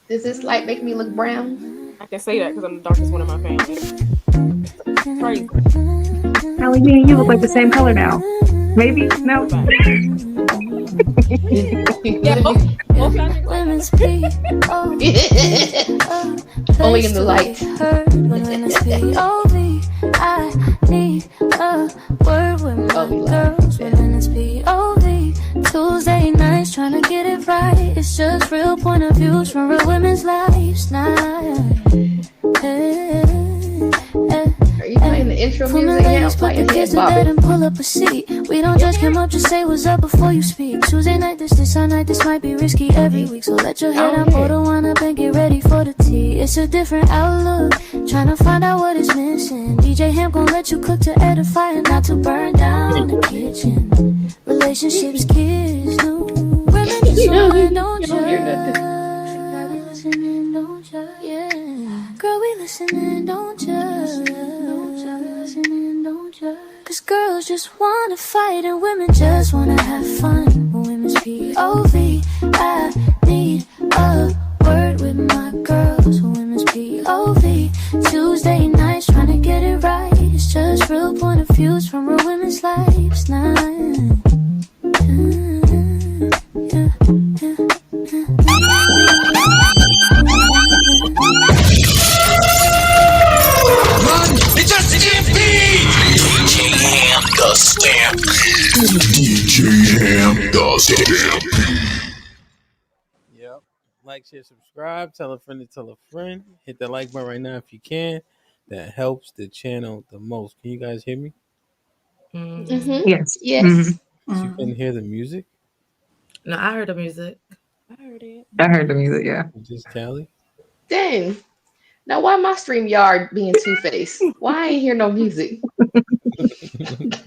Does this light make me look brown? I can say that because I'm the darkest one in my family. Crazy. Allie, me and you look like the same color now. Maybe? No? Yeah, both y'all niggas like Only in the light. I need a word with my girls. When it's POV, Tuesday nights trying to get it right. It's just real point of views from real women's lives now. Are you playing the intro music now? Put the kids to bed and pull up a seat. We don't judge, come up, just say what's up before you speak. Tuesday night, this our night, this might be risky every week. So let your head up, pour the wine up and get ready for the tea. It's a different outlook, trying to find out what is missing. DJ HAMP gon' let you cook to edify and not to burn down the kitchen. Relationships, kids, new women just want, don't judge. Girl, we listening, don't judge. Yeah. Girl, we listening, don't judge. Cause girls just wanna fight and women just wanna have fun. When women's POV, I need a word with my girls. When women's POV, Tuesday nights trying to get it right. It's just real point of views from real women's lives now. It's just DJ Ham the Stampede. Yep. Like, share, subscribe. Tell a friend to tell a friend. Hit the like button right now if you can. That helps the channel the most. Can you guys hear me? Mm-hmm. Yes. Yes. Mm-hmm. You couldn't hear the music? No, I heard the music. I heard it. I heard the music, yeah. Just Callie? Dang. Now why my StreamYard being two-faced? Why I ain't hear no music?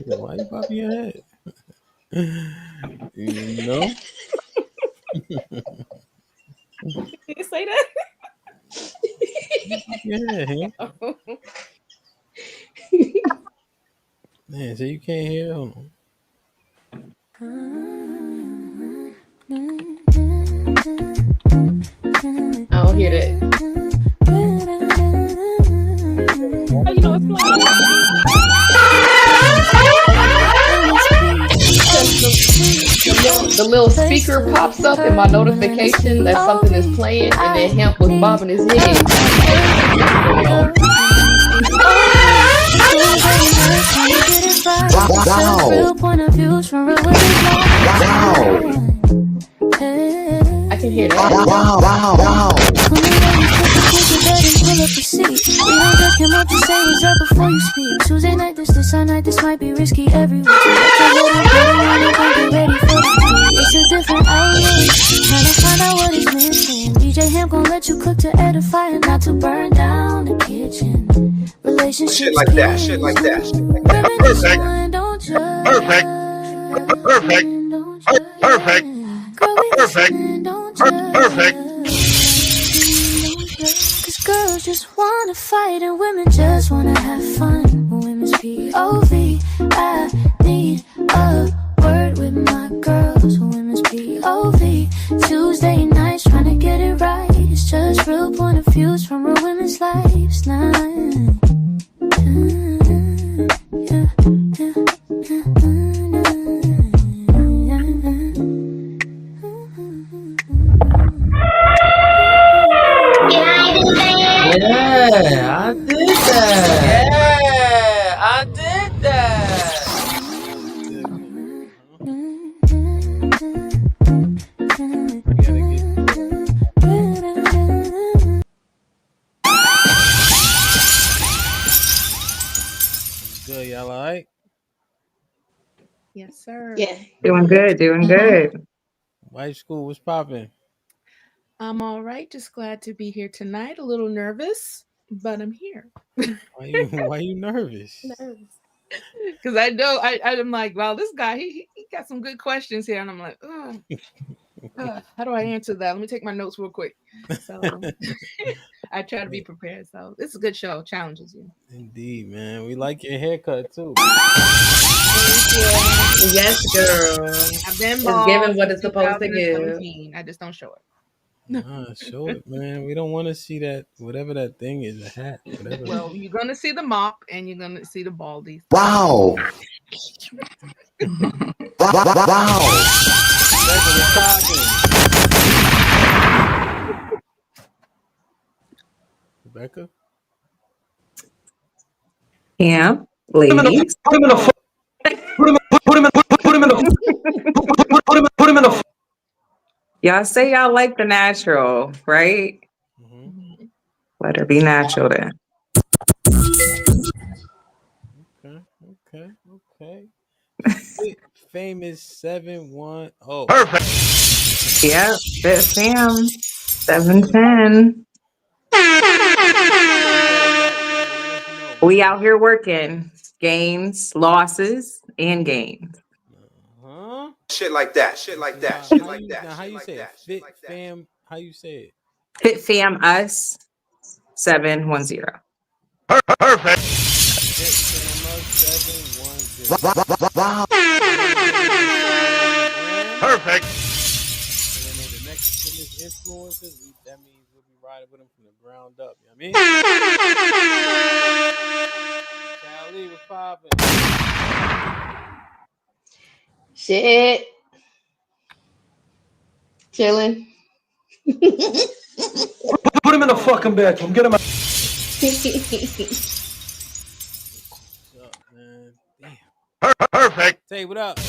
Why you popping your head? You know? Did you say that? Yeah. Man, so you can't hear? Hold on. I don't hear that. Oh, you know it's playing. The little speaker pops up in my notification that something is playing, and then HAMP was bobbing his head. I can hear that. Wow. Tuesday night, this our night, this might be risky every week. It's a different outlook, trying to find out what is missing. DJ HAMP gon' let you cook to edify and not to burn down the kitchen. Relationships, Shit like that. Perfect. Cause girls just wanna fight and women just wanna have fun. When women's POV, I need a word with my girls. When women's POV, Tuesday nights trying to get it right. It's just real point of views from real women's lives now. Yeah, I did that. Good, y'all all right? Yes, sir. Yeah. Doing good. White school was popping. I'm all right. Just glad to be here tonight. A little nervous, but I'm here. Why you nervous? Because I know I'm like, wow, this guy he got some good questions here, and I'm like, how do I answer that? Let me take my notes real quick. So I try to be prepared. So it's a good show. Challenges you. Indeed, man. We like your haircut too. Yes, girl. I've been It's giving what it's since supposed to give. 2017. I just don't show it. Nah, show it, man. We don't want to see that. Whatever that thing is, a hat, whatever. Well, you're gonna see the mop and you're gonna see the baldies. Wow. Wow. Rebecca. Yeah, ladies. Put him in the. Put him in the. Y'all say y'all like the natural, right? Mm-hmm. Let her be natural then. Okay. Fit famous 710. Perfect. Yep, Fit Fam 710. We out here working gains, losses, and gains. Huh? Shit like that. Shit like that. Now, Shit how like you, that. now, how Shit you like say it? that. Fit fam. How you say it? Fit Fam Us 710. Perfect. Fit fam us 710. Wow. Perfect. So when they're the next fitness influencers, that means we'll be riding with them from the ground up. You know what I mean? Charlie was popping. Shit. Chilling. Put him in the fucking bedroom. Get him out. What's up, man? Damn. Perfect. Say what up?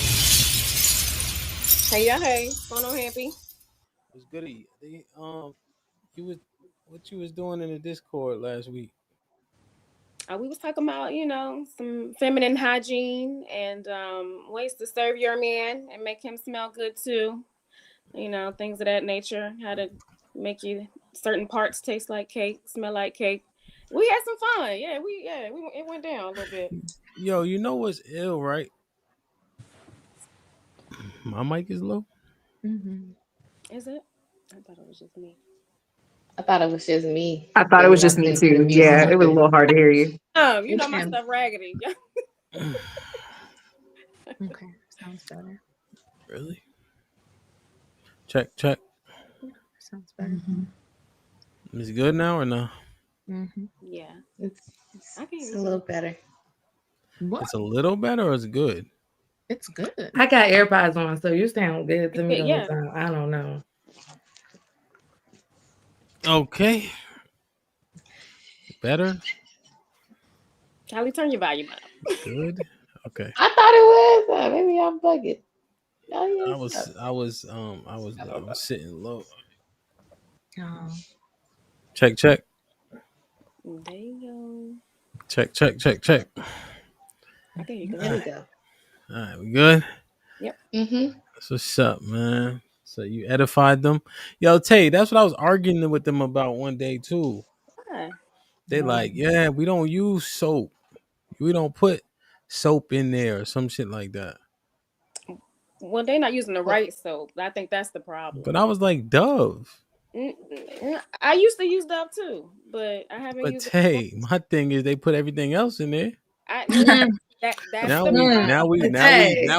Hey, y'all, hey. What's going on, Happy? What's goody? You was what you was doing in the Discord last week? We was talking about, some feminine hygiene and ways to serve your man and make him smell good too. Things of that nature. How to make you certain parts taste like cake, smell like cake. We had some fun. Yeah, it went down a little bit. Yo, you know what's ill, right? My mic is low. Mm-hmm. Is it? I thought it was just me. I thought it was just me. I thought it was just me too. Yeah, it was a little hard to hear you. My stuff raggedy. Okay, sounds better. Really? Check. Sounds better. Mm-hmm. Is it good now or no? Mm-hmm. Yeah. It's I can a little better. What? It's a little better or it's good? It's good. I got AirPods on, so you sound good to me the Yeah. whole time. I don't know. Okay. Better? Callie, turn your volume up. Good? Okay. I thought it was. Maybe I'm bugging. Oh, I yes. was sitting low. Oh. Check. There you go. Check. Okay, you go. There we go. All right, we good? Mm-hmm. That's what's up, man. So you edified them. Yo, Tay, that's what I was arguing with them about one day too. Why? They like, yeah, we don't use soap. We don't put soap in there or some shit like that. Well, they're not using the right soap. I think that's the problem. But I was like, Dove. I used to use Dove too, but I haven't But used it. Tay, my thing is they put everything else in there. That's Now the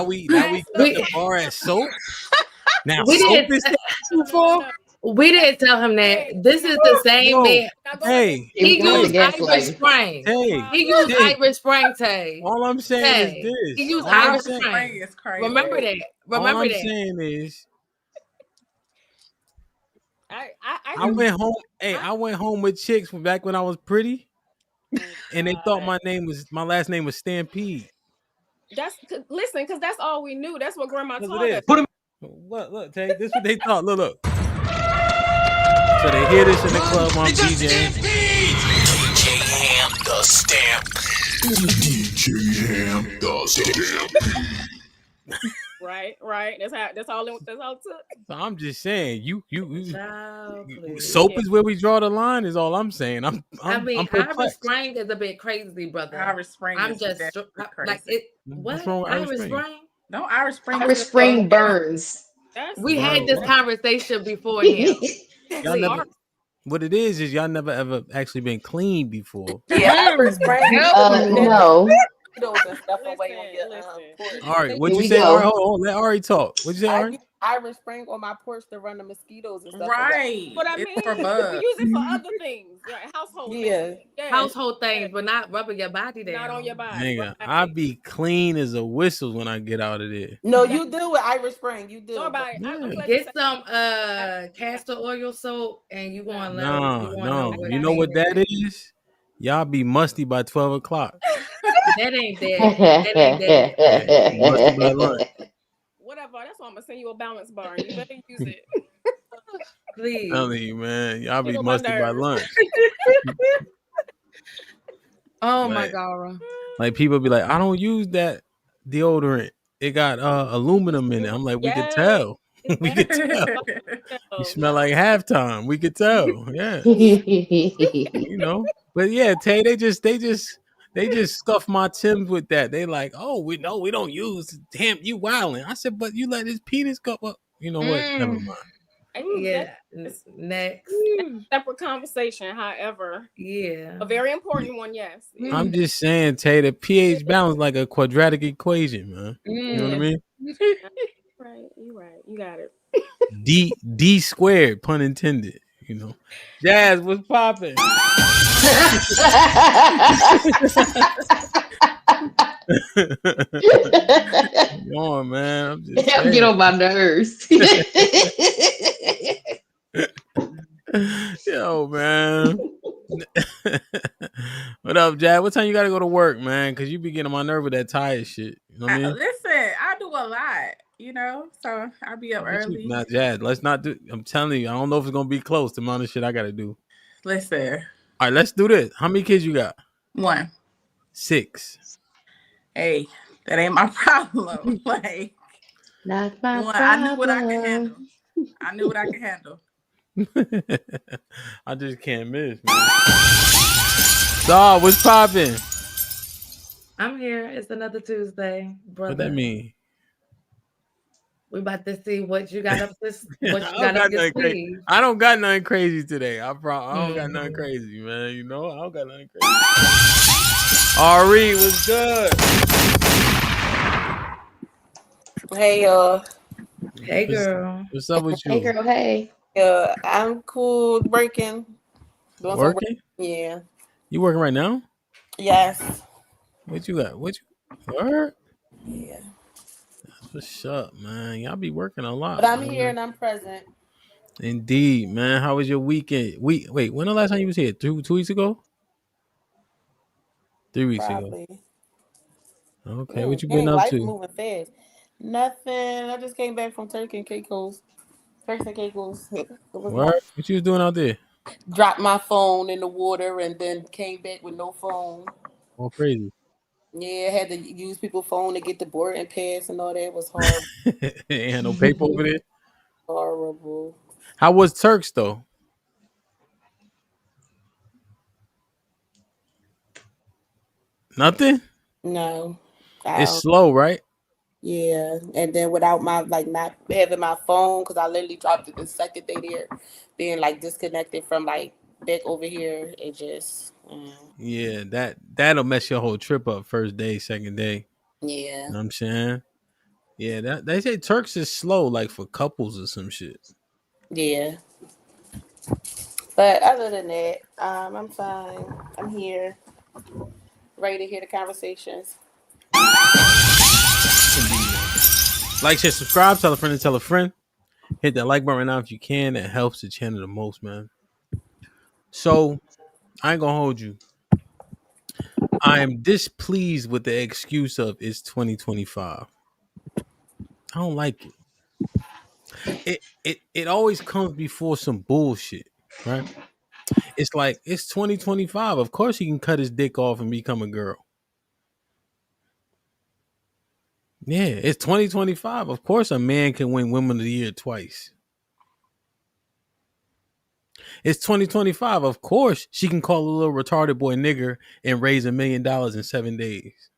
we problem. cut the bar at soap. Now We soap didn't- is too far. We didn't tell him that. This is the same man. Hey, He used Irish gaslighting. Spring. Tay, He used Tay. Irish Spring, Tay. All I'm saying is this. He used All I'm Irish saying- Spring. Is crazy. Remember that. all Remember I'm that. saying is I went home. Hey, I went home with chicks from back when I was pretty, and they thought my last name was Stampede. Listen, because that's all we knew. That's what Grandma Look taught at us. this. Look, Tay. This is what they thought. Look. So they hear this in the club on DJing. DJ Ham the Stampede. DJ Ham the Stampede. Right. That's all it took. So I'm just saying, you Child, please. soap is where we draw the line. Is all I'm saying. I'm Irish perplexed. Spring is a bit crazy, brother. Irish Spring. I'm is just definitely like crazy. it. What? What's wrong with Irish Spring? No, Irish Spring. Irish Spring burns. We had this conversation beforehand. Y'all never. What it is y'all never ever actually been clean before. Yeah, Irish Spring. No. And stuff away on your Listen. All right, what'd Here you we say? go. Ari? Hold on, let Ari talk. What'd you say, Ari? Irish Spring on my porch to run the mosquitoes and stuff. Right. What I It's mean, for we bugs. use it for other things, like household things. Yeah. Household things, but not rubbing your body down. Not on your body. Nigga, Right. I be clean as a whistle when I get out of there. No, you do with Irish Spring. You do. Get some castor oil soap and you going to No. You know what that is? Y'all be musty by 12 o'clock. That ain't that. That ain't that. Musty by lunch. Whatever. That's why I'm gonna send you a balance bar. And you better use it. Please. Telling you, man. Y'all be Tickle my musty by nerves. lunch. Oh Like- my God. Like people be like, I don't use that deodorant. It got aluminum in it. I'm like, we could tell. We could tell. You smell like halftime. We could tell. Yeah. You know. But yeah, Tay, they just stuff my Timbs with that. They like, oh, we don't use HAMP. You wilding. I said, but you let his penis go up. You know what? Never mind. Yeah. Next. Separate conversation, however. Yeah. A very important one, yes. I'm just saying, Tay, the pH balance like a quadratic equation, man. You know what I mean? Right, you right. You got it. D squared, pun intended. You know. Jazz, what's popping? Come on, man. I'm just saying. Get on my nerves. Yo, man. What up, Jazz? What time you gotta go to work, man? Cause you be getting on my nerve with that tired shit. You know what I mean? Listen, I do a lot, so I'll be up early. Not Jazz. Let's not do. I'm telling you, I don't know if it's gonna be close to the amount of shit I gotta do. Listen. All right, let's do this. How many kids you got? 1. 6. Hey, that ain't my problem. Like, not my problem. I knew what I could handle. I knew what I could handle. I just can't miss, man. Saw, what's popping? I'm here. It's another Tuesday, brother. What that mean? We about to see what you got up this. What you I got up your nothing crazy. sleeve. I don't got nothing crazy today. I don't got nothing crazy, man. You know, I don't got nothing crazy. Ari, what's good? Hey, y'all. Hey, girl. What's up with you? Hey, girl. Hey. I'm cool. Working. Doing some work. Working? Yeah. You working right now? Yes. What you got? What you work? Yeah. What's up, man? Y'all be working a lot. But I'm man. here and I'm present. Indeed, man. How was your weekend? Wait, when the last time you was here? 2 weeks ago? 3 weeks Probably. ago. Okay, what you been Dang, up life to? moving fast. Nothing. I just came back from Turkey and Caicos. Turks and Caicos. What you was doing out there? Dropped my phone in the water and then came back with no phone. All crazy. Yeah, had to use people's phone to get the boarding pass and all that. It was horrible. Ain't had no paper over there. Horrible. How was Turks though? Nothing. No. It's slow, right? Yeah, and then without my not having my phone, because I literally dropped it the second day there, being disconnected from back over here, it just Yeah, that'll mess your whole trip up. First day, second day. Yeah. You know what I'm saying? Yeah, that they say Turks is slow, like for couples or some shit. Yeah. But other than that, I'm fine. I'm here, ready to hear the conversations. Like, share, subscribe, tell a friend to tell a friend. Hit that like button right now if you can. That helps the channel the most, man. So, I ain't gonna hold you. I am displeased with the excuse of it's 2025. I don't like it. It always comes before some bullshit, right? It's like it's 2025. Of course he can cut his dick off and become a girl. Yeah, it's 2025. Of course a man can win Women of the Year twice. It's 2025. Of course she can call a little retarded boy nigger and raise $1 million in 7 days.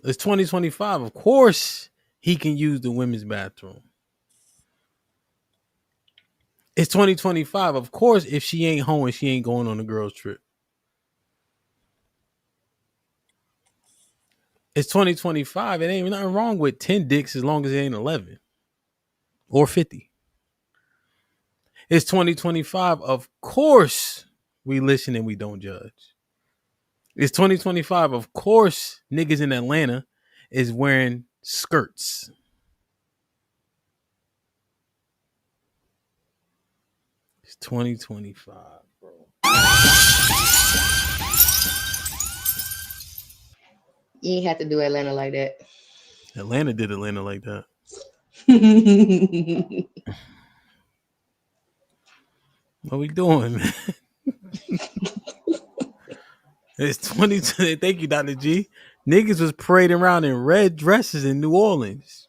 It's 2025. Of course he can use the women's bathroom. It's 2025. Of course, if she ain't home and she ain't going on a girls trip. It's 2025. It ain't nothing wrong with 10 dicks as long as it ain't 11 or 50. It's 2025. Of course, we listen and we don't judge. It's 2025. Of course, niggas in Atlanta is wearing skirts. It's 2025, bro. You ain't have to do Atlanta like that. Atlanta did Atlanta like that. What we doing, man? It's 2020. Thank you, Dr. G. Niggas was parading around in red dresses in New Orleans.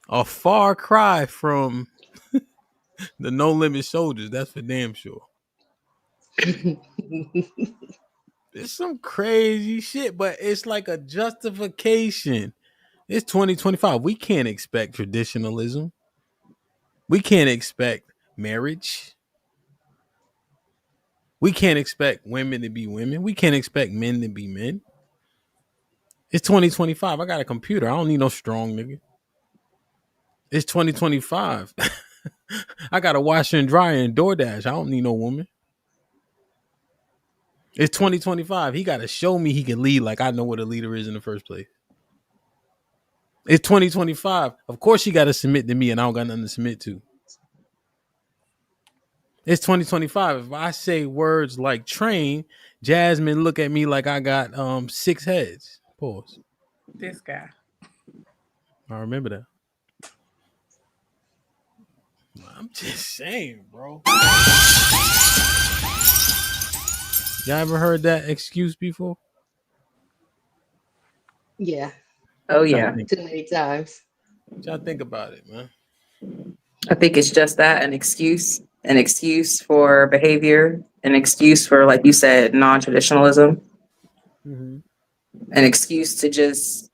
A far cry from the No Limit Soldiers. That's for damn sure. It's some crazy shit, but it's like a justification. It's 2025. We can't expect traditionalism. We can't expect marriage. We can't expect women to be women. We can't expect men to be men. It's 2025. I got a computer. I don't need no strong nigga. It's 2025. I got a washer and dryer and DoorDash. I don't need no woman. It's 2025. He got to show me he can lead like I know what a leader is in the first place. It's 2025. Of course, she got to submit to me, and I don't got nothing to submit to. It's 2025. If I say words like train, Jasmine look at me like I got 6 heads. Pause. This guy. I remember that. I'm just saying, bro. Y'all ever heard that excuse before? Yeah. Oh yeah. Too many times. What y'all think about it, man? I think it's just that, an excuse for behavior, an excuse for, like you said, non-traditionalism, Mm-hmm. an excuse to just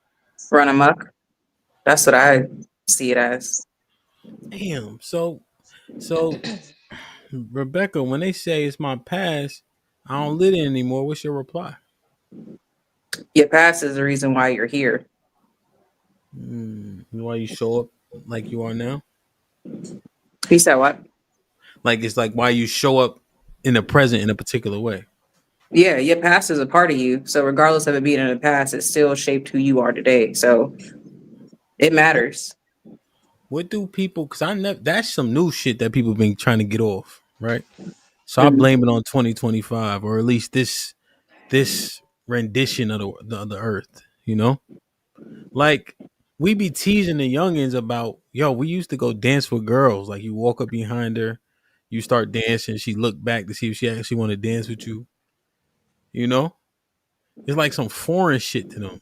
run amok. That's what I see it as. Damn. So Rebecca, when they say it's my past, I don't live it anymore, what's your reply? Your past is the reason why you're here. Why you show up like you are now? He said what? Like it's like why you show up in the present in a particular way. Yeah, your past is a part of you. So regardless of it being in the past, it still shaped who you are today. So it matters. What do people? Because I never. That's some new shit that people been trying to get off, right? So I blame it on 2025, or at least this rendition of the earth. You know, like we be teasing the youngins about, yo, we used to go dance with girls. Like you walk up behind her, you start dancing. She look back to see if she actually want to dance with you. You know, it's like some foreign shit to them.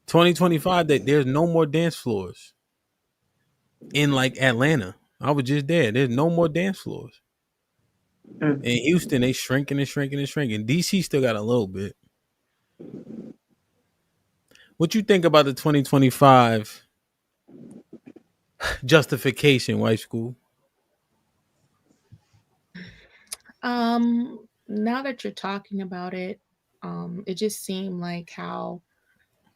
2025, that there's no more dance floors in like Atlanta. I was just there. There's no more dance floors. In Houston, they shrinking and shrinking and shrinking. DC still got a little bit. What you think about the 2025 justification, white school? Now that you're talking about it, it just seemed like how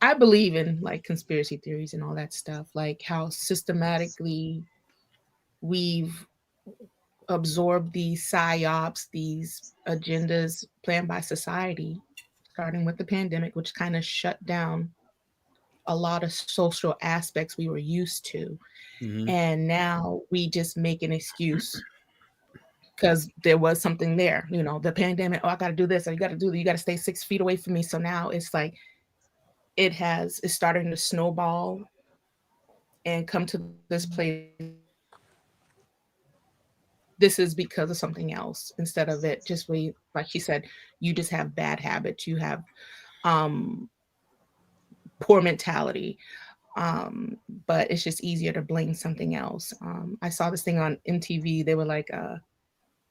I believe in like conspiracy theories and all that stuff, like how systematically we've absorbed these psyops, these agendas planned by society, starting with the pandemic, which kind of shut down a lot of social aspects we were used to. Mm-hmm. And now we just make an excuse because there was something there, you know, the pandemic. Oh, I got to do this. Or you got to do that. You got to stay 6 feet away from me. So now it's like it's starting to snowball and come to this place. This is because of something else instead of it just like she said, you just have bad habits. You have poor mentality. But it's just easier to blame something else. I saw this thing on MTV. They were like,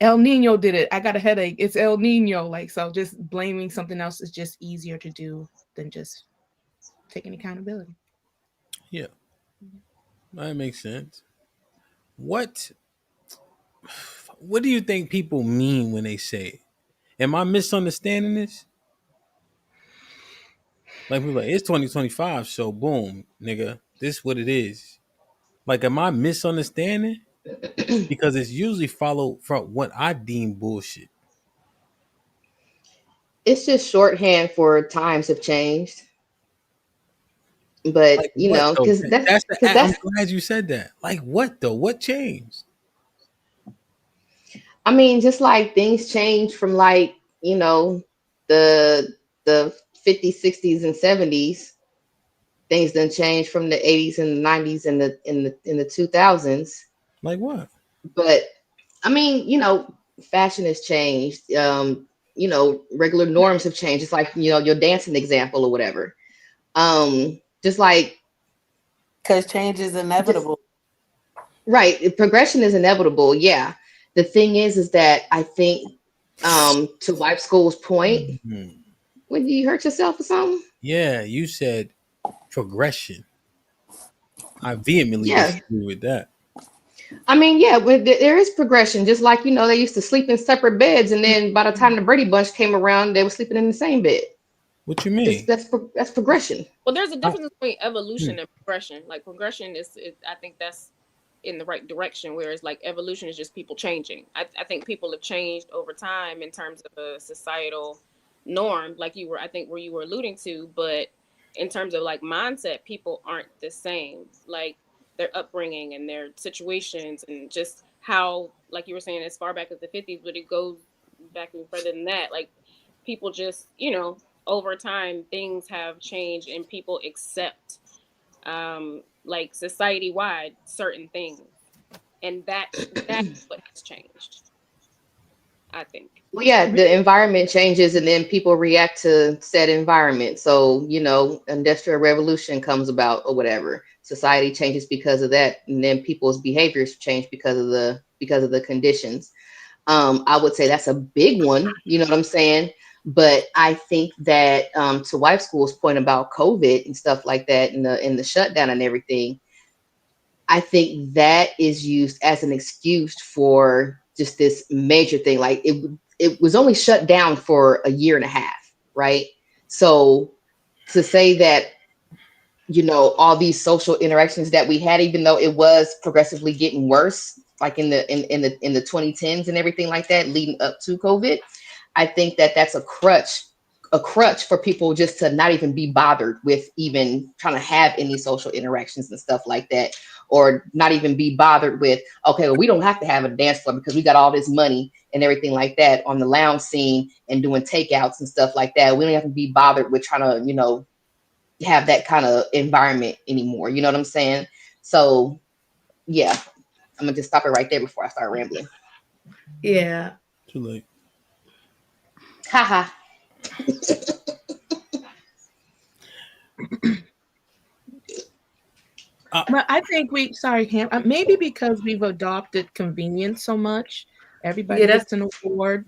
El Nino did it. I got a headache. It's El Nino. Like, so just blaming something else is just easier to do than just taking accountability. Yeah, that makes sense. What do you think people mean when they say it? Am I misunderstanding this? Like people like, it's 2025, so boom, nigga, this what it is. Like, am I misunderstanding? Because it's usually followed from what I deem bullshit. It's just shorthand for times have changed. But Like what though? because I'm that's glad you said that. Like what though? What changed? I mean, just like things change from like, the the 50s, 60s, and 70s. Things done changed from the 80s and the 90s and the 2000s. Like what? But I mean, fashion has changed. Regular norms have changed. It's like, your dancing example or whatever. Just like Because change is inevitable. right, progression is inevitable. Yeah. The thing is that I think to Wife School's point, Mhm. when you hurt yourself or something? Yeah, you said progression. I vehemently Yeah. disagree with that. I mean, yeah, there is progression. Just like, they used to sleep in separate beds, and then by the time the Brady Bunch came around, they were sleeping in the same bed. What you mean? That's progression. Well, there's a I, difference between evolution and progression. Like progression I think that's in the right direction, whereas like evolution is just people changing. I think people have changed over time in terms of a societal norm, like I think where you were alluding to, but in terms of like mindset, people aren't the same. Like their upbringing and their situations and just how, like you were saying, as far back as the 50s, but it goes back even further than that. Like people just, over time things have changed and people accept like society wide certain things, and that's what has changed, I think. Well, yeah, the environment changes, and then people react to said environment. So, industrial revolution comes about or whatever. Society changes because of that, and then people's behaviors change because of the conditions. I would say that's a big one. You know what I'm saying? But I think that to Wife School's point about COVID and stuff like that, and the shutdown and everything, I think that is used as an excuse for just this major thing. Like it was only shut down for a year and a half, right? So to say that all these social interactions that we had, even though it was progressively getting worse, like in the 2010s and everything like that, leading up to COVID, I think that that's a crutch for people just to not even be bothered with even trying to have any social interactions and stuff like that, or not even be bothered with, okay, well, we don't have to have a dance floor because we got all this money and everything like that on the lounge scene and doing takeouts and stuff like that. We don't have to be bothered with trying to, have that kind of environment anymore. You know what I'm saying? So yeah, I'm gonna just stop it right there before I start rambling. Yeah. Too late. Haha. Well, I think sorry, Cam, maybe because we've adopted convenience so much, everybody gets an award,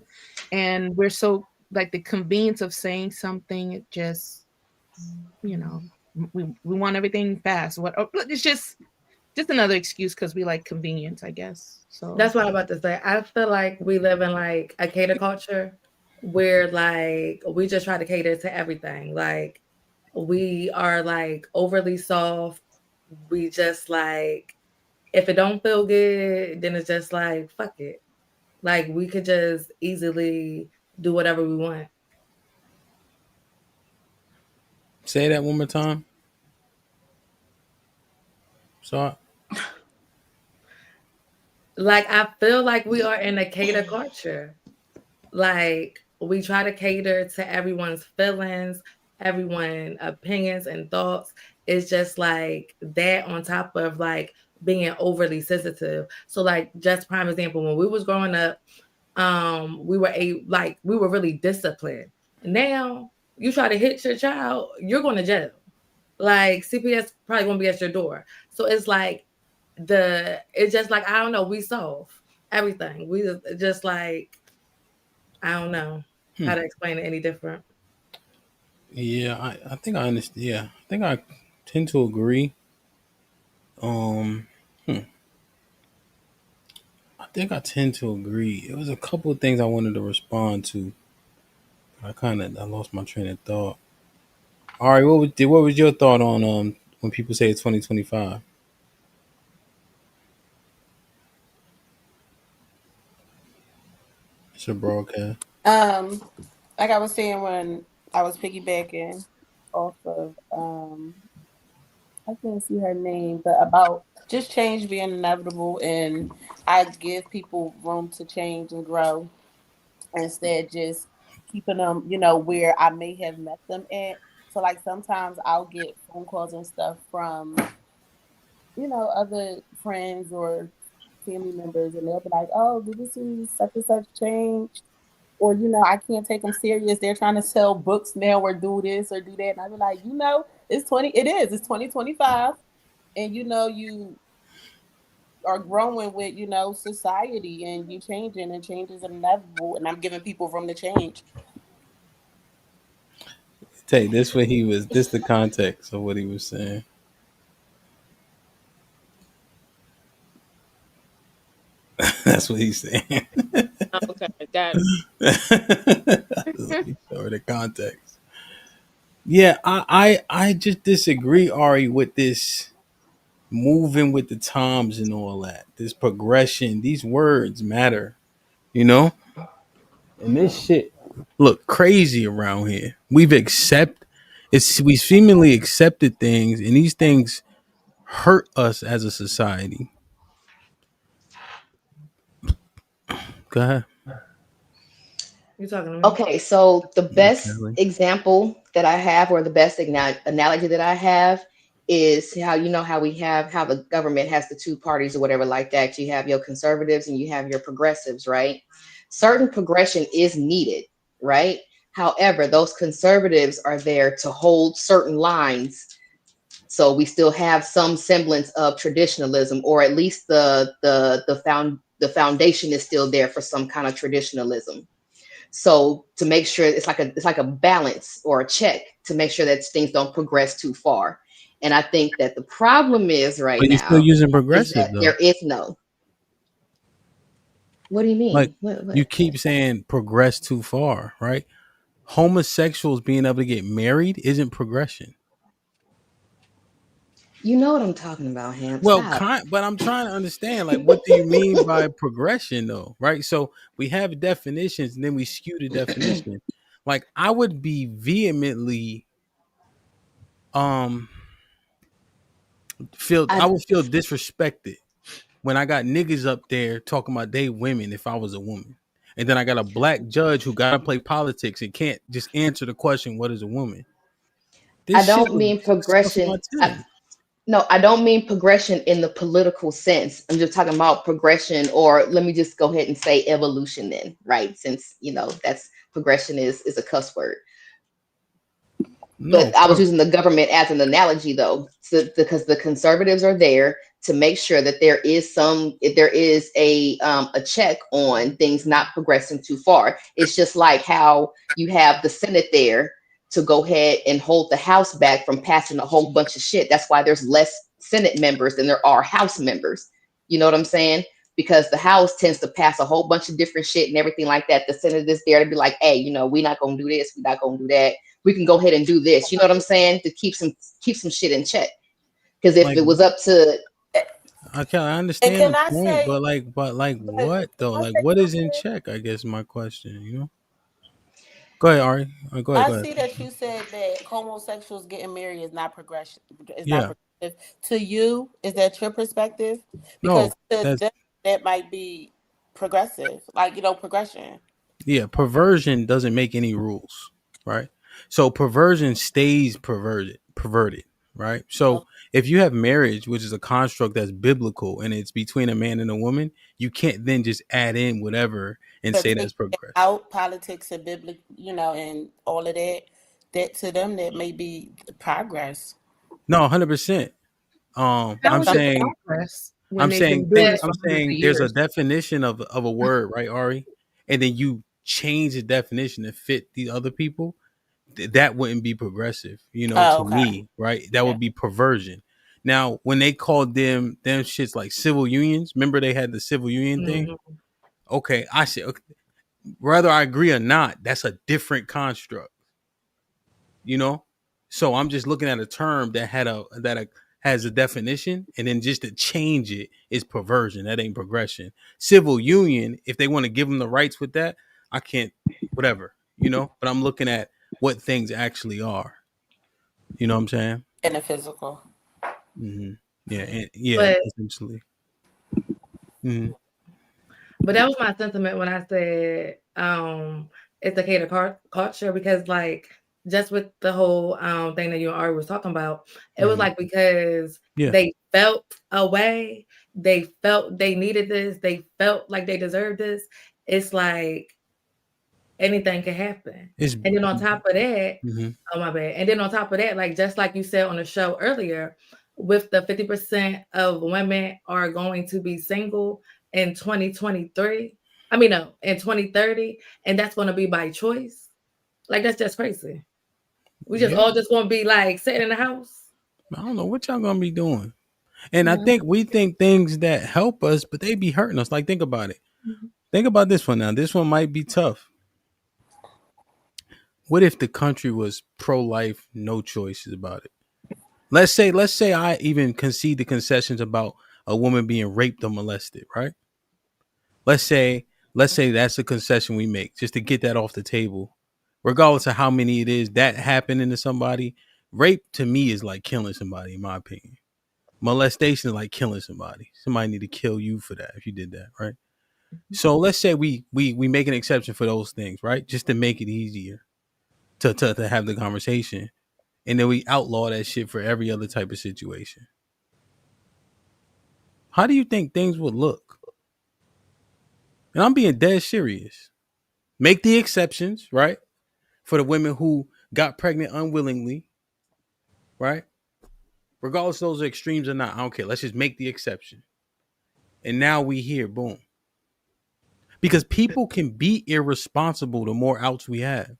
and we're so like the convenience of saying something. It just, we want everything fast. It's just another excuse because we like convenience, I guess. So that's what I'm about to say. I feel like we live in like a cater culture where like we just try to cater to everything. Like we are like overly soft. We just like, if it don't feel good, then it's just like fuck it. Like we could just easily do whatever we want. Say that one more time. Sorry. Like I feel like we are in a cater culture. Like we try to cater to everyone's feelings, everyone's opinions and thoughts. It's just like that on top of like being overly sensitive. So like just prime example, when we was growing up, we were really disciplined. Now you try to hit your child, you're going to jail. Like CPS probably won't be at your door. So it's like it's just like, I don't know, we solve everything. We just like, I don't know how to explain it any different. Yeah, I think I understand. Yeah, I think I tend to agree. I think I tend to agree. It was a couple of things I wanted to respond to. I lost my train of thought. All right, what was your thought on when people say it's 2025? It's a broadcast. Um, like I was saying when I was piggybacking off of I can't see her name, but about just change being inevitable, and I give people room to change and grow instead just keeping them, where I may have met them at. So like sometimes I'll get phone calls and stuff from, other friends or family members, and they'll be like, "Oh, did you see such and such change?" Or, I can't take them serious. They're trying to sell books now or do this or do that. And I be like, it's 2025. And, you are growing with, society, and you changing, and change is inevitable. And I'm giving people room to change. Take this what he was. This the context of what he was saying. That's what he's saying. Okay, got it. Or the context. Yeah, I just disagree, Ari, with this moving with the times and all that. This progression, these words matter, you know? And this shit look crazy around here. We seemingly accepted things, and these things hurt us as a society. Go ahead. You talking to me? Okay, so the Yeah, best Kelly. example that I have, or the best analogy that I have, is how how we have how the government has the two parties or whatever like that. You have your conservatives and you have your progressives, right? Certain progression is needed, right? However, those conservatives are there to hold certain lines, so we still have some semblance of traditionalism, or at least the foundation is still there for some kind of traditionalism. So to make sure it's like a balance or a check to make sure that things don't progress too far. And I think that the problem is right But you're still now using is that progressive though. there is no. What do you Like mean? What? you keep saying progress too far, right? Homosexuals being able to get married isn't progression. You know what I'm talking about, Ham. Well, Stop. but I'm trying to understand, like, what do you mean by progression, though, right? So we have definitions, and then we skew the definition. Like, I would be vehemently, um, I I would feel disrespected when I got niggas up there talking about they women if I was a woman, and then I got a black judge who got to play politics and can't just answer the question, "What is a woman?" This I shit don't would mean suck my progression. tail. No, I don't mean progression in the political sense. I'm just talking about progression, or let me just go ahead and say evolution then, right? Since that's progression is a cuss word. No, But I was using the government as an analogy though, because the conservatives are there to make sure that there is a check on things not progressing too far. It's just like how you have the Senate there to go ahead and hold the House back from passing a whole bunch of shit. That's why there's less Senate members than there are House members. You know what I'm saying? Because the House tends to pass a whole bunch of different shit and everything like that. The Senate is there to be like, hey, we're not gonna do this, we're not gonna do that. We can go ahead and do this. You know what I'm saying? To keep some shit in check. Because if like it was up to okay, I And understand can the I point, say, but but what can though? I Like say what is in something? check? I guess my question. Go ahead, Ari. Go ahead. I Go ahead. see that you said that homosexuals getting married is not progression. Is not Yeah. progressive. To you, is that your perspective? Because No, to that's them, that might be progressive, like progression. yeah. Perversion doesn't make any rules, right? So perversion stays perverted, right? So if you have marriage, which is a construct that's biblical and it's between a man and a woman, you can't then just add in whatever and But say taking that's progression. out politics and biblical, and all of that, that to them that may be progress. No, 100%. How I'm is it saying progress when they've been doing think this I'm for hundreds of saying there's a years? definition of a word, right, Ari? And then you change the definition to fit the other people. That wouldn't be progressive, Oh, to okay. me, right? That Yeah. would be perversion. Now, when they called them shits like civil unions, remember they had the civil union thing? Mhm. Okay, I said, okay, whether I agree or not, that's a different construct, you know? So I'm just looking at a term that has a definition, and then just to change it is perversion. That ain't progression. Civil union, if they want to give them the rights with that, I can't, whatever, But I'm looking at what things actually are. You know what I'm saying? In the physical. Mm-hmm. Yeah, and, yeah, But essentially. Mm-hmm. But that was my sentiment when I said it's a cater culture because like just with the whole thing that you already was talking about, it was Mm-hmm. like because Yeah. they felt a way, they felt they needed this, they felt like they deserved this. It's like anything can happen. It's And then on top of that, mm-hmm. oh my bad. And then on top of that, like just like you said on the show earlier, with the 50% of women are going to be single in 2023. I mean, no, in 2030, and that's going to be by choice. Like that's just crazy. We just Yeah. all just going to be like sitting in the house. I don't know what y'all gonna be doing. And I think we think things that help us, but they be hurting us. Like, think about it. Think about this one now. This one might be tough. What if the country was pro-life, no choices about it? Let's say I even concede the concessions about a woman being raped or molested, right? Let's say let's say that's a concession we make just to get that off the table. Regardless of how many it is that happening to somebody, rape to me is like killing somebody, in my opinion. Molestation is like killing somebody. Somebody need to kill you for that if you did that, right? So let's say we make an exception for those things, right? Just to make it easier to have the conversation. And then we outlaw that shit for every other type of situation. How do you think things would look? And I'm being dead serious. Make the exceptions, right? For the women who got pregnant unwillingly, right? Regardless of those extremes or not, I don't care. Let's just make the exception. And now we here, boom. Because people can be irresponsible the more outs we have.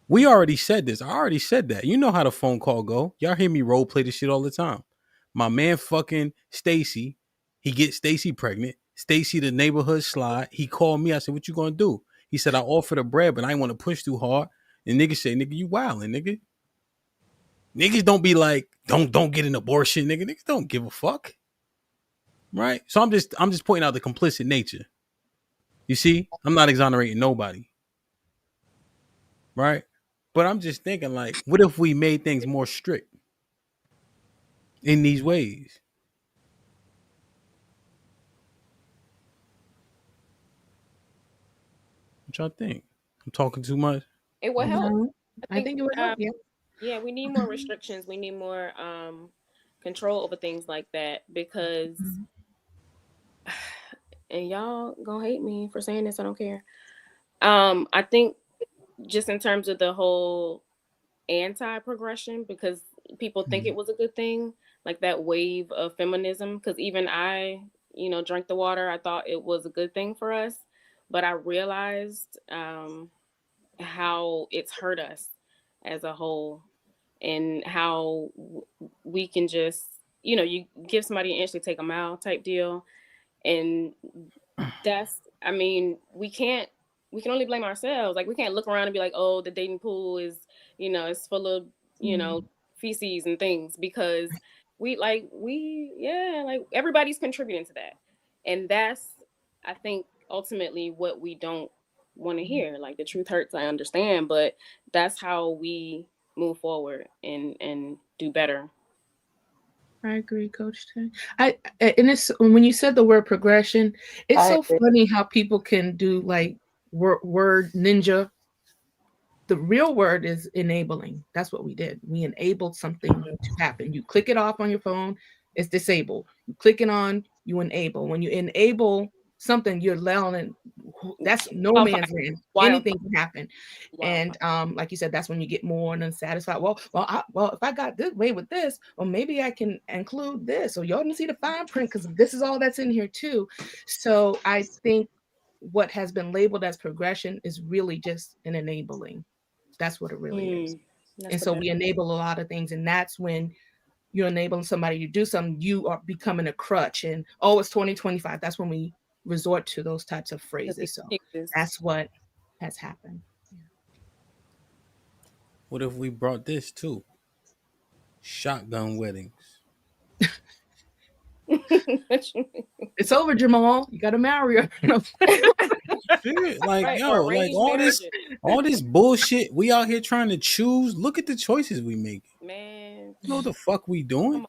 We already said this. I already said that. You know how the phone call go. Y'all hear me role play this shit all the time. My man fucking Stacy, he gets Stacy pregnant. Stacy, the neighborhood slide. He called me. I said, "What you gonna do?" He said, "I offered the bread, but I ain't want to push too hard." And niggas say, "Nigga, you wildin', nigga." Niggas don't be like, don't get an abortion, nigga. Niggas don't give a fuck. Right? So I'm just pointing out the complicit nature. You see? I'm not exonerating nobody. Right? But I'm just thinking, like, what if we made things more strict in these ways? What y'all think? I'm talking too much. It will help. No, I I think think it would help. Yeah. yeah, we need more restrictions. We need more control over things like that because and y'all gonna hate me for saying this, I don't care. I think just in terms of the whole anti-progression because people think it was a good thing, like that wave of feminism, because even I, drank the water. I thought it was a good thing for us, but I realized how it's hurt us as a whole and how we can just, you give somebody an inch, they take a mile type deal. And that's, I mean, we can only blame ourselves. Like, we can't look around and be like, oh, the dating pool is, it's full of, feces and things, because like everybody's contributing to that. And that's, I think, ultimately what we don't want to hear. Like, the truth hurts, I understand, but that's how we move forward and do better. I agree, Coach Tay. And it's when you said the word progression, it's I so agree. funny how people can do like word ninja. The real word is enabling. That's what we did. We enabled something to happen. You click it off on your phone, it's disabled. You click it on, you enable. When you enable something, you're allowing that's no man's land. Anything can happen. And like you said, that's when you get more unsatisfied. Well, if I got this way with this, well, maybe I can include this. Or y'all didn't see the fine print because this is all that's in here too. So I think what has been labeled as progression is really just an enabling. That's what it really is. And so we enable a lot of things, and that's when you're enabling somebody to do something, you are becoming a crutch. And it's 2025. That's when we resort to those types of phrases. So that's what has happened. What if we brought this too? shotgun weddings. What you mean? It's over, Jamal. You got to marry her. No. Serious. Like, Right, yo, or like arranged marriages. all this bullshit. We out here trying to choose. Look at the choices we make. Man, You know what the fuck we doing? come on.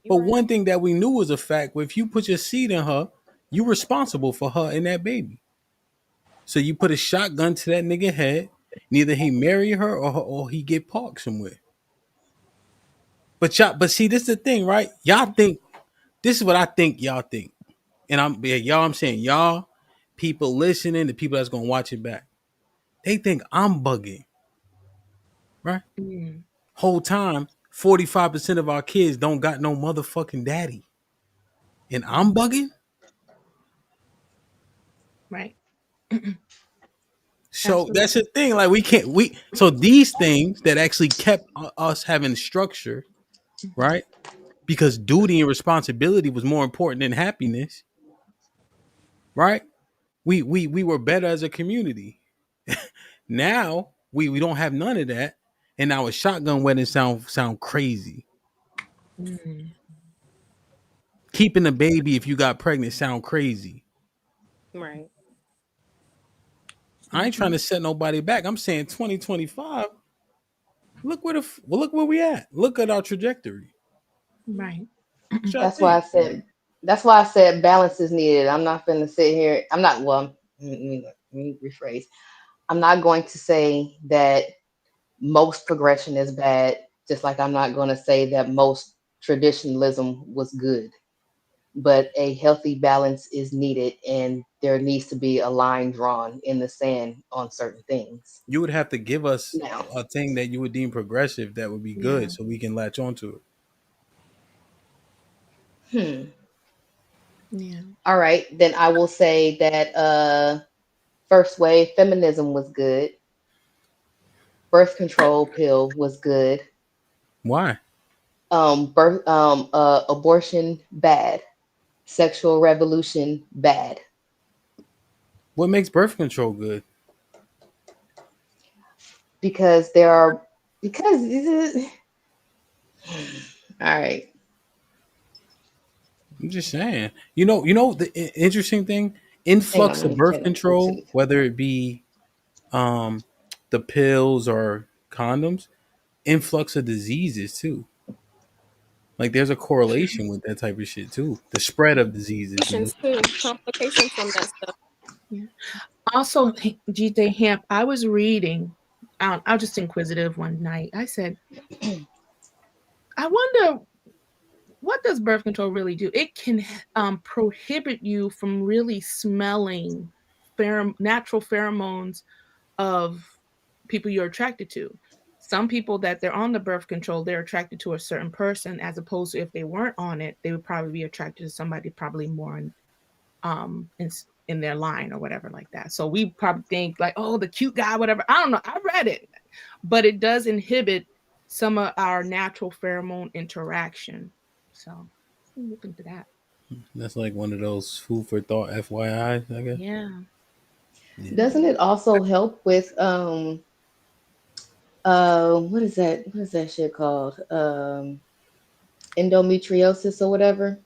You But right. one thing that we knew was a fact: if you put your seed in her, you responsible for her and that baby. So you put a shotgun to that nigga head. Neither he marry her or he get parked somewhere. But see, this is the thing, right? Y'all think this is what I think y'all think, and y'all. I'm saying y'all, people listening, the people that's gonna watch it back, they think I'm bugging, right? Mm, Whole time, 45% of our kids don't got no motherfucking daddy, and I'm bugging. right. So Absolutely. that's the thing. Like so these things that actually kept us having structure, right? Because duty and responsibility was more important than happiness, right? We were better as a community. Now we don't have none of that, and now a shotgun wedding sound crazy. Mm, Keeping a baby if you got pregnant sound crazy. Right. I ain't trying to set nobody back. I'm saying 2025. Look where we at. Look at our trajectory. right. What y'all That's why I think? said. That's why I said balance is needed. I'm not going to sit here. I'm not. Well, let me rephrase. I'm not going to say that most progression is bad. Just like I'm not going to say that most traditionalism was good. But a healthy balance is needed, and there needs to be a line drawn in the sand on certain things. You would have to give us Now, a thing that you would deem progressive that would be Yeah. good so we can latch onto it. hmm. Yeah. All right, then I will say that first wave feminism was good. Birth control pill was good. Why? Abortion bad. Sexual revolution bad. What makes birth control good? Because there are because all right. I'm just saying. The interesting thing, Hang on, influx let of me birth hang on. Let me control, see. whether it be um the pills or condoms, influx of diseases too. Like there's a correlation with that type of shit too. The spread of diseases, you know. Complications too. Complications from that stuff. Yeah. Also, GJ Hamp, I was reading, I was just inquisitive one night. I said, I wonder, what does birth control really do? It can prohibit you from really smelling natural pheromones of people you're attracted to. Some people that they're on the birth control, they're attracted to a certain person, as opposed to if they weren't on it, they would probably be attracted to somebody probably more in their line or whatever like that. So we probably think like, oh, the cute guy, whatever. I don't know. I read it, but it does inhibit some of our natural pheromone interaction. So look into that. That's like one of those food for thought FYIs, I guess. Yeah. Yeah. Doesn't it also help with what is that shit called? Endometriosis or whatever.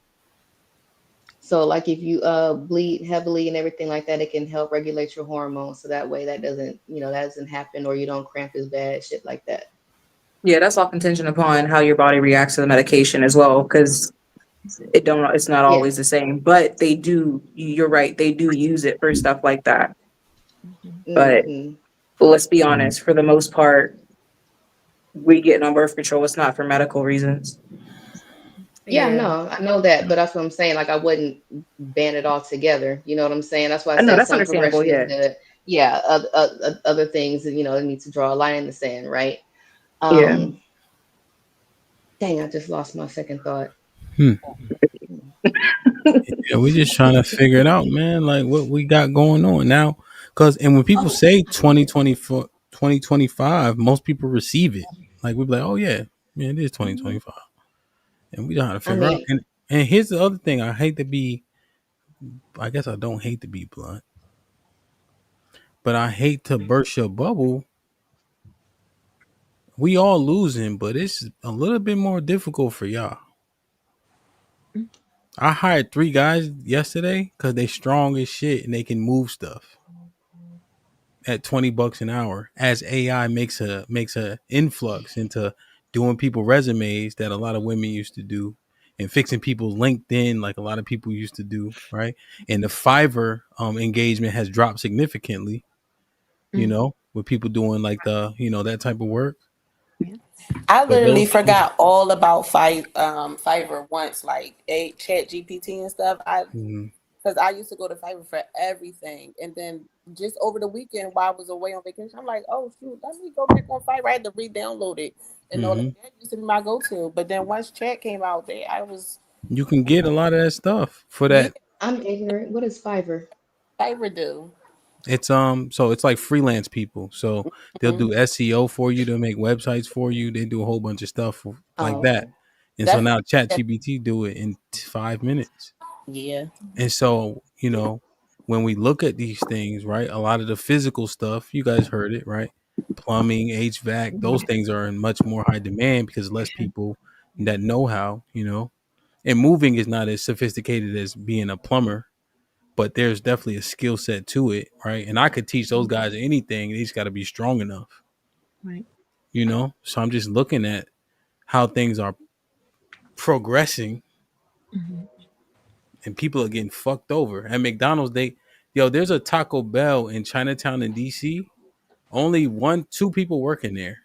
So like if you bleed heavily and everything like that, it can help regulate your hormones so that way that doesn't happen or you don't cramp as bad, shit like that. Yeah, that's all contingent upon how your body reacts to the medication as well, because it's not Yeah. always the same. But they do. You're right. They do use it for stuff like that. Mhm. But Hmm. let's be honest. For the most part, we getting on birth control. It's not for medical reasons. Yeah, Yeah. no, I know that, but that's what I'm saying. Like I wouldn't ban it all together. You know what I'm saying? That's why I I know said that's some understandable. progression is Yeah. good. Yeah, other things, it needs to draw a line in the sand, right? Yeah. Um, dang, I just lost my second thought. Hmm. Yeah, we just trying to figure it out, man. Like what we got going on now. And when people Oh, say 2024, 2025, most people receive it. Like we be like, oh yeah, it is Mhm. 2025. And we know how to I figure out. mean, And here's the other thing. I guess I don't hate to be blunt, but I hate to burst your bubble we all losing, but it's a little bit more difficult for y'all. I hired 3 guys yesterday because they strong as shit and they can move stuff at $20 an hour. As AI makes a influx into doing people resumes that a lot of women used to do, and fixing people's LinkedIn like a lot of people used to do, right? And the Fiverr engagement has dropped significantly. You know, with people doing like that type of work. I So literally forgot all about Fiverr once, like Chat GPT and stuff. Mhm. Because I used to go to Fiverr for everything, and then just over the weekend while I was away on vacation, I'm like, oh shoot, let me go back on Fiverr. I had to re-download it, and all Mhm. that used to be my go-to. But then once Chat came out, I was You can get a lot of that stuff for yeah, that. I'm ignorant. What is Fiverr? Fiverr do. It's so it's like freelance people. So they'll Mhm. do SEO for you, they'll make websites for you, they do a whole bunch of stuff like Oh, that. okay. And so That's now ChatGPT do it in 5 minutes. yeah. And so, when we look at these things, right, a lot of the physical stuff, you guys heard it, right? Plumbing, HVAC, those things are in much more high demand because less people that know how. And moving is not as sophisticated as being a plumber, but there's definitely a skill set to it, right? And I could teach those guys anything. They just got to be strong enough, Right. So I'm just looking at how things are progressing, and people are getting fucked over. At McDonald's, there's a Taco Bell in Chinatown in DC. Only 2 people working there,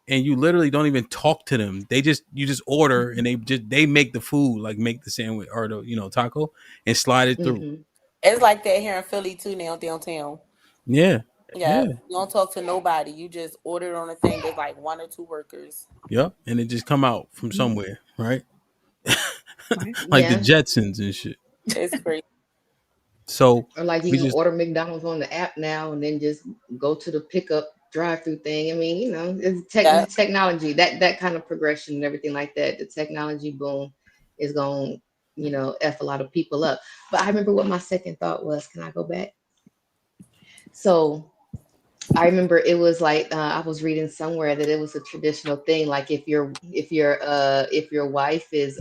and you literally don't even talk to them. You just order, and they make the food, like make the sandwich or the taco, and slide it through. Mm-hmm. It's like that here in Philly too now downtown. Yeah, Yeah, yeah, you don't talk to nobody. You just order it on a thing. There's like 1 or 2 workers. yep. And it just come out from somewhere, right? Right. Like the Yeah. Jetsons and shit. It's crazy. So Or like you we can just order McDonald's on the app now and then just go to the pickup drive-through thing. I mean, it's Yeah. technology, that kind of progression and everything like that. The technology boom is going, F a lot of people up. But I remember what my second thought was. Can I go back? So I remember it was like I was reading somewhere that it was a traditional thing. Like if your wife is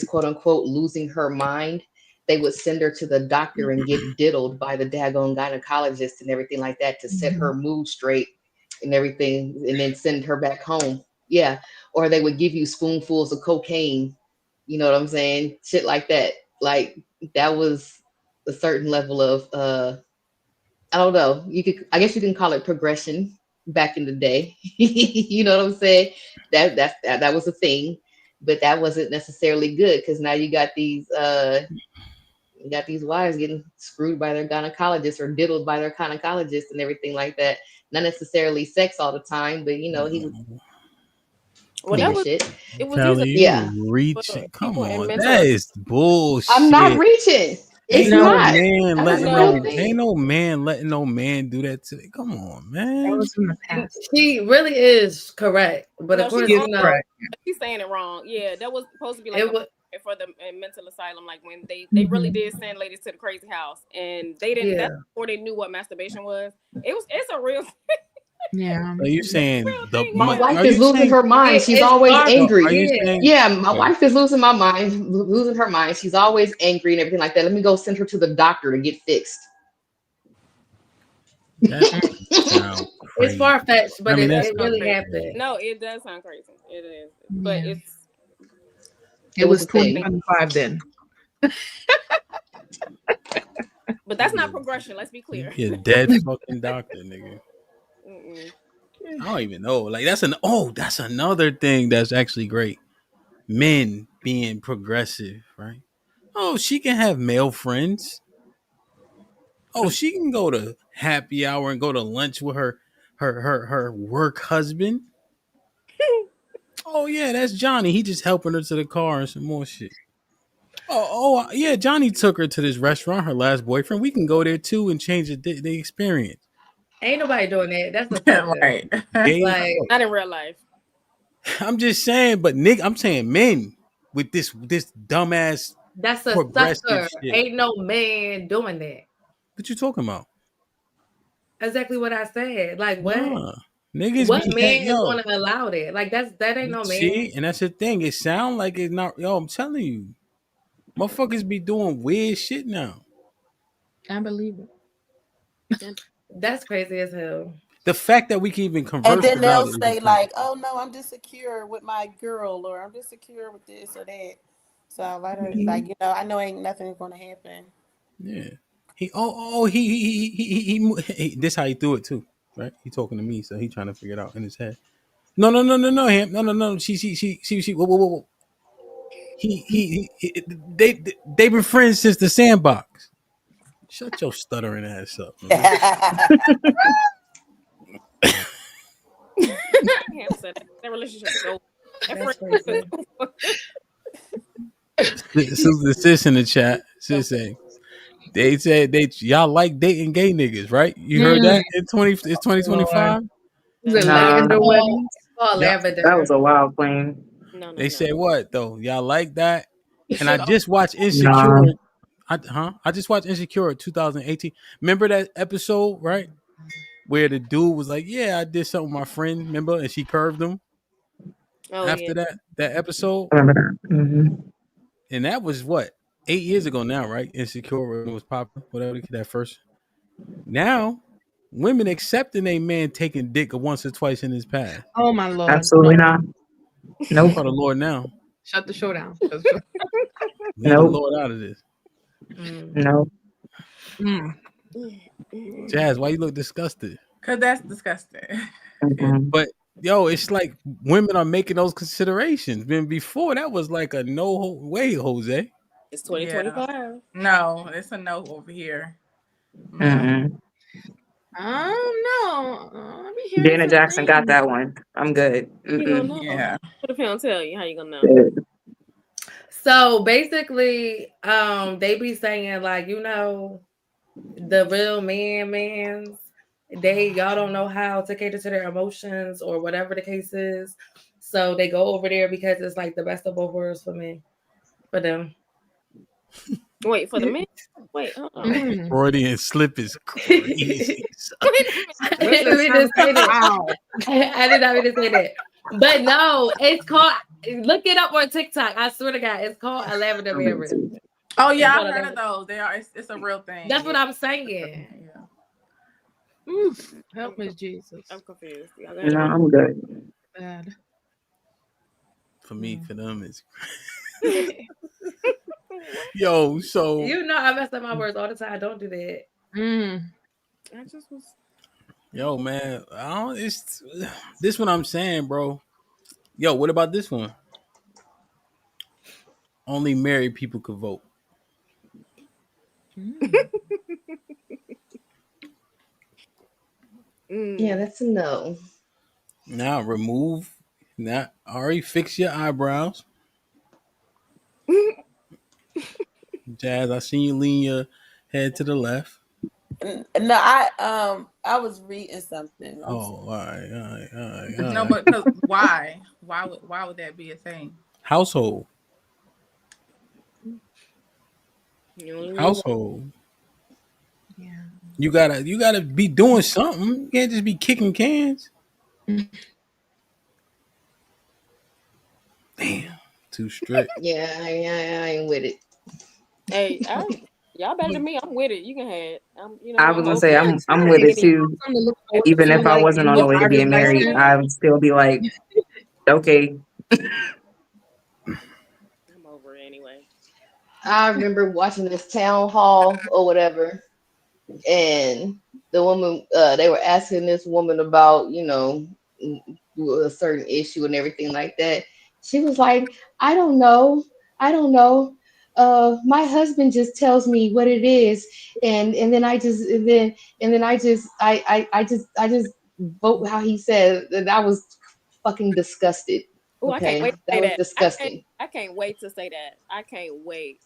quote unquote losing her mind, they would send her to the doctor and get diddled by the daggone gynecologist and everything like that to set her mood straight and everything, and then send her back home. Yeah, or they would give you spoonfuls of cocaine. You know what I'm saying? Shit like that. Like that was a certain level of I don't know. I guess you can call it progression back in the day. You know what I'm saying? That was a thing, but that wasn't necessarily good because now you got these wives getting screwed by their gynecologist or diddled by their gynecologist and everything like that. Not necessarily sex all the time, but he would Well, take that the was shit. it was Kelly, usually you Yeah, reaching? Come people in on, mental. that is I'm not bullshit. reaching. It's Ain't no not. man That's a letting real no No, ain't thing. no man letting no man do that to. Come on, That man. was in the past. She really is correct, but of no, course, She is correct. she's saying it wrong. Yeah, that was supposed to be like it a was. for the mental asylum, like when they really did send ladies to the crazy house, and they didn't. Yeah, That's before they knew what masturbation was. It's a real Yeah. Are you saying real thing. My Yeah, wife Are is you losing saying? her mind. yeah, She's it's always far. No, are angry. you Yeah, saying? Yeah, my Okay, wife is losing my mind, losing her mind. She's always angry and everything like that. Let me go send her to the doctor to get fixed. that sounds it's crazy. far fetched, I but mean, it it, that does it sound sounds really crazy. happened. No, it does sound crazy. It is, but Yeah. it's It It was was a thing. 2025 then. but that's not progression. Let's be you clear. be a dead fucking doctor, nigga. Mm-mm. I don't even know. Like that's another thing that's actually great. Men being progressive, right? Oh, she can have male friends. Oh, she can go to happy hour and go to lunch with her work husband. Oh yeah, that's Johnny. He just helping her to the car and some more shit. Oh yeah, Johnny took her to this restaurant, her last boyfriend. We can go there too and change the experience. Ain't nobody doing that. That's a sucker. Right. Gay as Like fuck. Not in real life. I'm just saying, but Nick, I'm saying men with this dumbass that's a progressive sucker. shit. Ain't no man doing that. What you talking about? Exactly what I said. Like what? Nah. Niggas What be man is yo. gonna allow that? Like that ain't no man. See, and that's the thing. It sound like it's not. Yo, I'm telling you, motherfuckers be doing weird shit now. I believe it. That's crazy as hell. The fact that we can even And converse then about they'll it is say insane. like, "Oh no, I'm just secure with my girl," or "I'm just secure with this or that." So I let her like, I know ain't nothing gonna happen. Yeah. This how he threw it too, right? He talking to me, so he trying to figure it out in his head. No, him. No. She. Whoa. They been friends since the sandbox. Shut your stuttering ass up, man. Him said that relationship is over. That's crazy. Susan Sis in the chat. Sis saying they said y'all like dating gay niggas, right? You heard that in 2025? Is it Nah, lavender weddings? It's called Yeah. that lavender. was a wild claim. No, They no. say what though? Y'all like that? You And I should. just watched Insecure. Nah, I just watched Insecure 2018. Remember that episode, right? Where the dude was like, "Yeah, I did something with my friend." Remember, and she curved him Oh yeah. after that episode. I remember that. And that was what 8 years ago now, right? Insecure when it was popular, whatever that first. Now, women accepting a man taking dick once or twice in his past. Oh my lord! Absolutely No. not. Oh Nope. the Lord now. Shut the show down. Leave the Nope. Lord out of this. Nope. Mm. Jazz, why you look disgusted? Cause that's disgusting. But yo, it's like women are making those considerations. When before that was like a no way, Jose. It's 2025. No, it's a no over here. No. Mm-mm. I be hearing Janet some Jackson got things. that one. I'm good. You gonna know. Yeah. What if he don't tell you? How you gonna know? Good. So basically, they be saying like, the real mans, y'all don't know how to cater to their emotions or whatever the case is. So they go over there because it's like the best of both worlds for them. Wait for the man. Wait, Freudian slip is crazy. I didn't mean to say that. I did not mean to say that. But no, it's called. Look it up on TikTok. I swear to God, it's called a lavender beverage. Oh yeah, I heard of those. They are. It's a real thing. That's what I'm saying. Oof, help me, Jesus. I'm confused. No, I'm good. Bad. For me, for them, it's yo. So I mess up my words all the time. Don't do that. I just was. Yo, man, it's this one I'm saying, bro. Yo, what about this one? Only married people could vote. Yeah, that's a no. Now remove. Now Ari, fix your eyebrows. Jazz, I seen you lean your head to the left. No, I was reading something. All right. No, but why? Why would that be a thing? Household. Household. Yeah. You gotta be doing something. You can't just be kicking cans. Damn, too strict. Yeah, I ain't with it. Hey, y'all better than me. I'm with it. You can have it. I was gonna say I'm with it too. Even if I wasn't on the way to being married, I would still be like, okay. I'm over it anyway. I remember watching this town hall or whatever, and the woman, they were asking this woman about, a certain issue and everything like that. She was like, I don't know. My husband just tells me what it is, and then I just I just vote how he says. And I was fucking disgusted. Oh, okay? I can't wait to that say was that. disgusting. I can't wait to say that. I can't wait.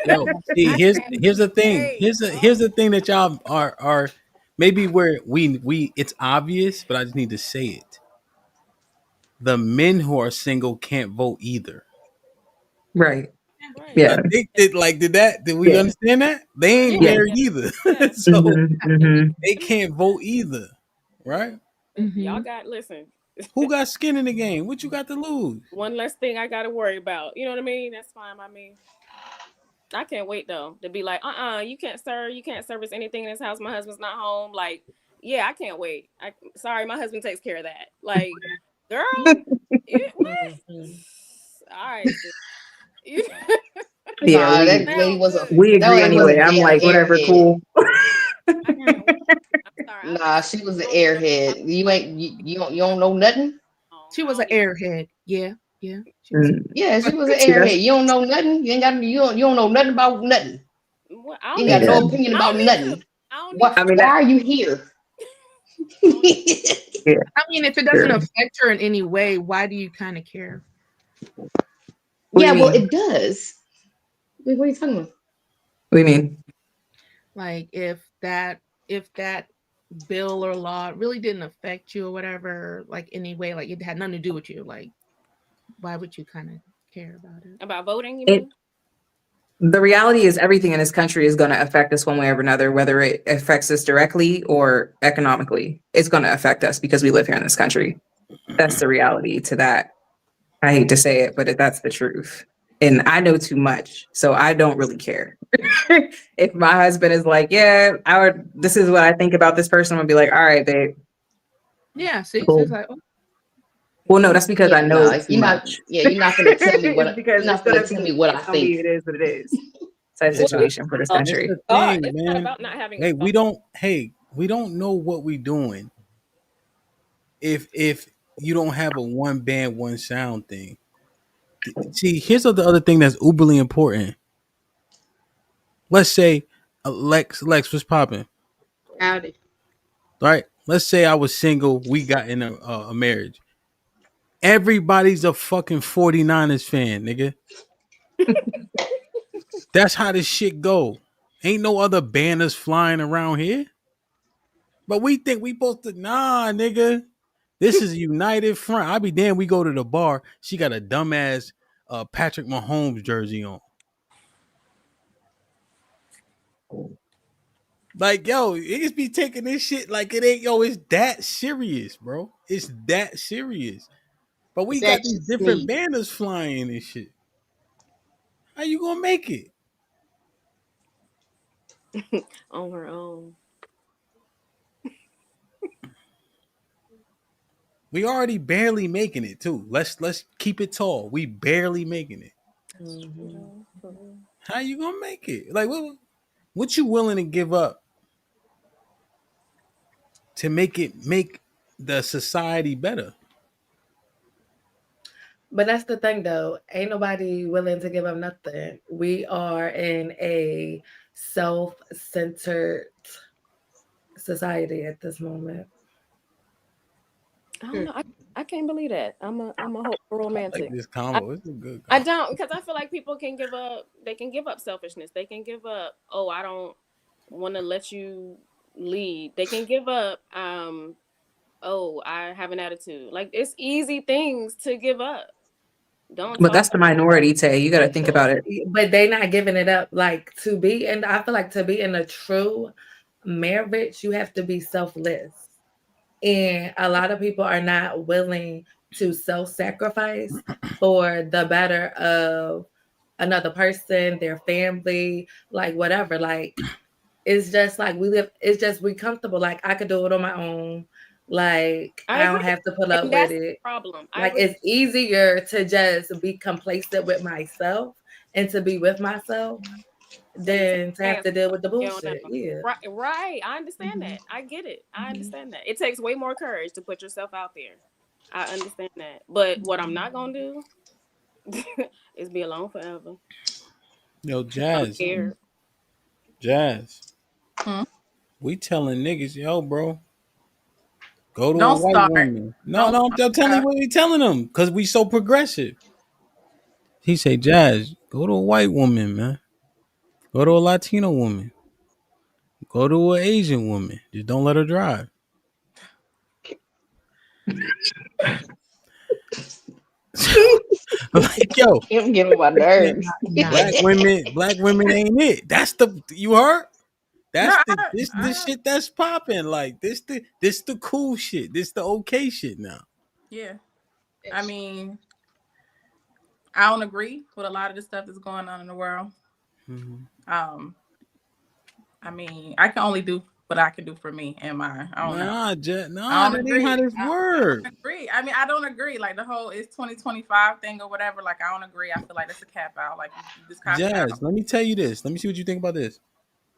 Yo, see, here's the thing. Here's the thing that y'all are maybe where we it's obvious, but I just need to say it. The men who are single can't vote either. Right. Yeah. I think that did we understand that? They ain't married either. So they can't vote either. Right? Y'all Mhm. got listen. Who got skin in the game? What you got to lose? One less thing I got to worry about. You know what I mean? That's fine by me. I can't wait though to be like, you can't serve, you can't service anything in this house. My husband's not home. Like, yeah, I can't wait. Sorry, my husband takes care of that. Like, girl, what? Mhm. All right, sis. Yeah, Nah, we that lady Sound was a good. we that agree lady was a anyway. I'm damn like, whatever, airhead. cool. I can't wait. I'm sorry. Nah, she was an I don't know. airhead. You don't know nothing. She I was don't an even. airhead. Yeah, yeah. She was. Mm, Yeah, she was an see, that's airhead. You don't know nothing. You don't know nothing about nothing. What, I You don't ain't got need yeah. no to. opinion I about don't need to. nothing. I don't need What? I to. mean Why that. are you here? I don't need Yeah, I mean, if it doesn't sure. affect her in any way, why do you kind of care? What do Yeah, you well, mean? it does. Wait, what are you talking about? What do you mean? Like if that bill or law really didn't affect you or whatever, like anyway, like it had nothing to do with you. Like, why would you kind of care about it? about voting. You It mean? The reality is everything in this country is going to affect us one way or another, whether it affects us directly or economically. It's going to affect us because we live here in this country. That's the reality to that. I hate to say it, but that's the truth. And I know too much, so I don't really care. If my husband is like, "Yeah, this is what I think about this person," I'm gonna be like, "All right, babe, Yeah, see, so cool." it's like, oh, Well, no, that's because I Yeah, know no, too you're not. much. Yeah, you're not gonna tell me It's you're because not gonna tell me what I think. it is what it is. Type Well, It's, situation for this oh, it's country. the thought. thing, It's not man. about not having a Hey, thought. we don't know what we doing if you don't have a one band, one sound thing. See, here's the other thing that's uberly important. Let's say Lex was popping, Howdy. right? Let's say I was single. We got in a marriage. Everybody's a fucking 49ers fan, nigga. That's how this shit go. Ain't no other banners flying around here. But we think we supposed to nigga. This is a united front. I be damn. We go to the bar. She got a dumbass Patrick Mahomes jersey on. Like, yo, niggas be taking this shit like it ain't, yo, it's that serious, bro. It's that serious. But we got That these just different me. banners flying and shit. How you gonna make it? On her own. We already barely making it too. Let's keep it tall. We barely making it. Mhm. How you gonna make it? Like what you willing to give up to make the society better? But that's the thing, though. Ain't nobody willing to give up nothing. We are in a self-centered society at this moment. I don't know. I can't believe that. I'm a hopeful I like romantic. this I, combo. It's a good I combo. don't because I feel like people can give up. They can give up selfishness. They can give up. Oh, I don't want to let you lead. They can give up. Oh, I have an attitude. Like it's easy things to give up. Don't But talk. that's the minority, Tay. You got to think about it. But they not giving it up. Like to be, and I feel like to be in a true marriage, you have to be selfless. And a lot of people are not willing to self-sacrifice for the better of another person, their family, like whatever. Like it's just like it's just we comfortable. Like I could do it on my own. Like I I agree, don't have to put up and with that's the it. problem. I Like agree. it's easier to just be complacent with myself and to be with myself Than to take than to a have chance to deal with the on bullshit. them. Yeah. Right, right. I understand that. I get it. I understand that. It takes way more courage to put yourself out there. I understand that. But what I'm not gonna do is be alone forever. Yo, I'm Jazz, scared. Jazz. Hmm? We telling niggas, yo, bro, go to a Don't white start. woman. No, Don't no, I'm telling you start. what we telling them because we so progressive. He say, Jazz, go to a white woman, man. Go to a Latino woman. Go to an Asian woman. Just don't let her drive. Like, yo, I'm getting on my nerves. nah. black women ain't it. That's the you heard? That's this shit that's popping. Like this the cool shit. This the okay shit now. Yeah. I mean, I don't agree with a lot of the stuff that's going on in the world. Mm-hmm. I mean, I can only do what I can do for me and mine. I don't know. Nah, I don't that agree. ain't how this I work. don't agree. I mean, I don't agree. Like the whole it's 2025 thing or whatever. Like I don't agree. I feel like that's a cap out. Like you just cop it Jazz, out. let me tell you this. Let me see what you think about this.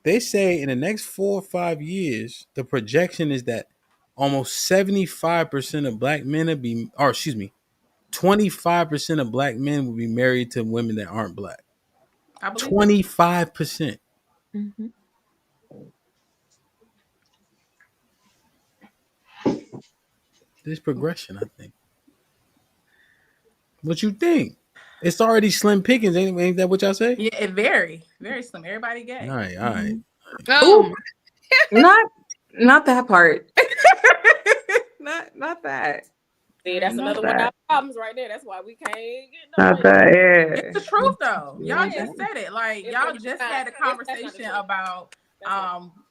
They say in the next 4 or 5 years, the projection is that almost 75% of black men will be, or excuse me, 25% of black men will be married to women that aren't black. I believe 25%. Mm-hmm. This progression, I think. What you think? It's already slim pickings, ain't that what y'all say? Yeah, it very slim. Everybody gay. All right. Ooh, not that part. not that. See, that's Not another one of our that. problems right there. That's why we can't get no Not money. that. Yeah. It's the truth though. Y'all Yeah. just said it. Like It's y'all not- just not- had a that's not the conversation truth. about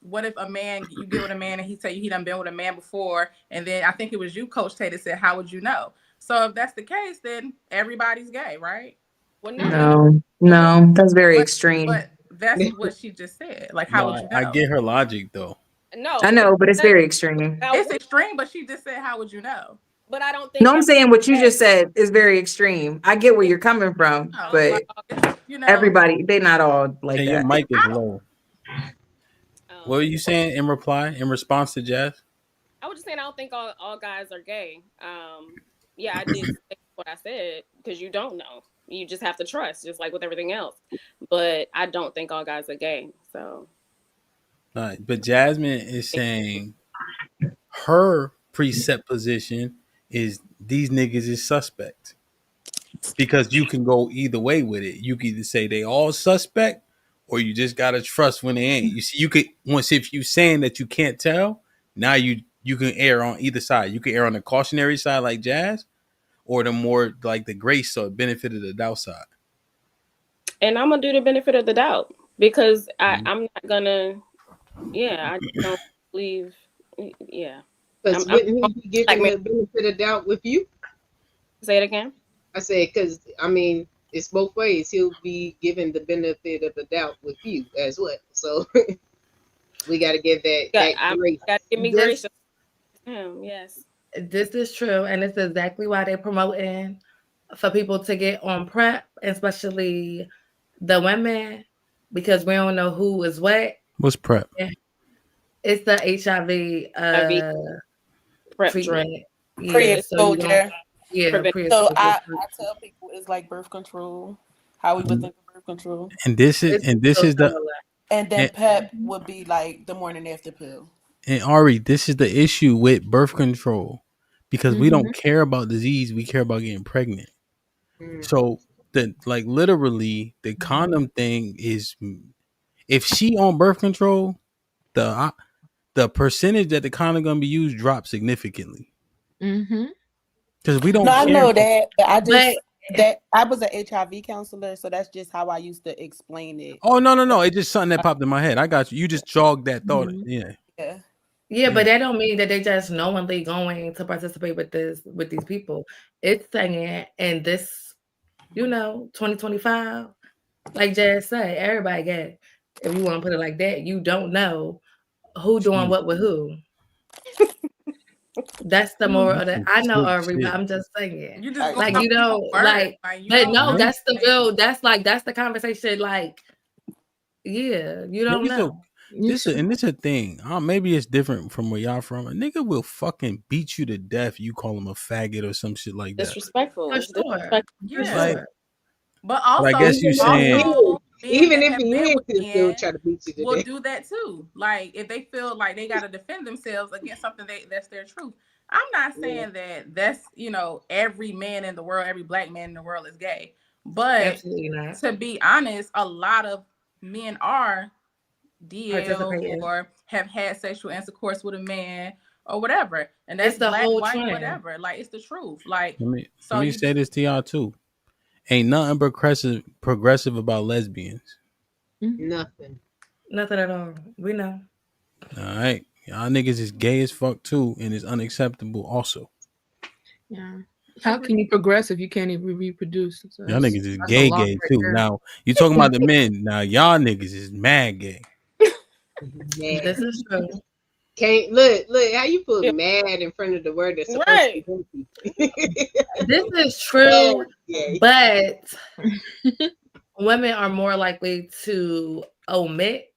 what if a man you get with a man and he tell you he done been with a man before, and then I think it was you, Coach Tate, that said, how would you know? So if that's the case, then everybody's gay, right? Well, No, that's very extreme. But that's what she just said. Like, how would you know? I get her logic though. no, I know, but it's very extreme. It's extreme, but she just said, how would you know? But I don't think. No, I'm saying what you just said is very extreme. I get where you're coming from, but you know, everybody, they not all like Hey, that. your mic is low. What were you saying in response to Jazz? I was just saying I don't think all guys are gay. Yeah, I did say what I said because you don't know. You just have to trust, just like with everything else. But I don't think all guys are gay. So. All right, but Jasmine is saying her presupposition is these niggas is suspect because you can go either way with it. You can either say they all suspect, or you just gotta trust when they ain't. You see, you could once if you saying that you can't tell, now you can err on either side. You can err on the cautionary side like Jazz, or the more like the grace or benefit of the doubt side. And I'm gonna do the benefit of the doubt because I'm not gonna. Yeah, I don't believe. Yeah. Because wouldn't he be giving the benefit of doubt with you? Say it again. I said, because I mean, it's both ways. He'll be given the benefit of the doubt with you as well. So we got to give that grace. Got to give me grace. Yes. This is true, and it's exactly why they're promoting for people to get on PrEP, especially the women, because we don't know who is what. What's PrEP? It's the HIV PrEP treatment. Pre-exposure. Pre-exposure. So I tell people it's like birth control. How we would think of birth control. And this is the and then PEP would be like the morning after pill. And Ari, this is the issue with birth control because we don't care about disease, we care about getting pregnant. So literally the condom thing is if she on birth control, the percentage that the condom gonna be used drops significantly. Because we don't. No, I know that, but I was an HIV counselor, so that's just how I used to explain it. Oh no! It's just something that popped in my head. I got you. You just jogged that thought. Yeah, but that don't mean that they just knowingly going to participate with these people. It's saying in this, 2025, like Jazz said, everybody gay. If you want to put it like that, you don't know who doing what with who. That's the moral of the. I know, Ari, but I'm just saying. You just but no, that's the real. That's the conversation. Like, yeah, you don't know. This is a thing. Maybe it's different from where y'all from. A nigga will fucking beat you to death. You call him a faggot or some shit like that. Disrespectful. For sure. Yeah. But also, I guess you saying even if he is, still try to beat you to will death. do that too. Like if they feel like they got to defend themselves against something that's their truth. I'm not saying that that's every man in the world, every black man in the world is gay, but to be honest, a lot of men are DL or have had sexual intercourse with a man or whatever, and that's the black, whole white, trend. Whatever. Like it's the truth. Like let me say this to y'all too. Ain't nothing progressive about lesbians. Nothing. Nothing at all. We know. All right. Y'all niggas is gay as fuck too, and it's unacceptable also. Yeah. How can you progress if you can't even reproduce? So Y'all niggas is that's a gay lot gay right too. there. Now, you talking about the men. Now, y'all niggas is mad gay. This is true. Can't look how you put mad in front of the word that's supposed Right. to be healthy. This is true, Yeah. but women are more likely to omit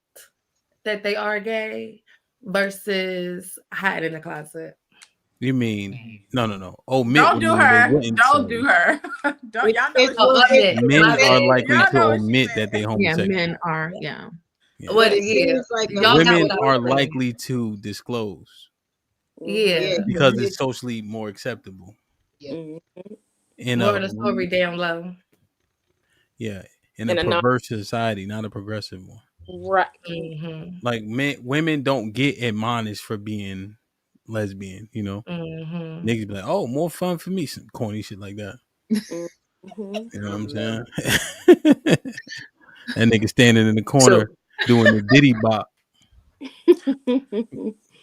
that they are gay versus hide in the closet. You mean no. Omit Don't would do mean they her. wouldn't Don't say. do her. Don't y'all know It's what she omit. Men My are bad. likely Y'all to know what she omit meant. that they Yeah, homosexual. men are. Yeah. Yeah. What It yeah. seems like Y'all got Women what I are was saying. likely to disclose Yeah. because it's socially more acceptable. Yeah. In More a of the story down low. yeah, in a In a non- perverse society, not a progressive one. Right. Mm-hmm. Like women don't get admonished for being lesbian. You know, Mm-hmm. niggas be like, "Oh, more fun for me," some corny shit like that. Mhm. You know what I'm saying? That nigga standing in the corner So, doing the diddy bop.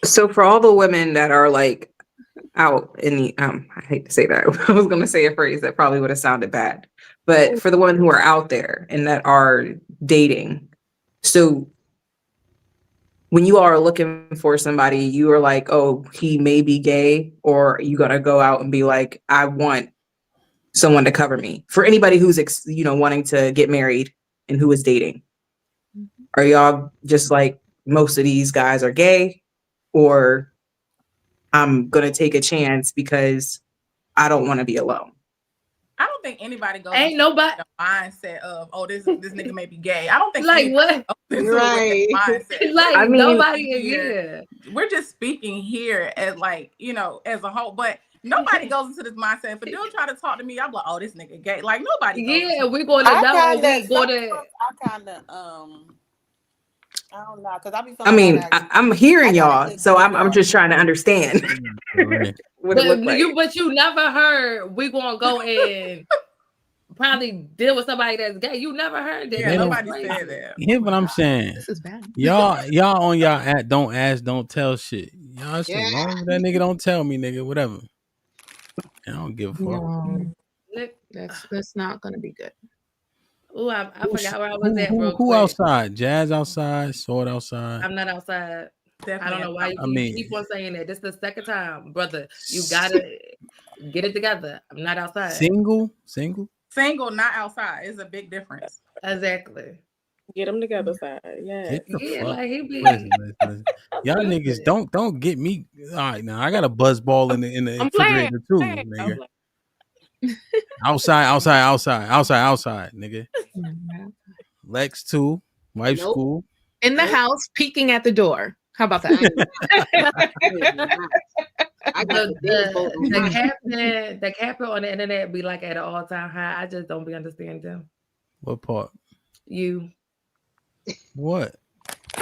so for all the women that are like out in the I hate to say that. I was going to say a phrase that probably would have sounded bad, but for the women who are out there and that are dating, so when you are looking for somebody, you are like, oh, he may be gay, or you gotta go out and be like, I want someone to cover me. For anybody who's wanting to get married and who is dating, are y'all just like most of these guys are gay, or I'm gonna take a chance because I don't want to be alone? I don't think anybody goes Ain't into nobody the mindset of, oh, this nigga may be gay. I don't think like anybody what? goes into it Right. with that mindset. Like I mean, nobody Here, we're just speaking here as like, as a whole, but nobody goes into this mindset. If a dude try to talk to me, I'm like, oh, this nigga gay. Like nobody goes Yeah, into we're going to know. I We going to. kind of I don't know, because I be I feeling mean, like I'm hearing I got a y'all, good so grip I'm on. just trying to understand what it looked like. But you never heard we gonna go and probably deal with somebody that's gay. You never heard that. Yeah, They nobody That's said crazy. that. Here's what I'm saying. This is bad. Y'all on y'all at don't ask, don't tell shit. Y'all shit, Yeah. as long as that nigga don't tell me, nigga, whatever. I don't give a fuck. No, Look, that's not gonna be good. oh, I forgot where I was at real Who quick. outside? Jazz outside, Sword outside. I'm not outside. Definitely I don't know why you I mean- keep on saying that. This is the second time, brother. You gotta get it together. I'm not outside. Single? Single, not outside. Is a big difference. Exactly. Get them together, side. Yeah. Get the Yeah, fuck. like he be. Listen. Y'all niggas don't get me. All right, now I got a buzz ball in the I'm playing. refrigerator too, nigga. Outside, nigga. Lex too. Wife Nope. school. In the house, peeking at the door. How about that? I got the biggest boat on my The captain on the internet be like at an all-time high. I just don't be understanding. What part? You. What?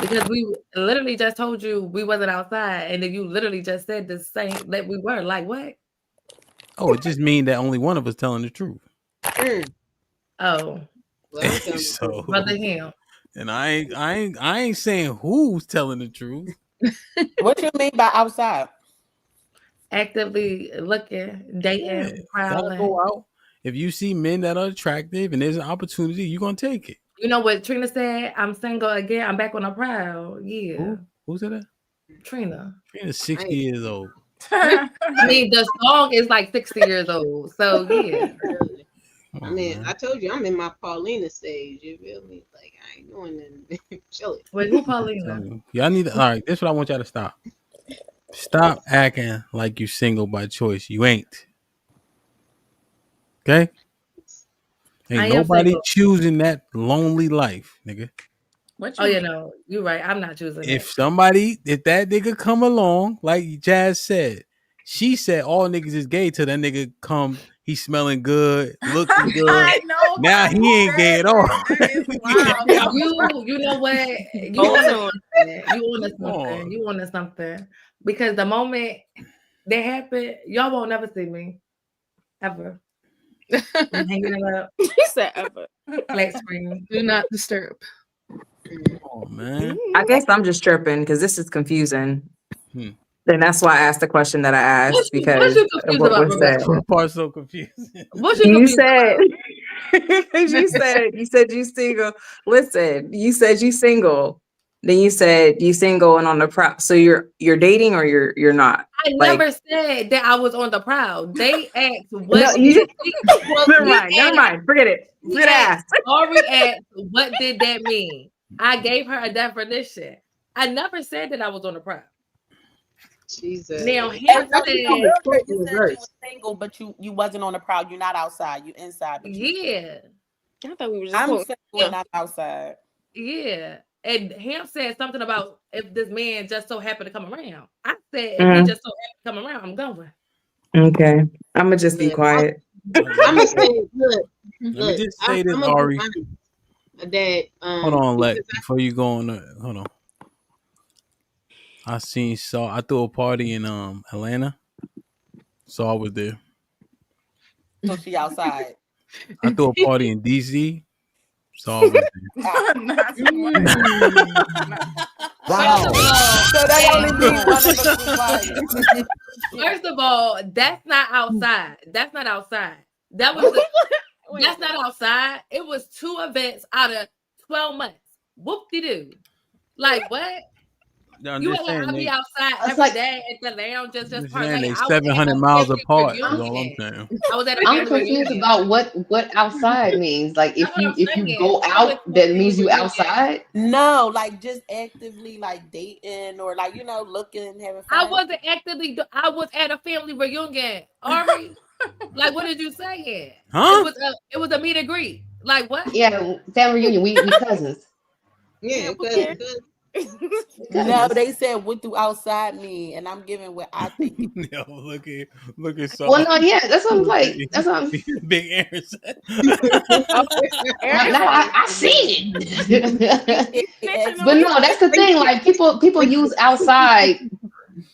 Because we literally just told you we wasn't outside, and then you literally just said the same that we were. Like what? Oh, it just mean that only one of us telling the truth. Oh, well, So, brother him. and I ain't saying who's telling the truth. What you mean by outside? Actively looking, dating, Yeah, gotta prowling. go out. If you see men that are attractive and there's an opportunity, you're gonna take it. You know what Trina said? I'm single again. I'm back on the prowl. Yeah. Who said that? Trina. Trina's 60 years old. I mean, the song is like 60 years old. So yeah. I mean, I told you I'm in my Paulina stage. You feel me? Like I ain't doing nothing. Chill it. Wait, who Paulina? Y'all need to, all right, this is what I want y'all to stop. Stop acting like you single by choice. You ain't. Okay? Ain't nobody choosing that lonely life, nigga. Oh, yeah, no. You're right. I'm not choosing If that nigga come along, like Jazz said, she said all niggas is gay till that nigga come, he smelling good, looking good. I know. Now he ain't gay at all. You know what? You want to something. Because the moment that happened, y'all won't never see me. Ever. I'm hanging it up. He said ever. Flat screen. Do not disturb. Oh man. I guess I'm just tripping because this is confusing. Hmm. And that's why I asked the question that I asked What because you of confused what about, was said. Rebecca? What part's so confusing? What you You confused said, about? you said you single. Listen, you said you single. Then you said you single and on the prowl. So you're dating or you're not. I Like, never said that I was on the prowl. They asked no, what you did just, never mind. Forget it. Forget ass. Ari asked what did that mean? I gave her a definition. I never said that I was on the prowl. Jesus. Now And him earlier said, you said you were single, but you wasn't on the prowl. You're not outside. You inside. But yeah, I thought we were just I'm quoting. single and I'm outside. yeah. And him said something about if this man just so happened to come around. I said if he just so happened to come around, I'm going. Okay. I'm gonna just be quiet. I'm gonna say, look. Let me just say this, I'm gonna Ari. be honest, that Hold on, Lex. Before you go on, hold on. I threw a party in Atlanta. So I was there. So she outside. I threw a party in DC. So I was there. Wow. So that only means one of us was lying. First of all, that's not outside. That's not outside. That was that's not outside. It was 2 events out of 12 months. Whoop-de-doo. Like what? You just ain't saying be they- outside It's every like- day at the lounge just Just parlay. saying they I was at 700 a miles family apart. Is reunion. all I'm saying. I was at a I'm family confused reunion. about what outside means. Like That's if what you I'm if you saying. go I went out, to a that family means you reunion. outside. No, like just actively like dating or like looking, having fun. I wasn't actively. I was at a family reunion. Ari, like what did you say? Huh? It was a meet and greet. Like what? Yeah, family reunion. We cousins. Yeah, No, they said what do outside mean, and I'm giving what I think. Yo, look at Saul. Well, no, yeah, that's what I'm like. That's what I'm. Big Aaron said. Now I see it. But no, that's the thing. Like people use outside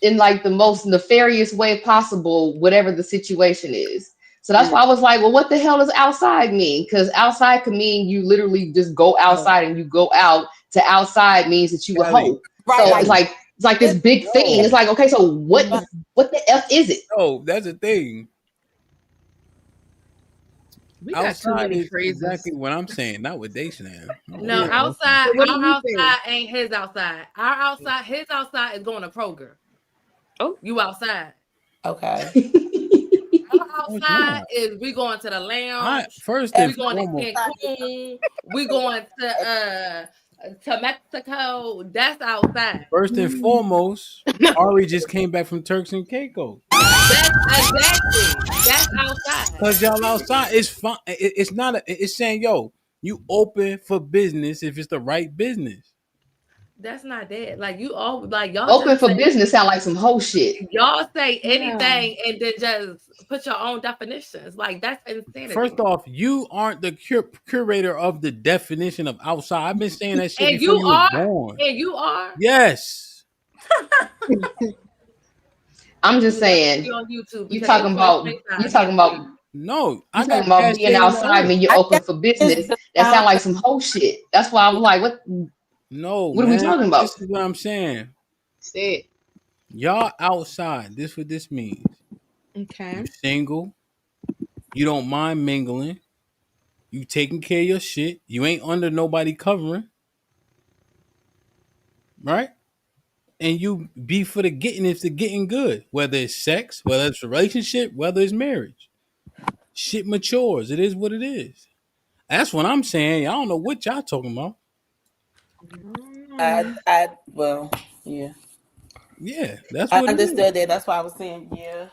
in like the most nefarious way possible, whatever the situation is. So that's why I was like, well, what the hell does outside mean? Because outside can mean you literally just go outside and you go out. To outside means that you a hoe. Right, So it's like this big thing. It's like, okay, so what the F is it? Oh, that's the thing. We got too Outside many is phrases. exactly what I'm saying, not what they saying. No, Yeah. outside. What Our do you outside ain't his outside. Our outside, his outside is going to Kroger. Oh, you outside? Okay. Our outside is we going to the lounge. First we and going foremost, to Cancun. We going to Mexico. That's outside. First and foremost, Ari just came back from Turks and Caicos. That's exactly. That's outside. Cause y'all outside, it's fine. It's not. It's saying, yo, you open for business if it's the right business. That's not that. Like you all like y'all Open just for say, business sound like some whole shit. y'all say anything and then just put your own definitions. Like that's insanity. First off, you aren't the curator of the definition of outside. I've been saying that shit and before you was are, born. and you are. Yes. I'm just saying. On YouTube You talking about no, I talking about being outside when you're open for business. That sound like some whole shit. That's why I'm like, what? No, what are we talking about? This is what I'm saying. Say it. Y'all outside. This what this means. Okay. You single. You don't mind mingling. You taking care of your shit. You ain't under nobody covering. Right? And you be for the getting if the getting good. Whether it's sex, whether it's a relationship, whether it's marriage. Shit matures. It is what it is. That's what I'm saying. I don't know what y'all talking about. Well, yeah. Yeah, that's I what understood that. That's why I was saying, yeah.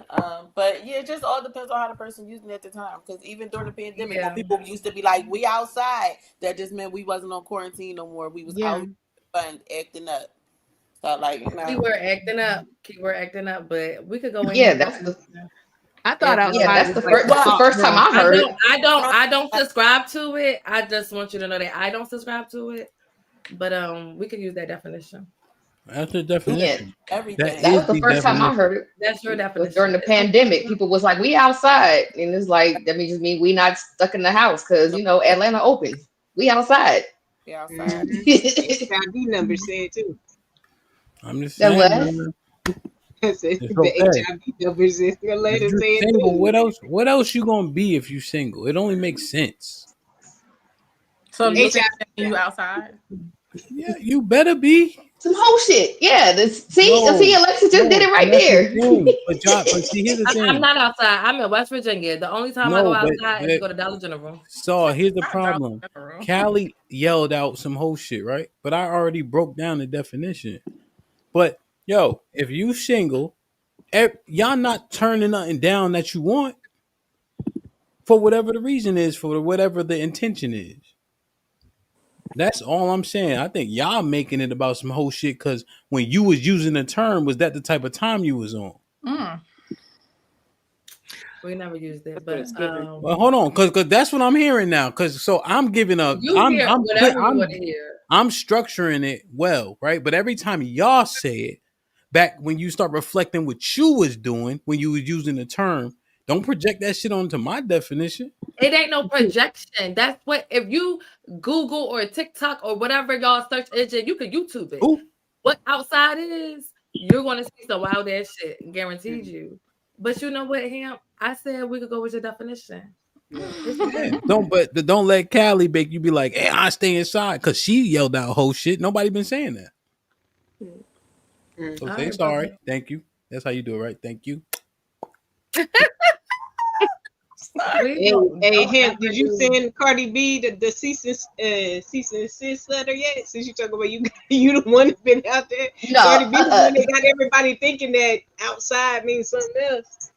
But yeah, it just all depends on how the person using it at the time. Because even during the pandemic, when people used to be like, "We outside," that just meant we wasn't on quarantine no more. We was out and acting up. So like, keyword acting up, but we could go in. Yeah, that's the. I thought outside. Yeah, that's the first time I heard it. I don't subscribe to it. I just want you to know that I don't subscribe to it. But we could use that definition. That's the definition. Yeah, everything. That was the first time I heard it. That's your definition. During the pandemic, people was like, "We outside," and it's like that just mean we not stuck in the house because Atlanta open. We outside. We outside. HIV number said too. I'm just That saying, what? man. I said It's the okay. HIV number said. The If lady you're said single, too. what else? What else you gonna be if you single? It only makes sense. So you think HIV. you outside? Yeah, you better be. Some whole shit. Yeah. See, No, Alexis just did no, it right and that's the there. thing. But see, here's the I'm thing. not outside. I'm in West Virginia. The only time I go No, outside is to go to Dollar General. so here's the Not Dollar problem. General. Callie yelled out some whole shit, right? But I already broke down the definition. But yo, if you single, y'all not turning nothing down that you want for whatever the reason is, for whatever the intention is. That's all I'm saying. I think y'all making it about some whole shit because when you was using the term, was that the type of time you was on? Mm. We never used it, That's what but it's given. Well, hold on, because that's what I'm hearing now. Because so I'm giving a, you hear whatever you want to hear. I'm structuring it well, right? But every time y'all say it, back when you start reflecting what you was doing when you was using the term, don't project that shit onto my definition. It ain't no projection. That's what if you Google or TikTok or whatever y'all search engine, you could YouTube it. Ooh. What outside is, you're gonna see some wild ass shit, guaranteed you. But you know what, Ham? I said we could go with your definition. Yeah, don't let Callie make you be like, hey, I stay inside because she yelled out whole shit. Nobody been saying that. So say sorry. Thank you. That's how you do it, right? Thank you. Hey, Hemp, did you send Cardi B the cease and desist letter yet? Since you talk about you the one that been out there. No, Cardi B, when they got everybody thinking that outside means something else.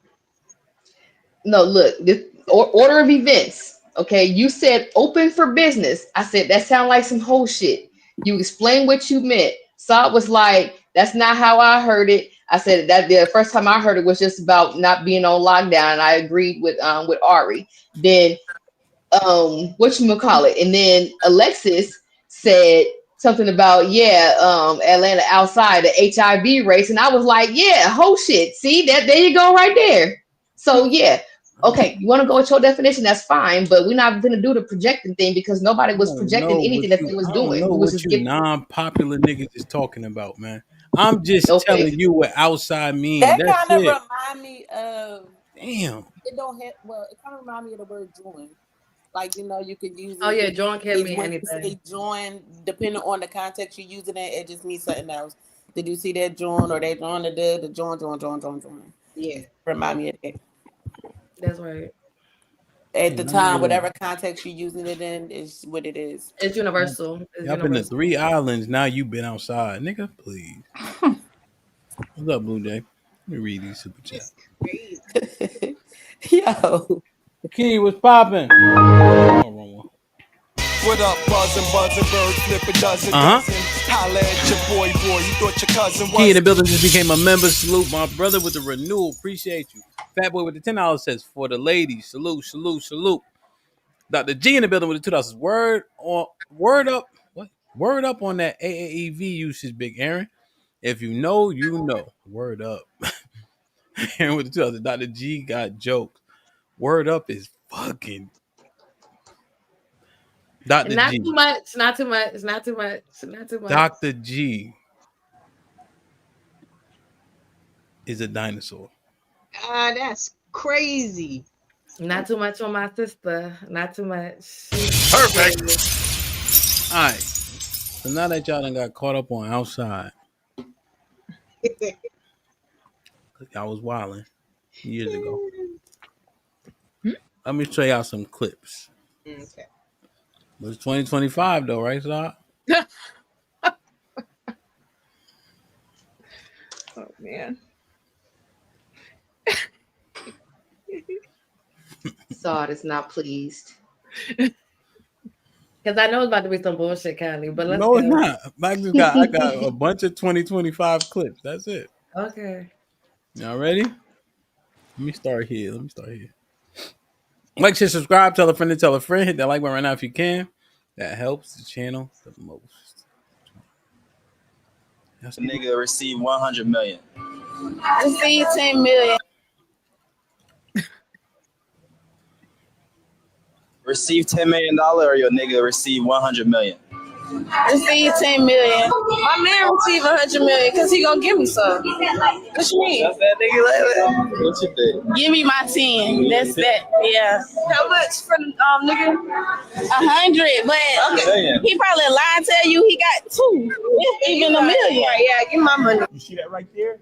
No, look, this order of events. Okay, you said open for business. I said that sound like some whole shit. You explained what you meant. Saad was like, that's not how I heard it. I said that the first time I heard it was just about not being on lockdown. And I agreed with Ari. Then whatchamacallit, and then Alexis said something about Atlanta outside the HIV race, and I was like, yeah, whole shit. See that? There you go, right there. So yeah, okay, you want to go with your definition? That's fine, but we're not going to do the projecting thing because nobody was projecting anything that they was I don't doing. know We was what just you giving. non-popular niggas is talking about, man. I'm just Okay. telling you what outside means. That That's kind of it. remind me of. Damn. It don't have. Well, it kind of remind me of the word join. Like, you could use it. Oh yeah, join can mean when you anything. say join, depending on the context you're using it just means something else. Did you see that join or that join the join? Yeah. Remind me of that. That's right. At the time, whatever context you're using it in is what it is. It's universal. It's Up in the 3 islands, now you been outside. Nigga, please. What's up, Blue Jay? Let me read these super chats. Yo. Key, what's popping? What up, buzzing, bird, flip a dozen. Holla at your boy, you thought your cousin was. Key in the building just became a member. Salute my brother with the renewal. Appreciate you. Fat boy with the $10 says for the ladies. Salute. Dr. G in the building with the $2. Word up. What? Word up on that AAEV usage, Big Aaron. If you know, you know. Word up. Aaron with the $2. Dr. G got jokes. Word up is fucking. Dr. Not G. too much. Dr. G is a dinosaur. That's crazy. Not too much on my sister. Not too much. Perfect. All right. So now that y'all done got caught up on outside, y'all was wilding years ago. Let me show y'all some clips. Okay. It's 2025 though, right, Saad? Oh man. Saad is not pleased. Because I know it's about to be some bullshit, Kylie, but let's No, go. it's not. I got a bunch of 2025 clips. That's it. Okay. Y'all ready? Let me start here. Like, share, subscribe, tell a friend to tell a friend. Hit that like button right now if you can. That helps the channel the most. The nigga received 100 million. Receive 10 million. Receive $10 million or your nigga receive 100 million. receive 10 million. My man receive 100 million because he gonna give me some. What you mean? That's that nigga like that. What you think? Give me my 10. That's that. Yeah. How much for nigga? 100. But okay, he probably lied, tell you he got 2. It's even a million. Yeah, give me my money. You see that right there?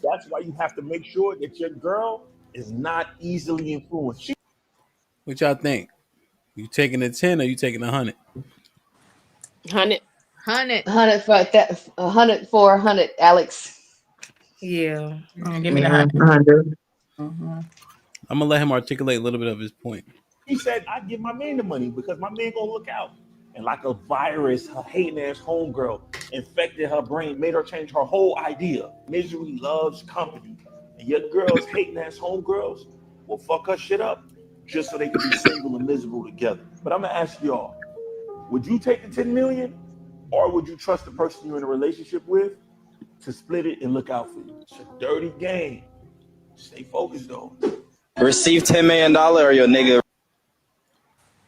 That's why you have to make sure that your girl is not easily influenced. What y'all think? You taking the 10 or you taking 100? 100. 100 for that. 100 for 100, Alex. Yeah. Give me the 100. 100. I'm gonna let him articulate a little bit of his point. He said, I give my man the money because my man gonna look out. And like a virus, her hating ass homegirl infected her brain, made her change her whole idea. Misery loves company. And your girls, hating ass homegirls, will fuck her shit up just so they can be single and miserable together. But I'm gonna ask y'all, would you take the 10 million or would you trust the person you're in a relationship with to split it and look out for you? It's a dirty game. Stay focused though. Receive $10 million or your nigga.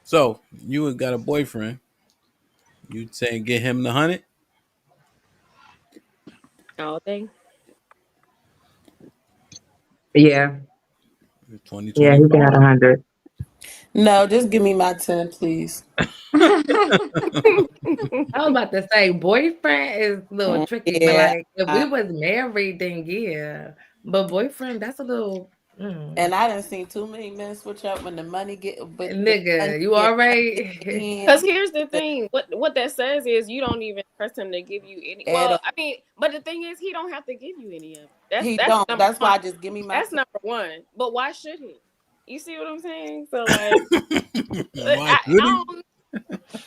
So you got a boyfriend. You saying get him the 100? All day. Yeah. 2025. Yeah, he can have 100. No, just give me my 10, please. I was about to say boyfriend is a little tricky, but Yeah. like if we was married, then yeah. But boyfriend, that's a little. And I done seen too many men switch up when the money get. But Nigga, you all right? Because here's the thing. What that says is you don't even trust him to give you any. Well, I mean, but the thing is, he don't have to give you any of it. He That's don't. number That's one. why I just give me my. That's number one. But why should he? You see what I'm saying? So like, I don't,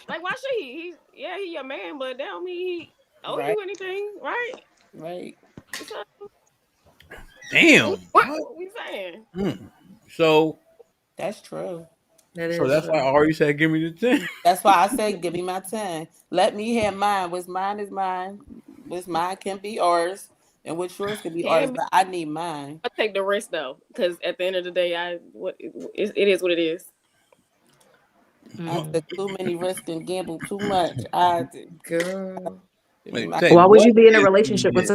like why should he? He your man, but that don't mean he owe you anything, right? Right. So, Damn. what we saying? So that's true. That's why Ari said, "Give me the 10." That's why I said, "Give me my 10. Let me have mine. What's mine is mine. What's mine can be ours, and what's yours can be ours. But I need mine. I take the risk though, because at the end of the day, it is what it is. I took too many risks and gambled too much. Girl. Why would you be in a relationship with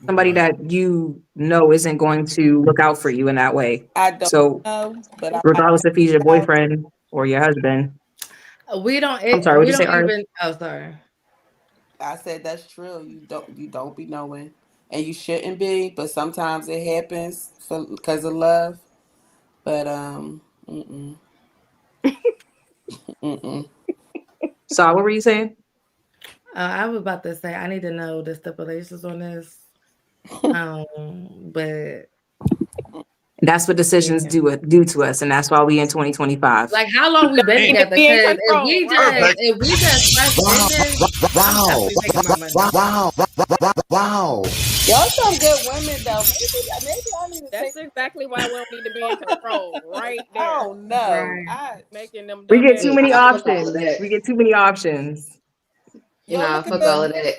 somebody that you know isn't going to look out for you in that way? I don't know, but regardless if he's your boyfriend or your husband. We don't. I'm sorry. What we you say, don't Ari? even. Oh, sorry. I said that's true. You don't be knowing, and you shouldn't be. But sometimes it happens because of love. But So what were you saying? I was about to say I need to know the stipulations on this. But that's what decisions do to us, and that's why we in 2025. Like how long we been together? Because if we just wow. Y'all some good women though. Maybe I need to. That's exactly why we don't need to be in control, right there. Oh no, making them. We get too many options. We get too many options. Nah, fuck all of that.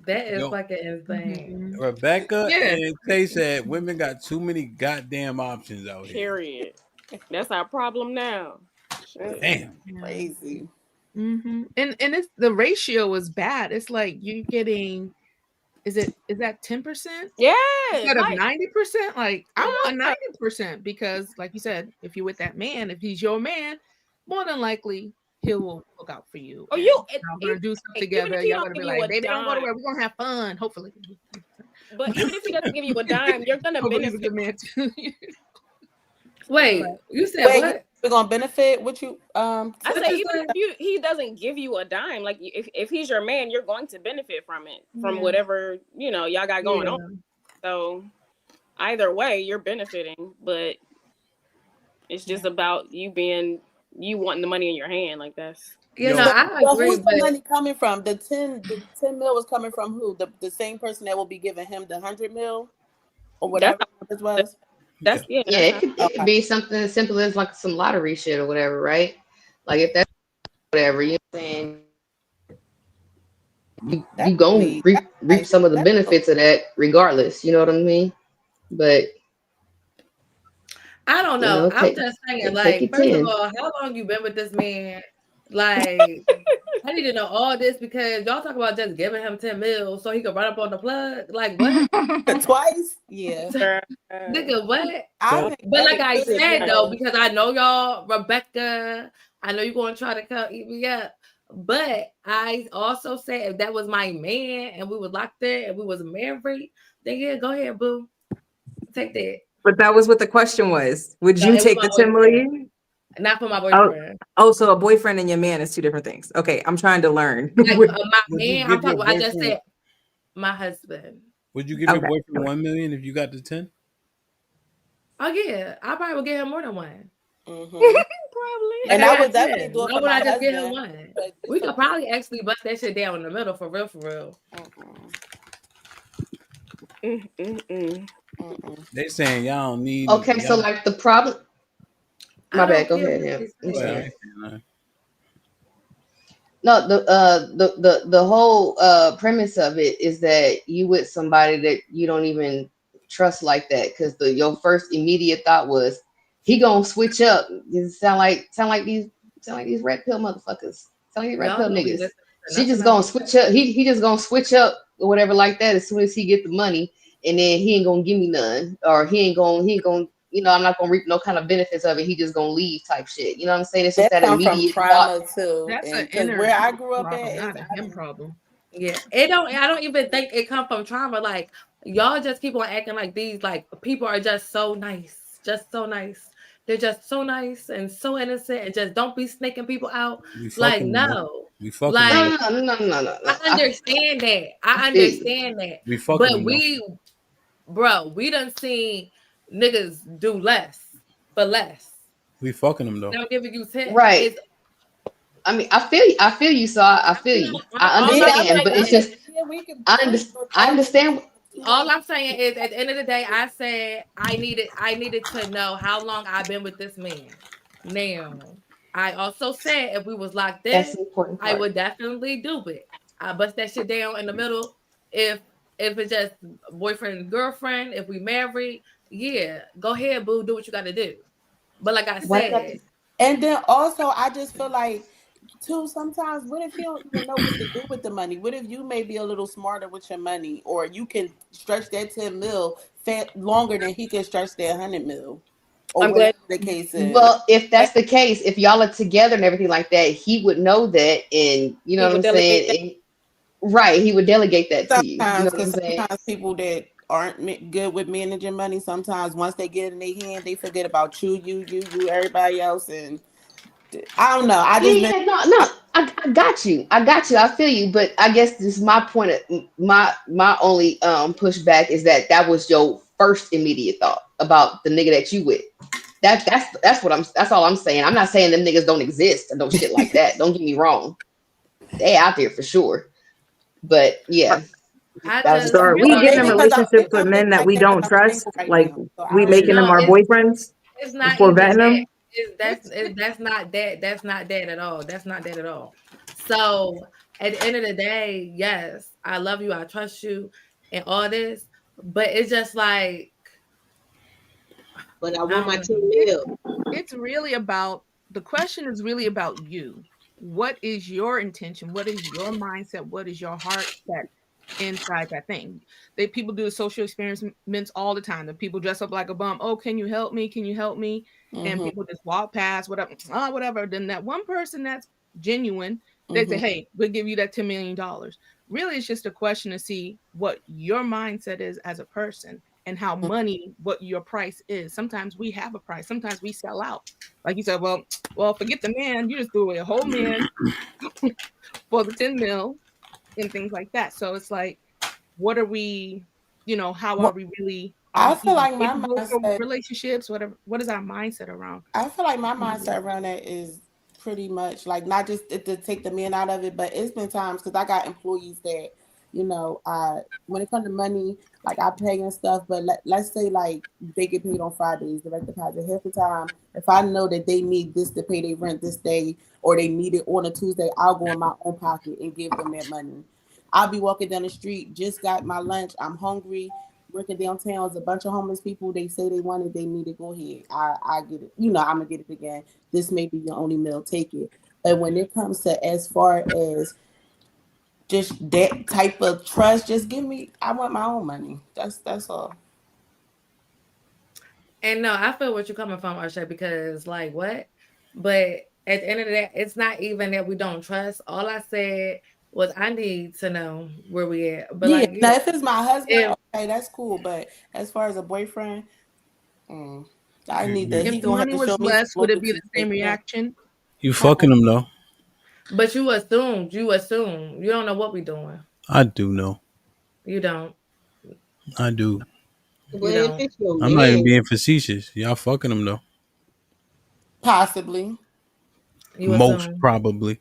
That is fucking insane. Rebecca and Tay said women got too many goddamn options out here. Period. That's our problem now. Damn. Crazy. And it's the ratio is bad. It's like you're getting. Is that 10%? Yeah. Instead of 90%? Like I want 90% because, like you said, if you're with that man, if he's your man, more than likely he will look out for you. Oh, y'all gonna do something together. Y'all gonna be like, baby, don't go to dime. work. We're gonna have fun. Hopefully. But even if he doesn't give you a dime, you're gonna benefit. He's a good man too. Wait, you said what? We're gonna benefit what you I say even if he doesn't give you a dime, like if he's your man, you're going to benefit from it, from whatever y'all got going on. So either way, you're benefiting, but it's just about you wanting the money in your hand, like that's. I agree. Who's the money coming from? The 10 mil was coming from who? The same person that will be giving him the 100 mil or whatever it was. That's it could be something as simple as like some lottery shit or whatever, right? Like if that's whatever, you know what I'm saying, you gonna reap some of the benefits of that regardless, you know what I mean? But I don't know. I'm just saying, like, first of all, how long you been with this man? Like, I need to know all this because y'all talk about just giving him 10 mil so he could run up on the plug. Like, what? Twice? Yeah. Nigga, what? I think But like that I is good, said, though, though. because I know y'all, Rebecca, I know you're going to try to come eat me up. But I also said if that was my man and we was locked there and we was married, then yeah, go ahead, boo. Take that. But that was what the question was. Would No, you it was take my the 10 boyfriend. million? Not for my Oh, boyfriend. oh, so a boyfriend and your man is two different things. Okay, I'm trying to learn. Like Would- my Would you man, I'm give your talking about, I just boyfriend? said my husband. Would you give your Okay. boyfriend 1 million if you got the 10? Oh yeah, I probably would give him more than one. Probably. Like And I I got would definitely 10. do it Why for would my I just give him husband. one? But We could probably actually bust that shit down in the middle for real, for real. They saying y'all don't need. Okay, so Y'all, like the problem. I My don't bad. Go care ahead. what Yeah, they I'm go ahead, I say. sorry. ain't saying nothing. No, the whole premise of it is that you with somebody that you don't even trust like that because your first immediate thought was he gonna switch up. You sound like these red pill motherfuckers. Sound like these red Y'all pill don't be niggas. listening to She nothing just I gonna be switch up. He just gonna switch up or whatever like that as soon as he get the money, and then he ain't gonna give me none, or he ain't gonna. I'm not gonna reap no kind of benefits of it. He just gonna leave type shit. You know what I'm saying? It's just that that come from immediate thought. trauma too. That's an And because inner where I grew up at problem, is not a him problem. Yeah, it don't. I don't even think it come from trauma. Like y'all just keep on acting like these like people are just so nice, just so nice. They're just so nice and so innocent, and just don't be snaking people out. We Like fucking them. no, We fucking them. like No. I understand that. I I feel you. understand that. We fucking But them though. we done seen niggas do less for less. We fucking them though. Now giving you 10 Right. is I mean, I feel you. So I feel you. I all I'm understand, but it's saying. just yeah, we can I understand. All I'm saying is at the end of the day, I said I needed to know how long I've been with this man. Now, I also said if we was locked That's in, the important I part. would definitely do it. I bust that shit down in the middle. If it's just boyfriend and girlfriend, if we married, yeah, go ahead, boo, do what you gotta do. But like I What about said, And then also, I just feel like, too, sometimes, what if you don't even know what to do with the money? What if you may be a little smarter with your money, or you can stretch that 10 mil longer than he can stretch that 100 mil, or I'm glad. whatever the case is? Well, if that's the case, if y'all are together and everything like that, he would know that, and you know He what would I'm delegate that. saying. Right, he would delegate that to you. You know Sometimes, what I'm because saying? sometimes people that aren't good with managing money, sometimes once they get it in their hand, they forget about you, everybody else, and I don't know. I just been. Yeah, no. I got you. I got you. I feel you. But I guess this is my point. My only pushback is that was your first immediate thought about the nigga that you with. That's all I'm saying. I'm not saying them niggas don't exist or no shit like that. Don't get me wrong. They out there for sure. But yeah, I that was just So just are my we Or point. getting in maybe because relationships maybe with I'm thinking men that like we that because don't I'm single trust? right Like now, so I we don't making know. them no, our boyfriends it's not before even vetting that. them? That's not that. That's not that at all. That's not that at all. So at the end of the day, yes, I love you, I trust you, and all this, but it's just like But I I want my don't 10 know. mil. It's really about the question is really about you. What is your intention? What is your mindset? What is your heart set inside that thing? People do the social experiments all the time. The people dress up like a bum. Oh, can you help me? Can you help me? And Mm-hmm. people just walk past, whatever, whatever. Then that one person that's genuine, they say, Mm-hmm. hey, we'll give you that $10 million. Really, it's just a question to see what your mindset is as a person and how money, what your price is. Sometimes we have a price. Sometimes we sell out. Like you said, well, forget the man. You just threw away a whole man for the 10 mil and things like that. So it's like, what are we, how are Well, we really, are I we feel even like my capable for mindset. relationships? Whatever, what is our mindset around? I feel like my mindset around that is pretty much like not just to take the men out of it, but it's been times because I got employees that, I when it comes to money, like I pay and stuff, but let's say like they get paid on Fridays, direct deposit. Half the time, if I know that they need this to pay their rent this day or they need it on a Tuesday, I'll go in my own pocket and give them that money. I'll be walking down the street, just got my lunch, I'm hungry working downtown. There's a bunch of homeless people. They say they want it, they need it. Go ahead. I get it. I'm gonna get it again. This may be your only meal. Take it. And when it comes to as far as just that type of trust, just give me. I want my own money. That's all. And no, I feel what you're coming from, Arsha, because like what? But at the end of the day, it's not even that we don't trust. All I said was I need to know where we at. But Yeah. like, Now, yeah, if it's my husband, if okay, that's cool. But as far as a boyfriend, I need You, that. If He the gonna have money to was show me some less, would it be loyalty. the same reaction? you fucking them though. but you assume, you don't know what we doing. I do know. You don't, I do. You But if don't. it's your I'm not even man, being facetious. Y'all fucking them though. Possibly. You Most assume. probably.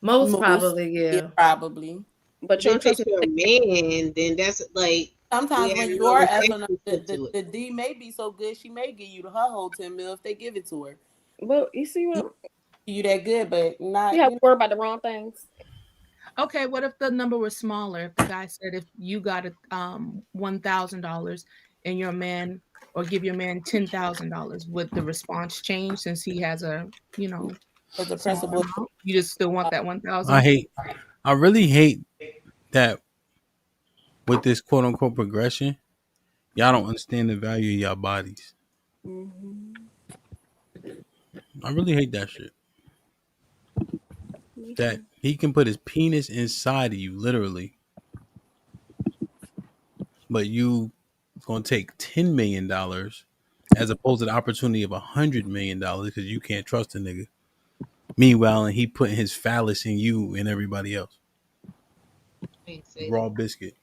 Most Most. probably, Yeah, yeah. probably. But you but don't if trust it's him. your man, then that's like we Sometimes had when a you are little effing up, extra shit to it. the D may be so good, she may give you her whole 10 mil if they give it to her. But you see what? You that good, but not, You have to worry about the wrong things. Okay, what if the number was smaller? If the guy said if you got a $1,000 and your man or give your man $10,000, would the response change since he has a as a smaller principal. amount? You just still want that I 1,000? hate. I really hate that with this quote unquote progression, y'all don't understand the value of y'all bodies. Mm-hmm. I really hate that shit. Me That too. he can put his penis inside of you, literally, but you gonna take $10 million as opposed to the opportunity of $100 million because you can't trust a nigga. Meanwhile, and he putting his phallus in you and everybody else. Can't say Raw that. biscuit.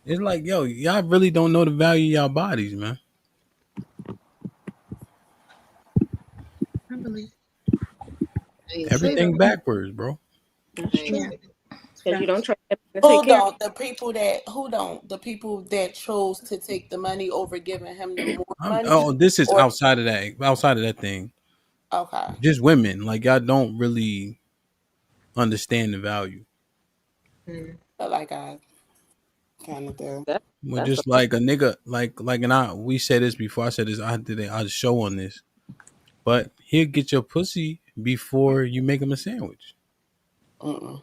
It's like, yo, y'all really don't know the value of y'all bodies, man. I believe. I ain't say Everything that. backwards, bro. I That's ain't true. Yeah. say that. Because you don't trust him to take Who care of don't? The people that who don't? The people that chose to take the money over giving him the more money, This is or outside of that. Outside of that thing, okay, just women. Like y'all don't really understand the value. but like I kind of do. that. Well, That's a just like a nigga, and we said this before. I said this. I did a show on this, but he'll get your pussy before you make him a sandwich. Mm-mm.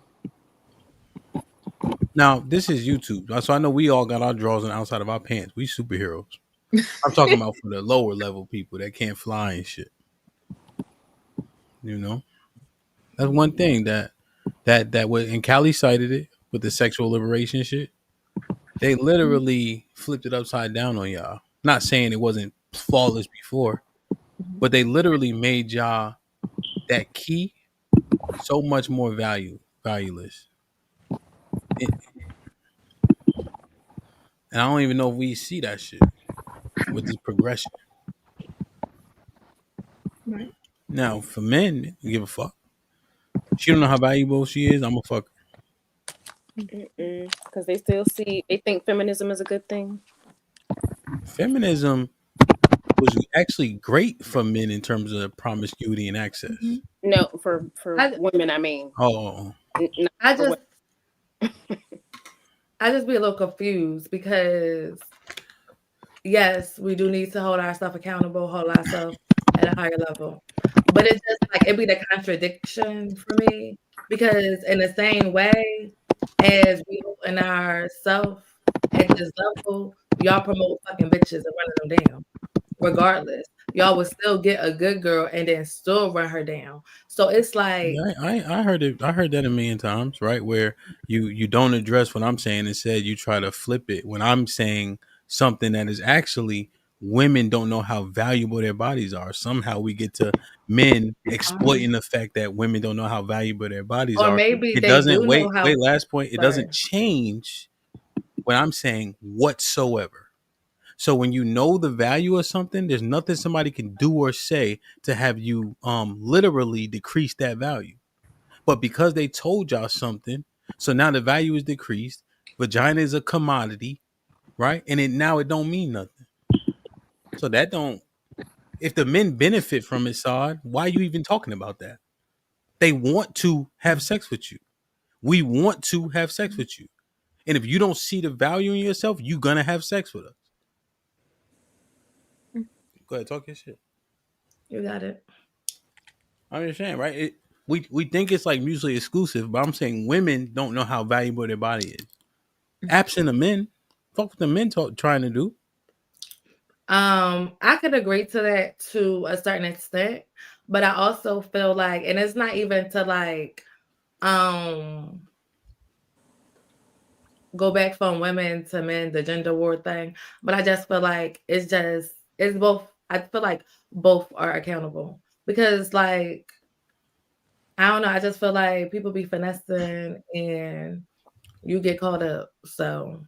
Now this is YouTube, so I know we all got our drawers on the outside of our pants. We superheroes. I'm talking about for the lower level people that can't fly and shit. You know, that's one thing that was, and Callie cited it with the sexual liberation shit. They literally flipped it upside down on y'all. Not saying it wasn't flawless before, but they literally made y'all that key so much more valueless. It, and I don't even know if we see that shit with this progression. Right. Now, for men, you give a fuck. She don't know how valuable she is. I'm a fuck. because they think feminism is a good thing. Feminism was actually great for men in terms of promiscuity and Mm-hmm. access. No, for I, women, I mean, Oh, not I for just, women. I just be a little confused because yes, we do need to hold ourselves accountable, hold ourselves at a higher level. But it's just like it be the contradiction for me because in the same way as we holding ourselves at this level, y'all promote fucking bitches and running them down. Regardless, y'all would still get a good girl and then still run her down. So it's like, yeah, I heard it. I heard that a million times, right? Where you don't address what I'm saying. Instead, you try to flip it when I'm saying something that is actually women don't know how valuable their bodies are. Somehow we get to men exploiting the fact that women don't know how valuable their bodies or are. maybe It they doesn't do know wait. how. Last point. It Sorry. doesn't change what I'm saying whatsoever. So when you know the value of something, there's nothing somebody can do or say to have you literally decrease that value. But because they told y'all something, so now the value is decreased. Vagina is a commodity, right? And it don't mean nothing. So that don't. If the men benefit from it, Saad, why are you even talking about that? They want to have sex with you. We want to have sex with you. And if you don't see the value in yourself, you're gonna have sex with us. Go ahead, talk your shit. You got it. I'm just saying, right? We think it's like mutually exclusive, but I'm saying women don't know how valuable their body is. Absent of men, fuck what the men trying to do. I could agree to that to a certain extent, but I also feel like, and it's not even to like go back from women to men, the gender war thing, but I just feel like it's both. I feel like both are accountable because like I don't know, I just feel like people be finessing and you get caught up. So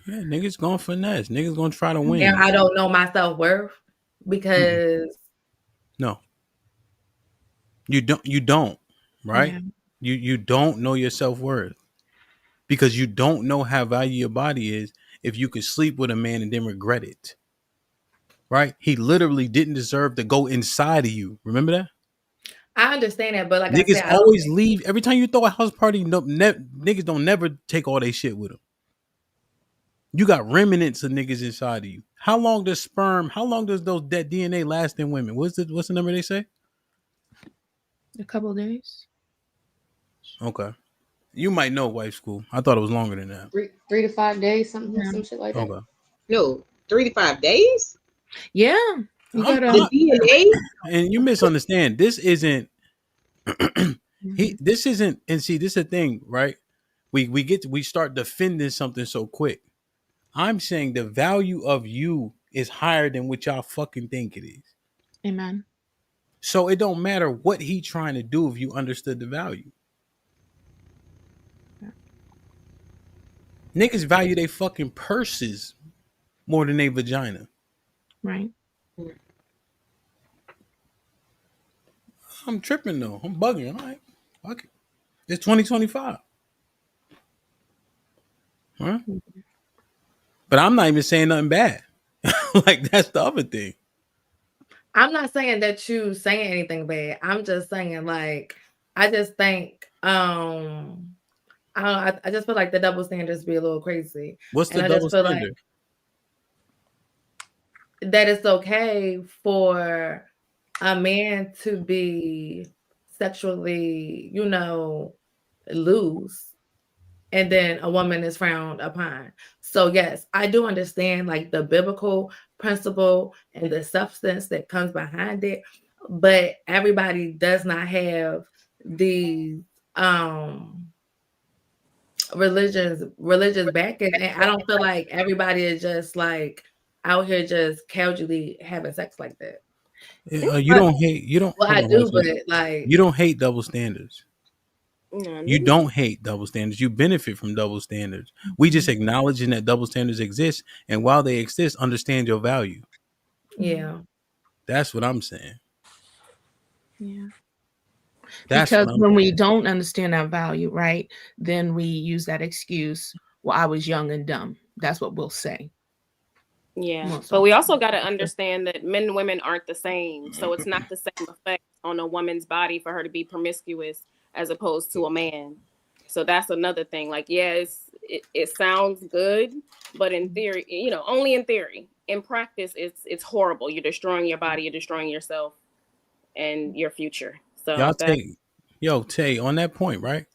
Yeah, niggas gonna finesse. Niggas gonna try to and win. I don't know my self-worth because No, you don't. You don't. Right? Yeah. You don't know your self worth because you don't know how valuable your body is. If you could sleep with a man and then regret it, right? He literally didn't deserve to go inside of you. Remember that? I understand that, but like I Niggas said, I don't always leave every time you throw a house party. No, niggas don't never take all their shit with them. You got remnants of niggas inside of you. How long does sperm? How long does that DNA last in women? What's the number they say? A couple of days. Okay, you might know wife school. I thought it was longer than that. 3 to 5 days, some shit like that. Okay. No, 3 to 5 days. Yeah, you I'm gotta. DNA. And you misunderstand. This isn't. This isn't. And see, this is a thing, right? We start defending something so quick. I'm saying the value of you is higher than what y'all fucking think it is. Amen. So it don't matter what he trying to do if you understood the value. Niggas value they fucking purses more than they vagina. Right. I'm tripping though. I'm bugging. All right. Fuck it. It's 2025. Huh? But I'm not even saying nothing bad. Like that's the other thing. I'm not saying that you saying anything bad. I'm just saying like I just think I don't know, I just feel like the double standards be a little crazy. What's the And I double just feel standard? like that it's okay for a man to be sexually, loose, and then a woman is frowned upon. So yes, I do understand like the biblical principle and the substance that comes behind it, but everybody does not have these religious backings, and I don't feel like everybody is just like out here just casually having sex like that. You don't hate. You don't. Well, Hold I on. do, but like You don't hate double standards. No, You don't hate double standards. You benefit from double standards. We just acknowledging that double standards exist, and while they exist, understand your value. yeah. That's what I'm saying. Yeah. That's Because what I'm when we saying. don't understand our value, right, then we use that excuse, well, I was young and dumb. That's what we'll say. Yeah, Most but we often. also got to understand that men and women aren't the same. So it's not the same effect on a woman's body for her to be promiscuous as opposed to a man. So that's another thing. Like, yeah, it sounds good, but in theory, only in theory. In practice, it's horrible. You're destroying your body, you're destroying yourself and your future. Y'all So that take, Tay, on that point, right?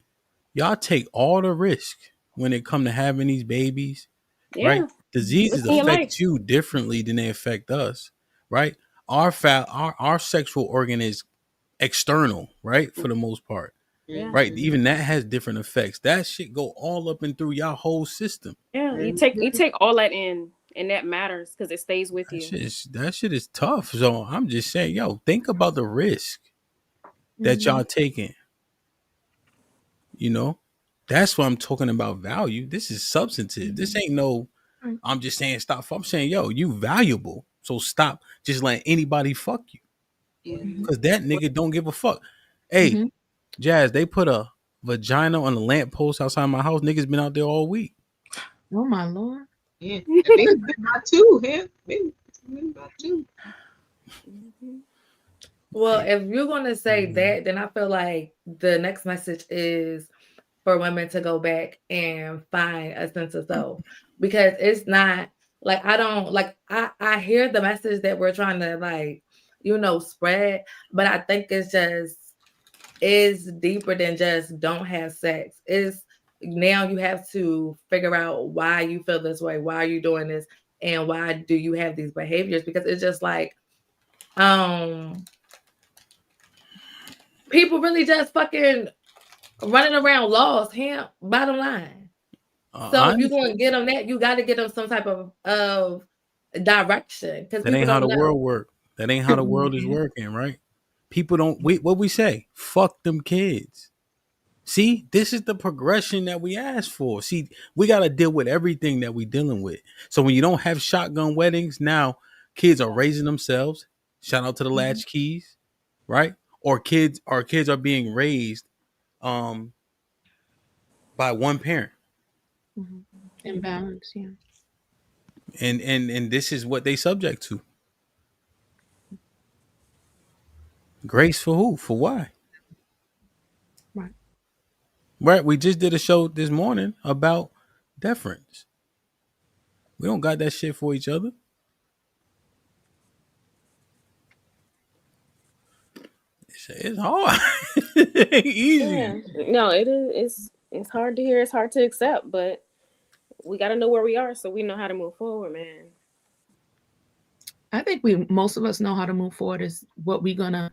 Y'all take all the risk when it come to having these babies, right? yeah, Diseases risking your life. affect you differently than they affect us, right? Our sexual organ is external, right? For the most part, Yeah, right? Even that has different effects. That shit go all up and through y'all whole system. yeah. You take all that in, and that matters because it stays with you. That shit is tough. So I'm just saying, think about the risk that y'all taking. That's what I'm talking about. Value. This is substantive. This ain't no. I'm just saying stop. I'm saying, you valuable. So stop just letting anybody fuck you. Because that nigga don't give a fuck. Hey, Jazz, they put a vagina on a lamppost outside my house. Niggas been out there all week. Oh my Lord. Yeah, maybe about 2. Yeah, maybe about 2. Well, if you're going to say that, then I feel like the next message is for women to go back and find a sense of self, because it's not like I don't like I hear the message that we're trying to like spread. But I think it's deeper than just don't have sex. It's now you have to figure out why you feel this way, why are you doing this, and why do you have these behaviors? Because it's just like, people really just fucking running around lost. Him, bottom line. So if you're going to get them that, you got to get them some type of direction, because that people ain't how don't the know. world work. That ain't how the world is working, right? People don't. What we say? Fuck them kids. See, this is the progression that we asked for. See, we got to deal with everything that we dealing with. So when you don't have shotgun weddings, now kids are raising themselves. Shout out to the latch keys, right? Or our kids are being raised by one parent. Imbalance, yeah. And this is what they subject to. Grace for who? For why? Right. Right. We just did a show this morning about deference. We don't got that shit for each other. It's hard. It ain't easy. Yeah. No, it is. It's hard to hear. It's hard to accept, but we got to know where we are so we know how to move forward, man. I think most of us know how to move forward is what we're gonna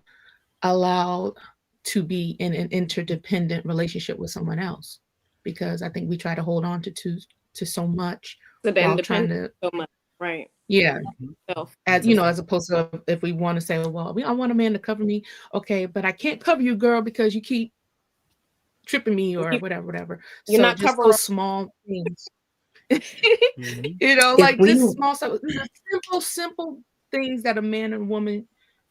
allow to be in an interdependent relationship with someone else, because I think we try to hold on to so much while trying to so much, right? Yeah. As opposed to if we want to say, well, I want a man to cover me, okay, but I can't cover you, girl, because you keep tripping me or whatever. You're so not just covering those small things. If Like we- just small stuff, simple things that a man and woman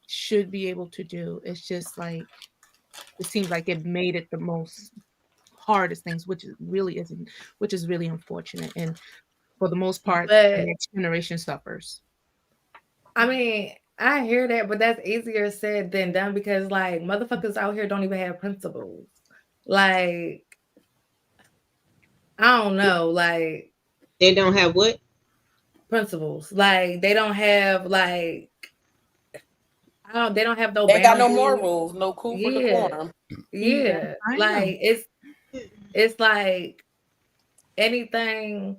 should be able to do. It's just like it seems like it made it the most hardest things, which is really unfortunate. And for the most part, the next generation suffers. I mean, I hear that, but that's easier said than done, because like motherfuckers out here don't even have principles. Like, I don't know, like they don't have what? Principles. Like they don't have like they don't have no They got no boundaries. morals, no cool for decorum. Yeah. Like it's like anything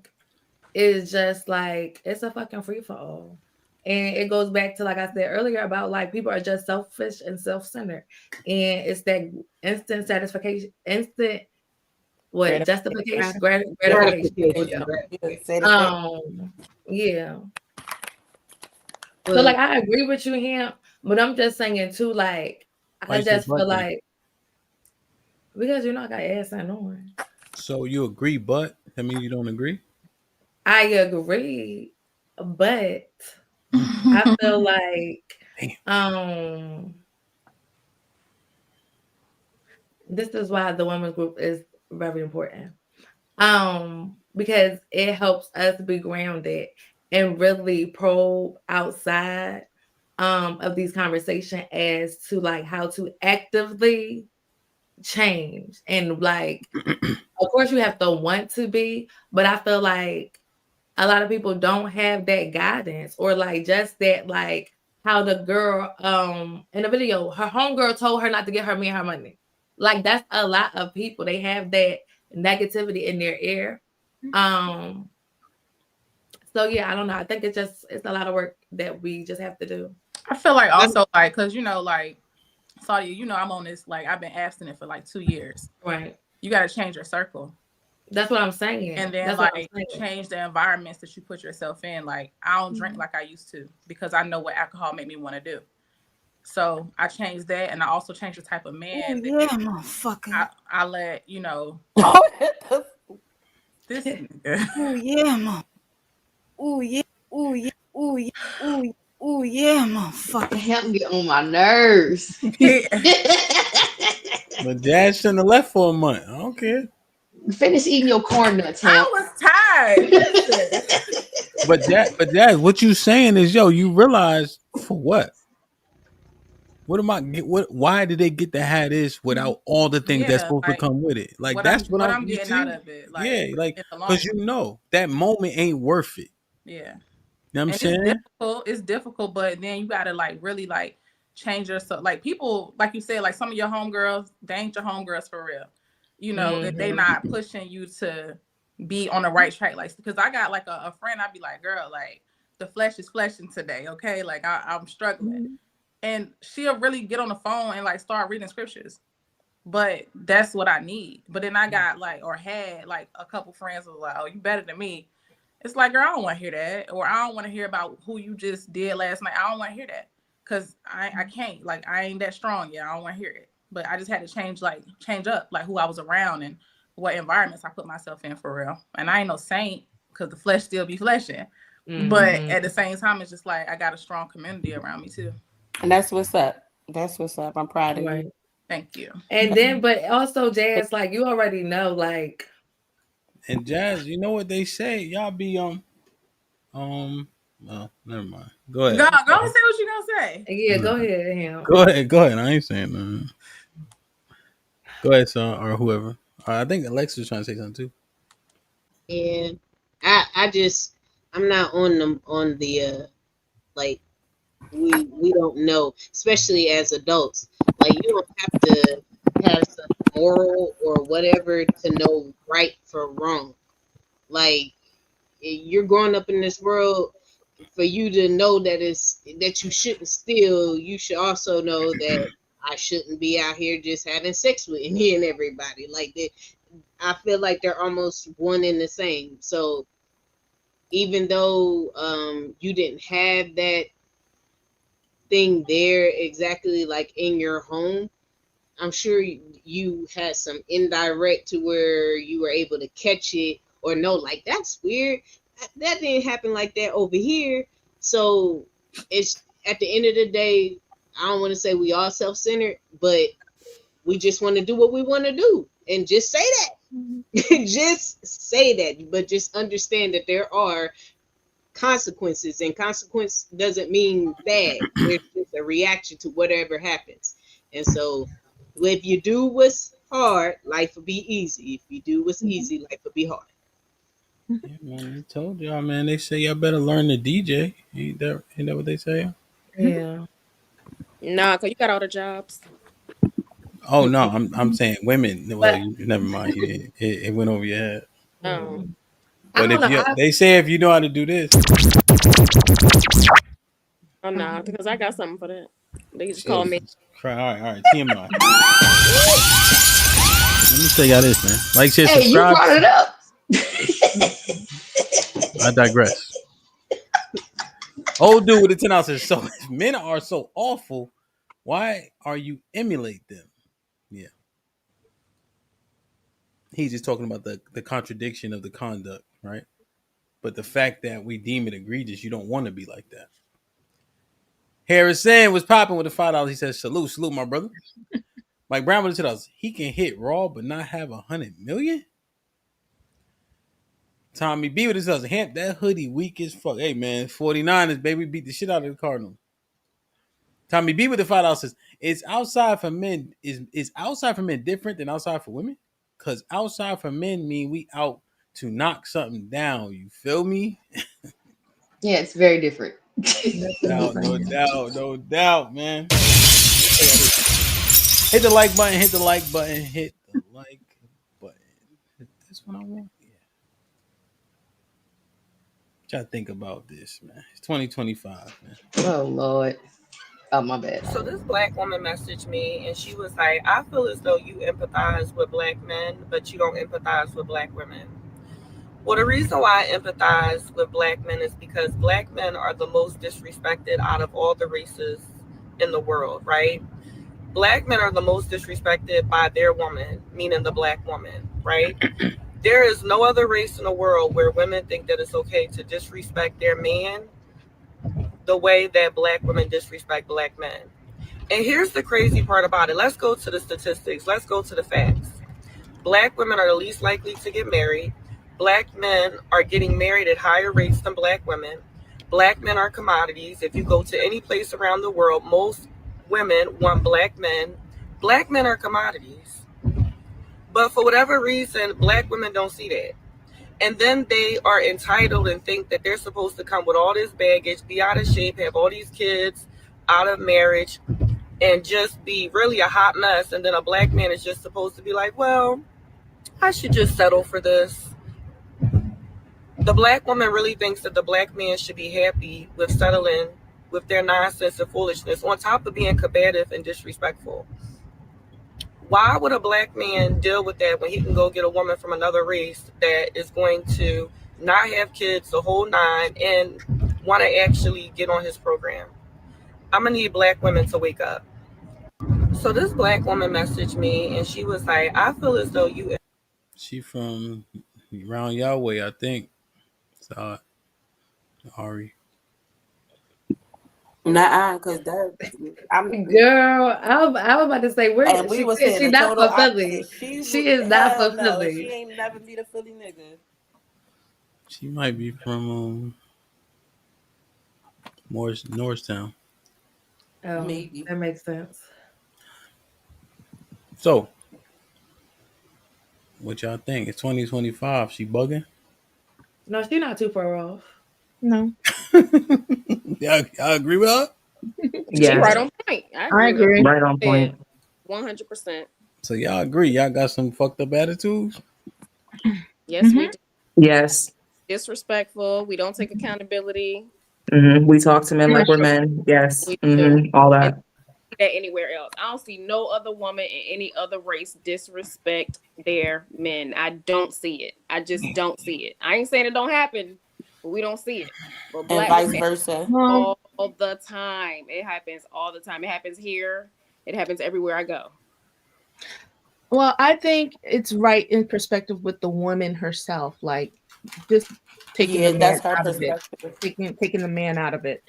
is just like it's a fucking free for all. And it goes back to, like I said earlier, about like people are just selfish and self-centered. And it's that instant satisfaction, justification, gratification. Yeah. So like I agree with you, Hamp, but I'm just saying too, like I just feel like because I got ass and on. So you agree, but that means you don't agree? I agree, but I feel like this is why the women's group is very important. Because it helps us be grounded and really probe outside of these conversations as to like how to actively change. And like of course you have to want to be, but I feel like a lot of people don't have that guidance, or like just that, like how the girl in the video, her homegirl told her not to get her man her money. Like that's a lot of people. They have that negativity in their ear. So yeah, I don't know. I think it's a lot of work that we just have to do. I feel like also like, cause like Saudi, I'm on this, like I've been abstinent for like 2 years. Right. You got to change your circle. That's what I'm saying. And then like change the environments that you put yourself in. Like I don't drink like I used to, because I know what alcohol made me want to do. So I changed that, and I also changed the type of man. Motherfucker. I let this nigga. Oh yeah, mom. Oh yeah. Oh yeah. Oh yeah. Oh yeah. Oh yeah, motherfucker. Help get on my nerves. But Dad shouldn't have left for a month. I don't care. Finish eating your corn nuts, Hamp. I was tired. But Dad, what you saying is, you realize for what? Why did they get to have this without all the things that's supposed to come with it? Like that's what I'm getting out of it. Like, yeah, like because that moment ain't worth it. Yeah. You know what I'm saying? It's difficult, but then you gotta like really like change yourself. Like people, like you said, like some of your homegirls, they ain't your homegirls for real. You know, if they not pushing you to be on the right track. Like, because I got like a friend, I'd be like, girl, like the flesh is fleshing today, okay? Like I'm struggling. And she'll really get on the phone and like start reading scriptures. But that's what I need. But then I got like, or had like a couple friends who was like, oh, you better than me. It's like, girl, I don't want to hear that. Or I don't want to hear about who you just did last night. I don't want to hear that. Because I can't. Like, I ain't that strong yet. I don't want to hear it. But I just had to change up like who I was around and what environments I put myself in for real. And I ain't no saint because the flesh still be fleshing. But at the same time, it's just like I got a strong community around me too. And that's what's up. That's what's up. I'm proud of you. Thank you. And then, but also, Jazz, like you already know, like. And Jazz, you know what they say? Y'all be well, never mind. Go ahead. Go and say what you gonna say. Yeah, go ahead, Ham. Go ahead. I ain't saying nothing. Go ahead, son, or whoever. I think Alexa's trying to say something too. Yeah, I'm not on the like we don't know, especially as adults. Like you don't have to have some moral or whatever to know right from wrong. Like you're growing up in this world, for you to know that you shouldn't steal, you should also know that I shouldn't be out here just having sex with any and everybody. Like that, I feel like they're almost one and the same. So even though you didn't have that thing there exactly like in your home, I'm sure you had some indirect to where you were able to catch it or know like that's weird. That didn't happen like that over here. So it's at the end of the day, I don't want to say we all self-centered, but we just want to do what we want to do and just say that. Just say that, but just understand that there are consequences, and consequence doesn't mean bad. It's just a reaction to whatever happens. And so if you do what's hard, life will be easy. If you do what's easy, life will be hard. Yeah, man, I told y'all, man. They say y'all better learn to DJ. Ain't that what they say? Yeah. Nah, cause you got all the jobs. Oh no, I'm saying women. Well, never mind. It went over your head. Oh. But they say if you know how to do this. Oh no, because I got something for that. They just call me. All right. TMI. Let me tell y'all this, man. Like, share, subscribe. Hey, you brought it up. I digress. Old dude with the 10 ounces. So if men are so awful, why are you emulate them? Yeah. He's just talking about the contradiction of the conduct, right? But the fact that we deem it egregious, you don't want to be like that. Harrison was popping with the $5. He says, salute, my brother. Mike Brown with the $2. He can hit raw, but not have 100 million? Tommy B with his $1. Hamp, that hoodie weak as fuck. Hey, man, 49ers, baby, beat the shit out of the Cardinals. Tommy B with the $5 says, is outside for men different than outside for women? Because outside for men mean we out to knock something down. You feel me? Yeah, it's very different. No doubt, man. Hit the like button. Hit the like button. This one I want. Yeah. Try to think about this, man. It's 2025, man. Oh Lord. Oh, my bad. So this black woman messaged me and she was like, I feel as though you empathize with black men, but you don't empathize with black women. Well, the reason why I empathize with black men is because black men are the most disrespected out of all the races in the world, right? Black men are the most disrespected by their woman, meaning the black woman, right? There is no other race in the world where women think that it's okay to disrespect their man the way that black women disrespect black men. And here's the crazy part about it. Let's go to the statistics. Let's go to the facts. Black women are the least likely to get married. Black men are getting married at higher rates than black women. Black men are commodities. If you go to any place around the world, most women want black men. Black men are commodities. But for whatever reason, black women don't see that. And then they are entitled and think that they're supposed to come with all this baggage, be out of shape, have all these kids, out of marriage, and just be really a hot mess, and then a black man is just supposed to be like, well, I should just settle for this. The black woman really thinks that the black man should be happy with settling with their nonsense and foolishness on top of being combative and disrespectful. Why would a black man deal with that when he can go get a woman from another race that is going to not have kids the whole nine and want to actually get on his program? I'm going to need black women to wake up. So this black woman messaged me and she was like, I feel as though you... She from around your way, I think. So, Ari. Nah, because that I'm Girl, I was about to say, where and we she was said saying she the not total for Philly. opposite. She She would is not hell for no. She Philly. ain't never meet a Philly nigga. She might be from Norristown. Oh, Maybe. that makes sense. So, what y'all think? It's 2025. She bugging? No, she's not too far off. No. y'all agree with her? She Yes, right on point. I agree with agree. right on point. 100%. So y'all agree? Y'all got some fucked up attitudes? Yes, we do. Yes. Disrespectful. We don't take accountability. We talk to men like we're men. Yes. We do. All And that. that anywhere else. I don't see no other woman in any other race disrespect their men. I don't see it. I just don't see it. I ain't saying it don't happen, but we don't see it. But And black vice women versa. all the time. It happens all the time. It happens here. It happens everywhere I go. Well, I think it's right in perspective with the woman herself, like just taking the Yeah, man that's her out of it, perspective. taking the man out of it.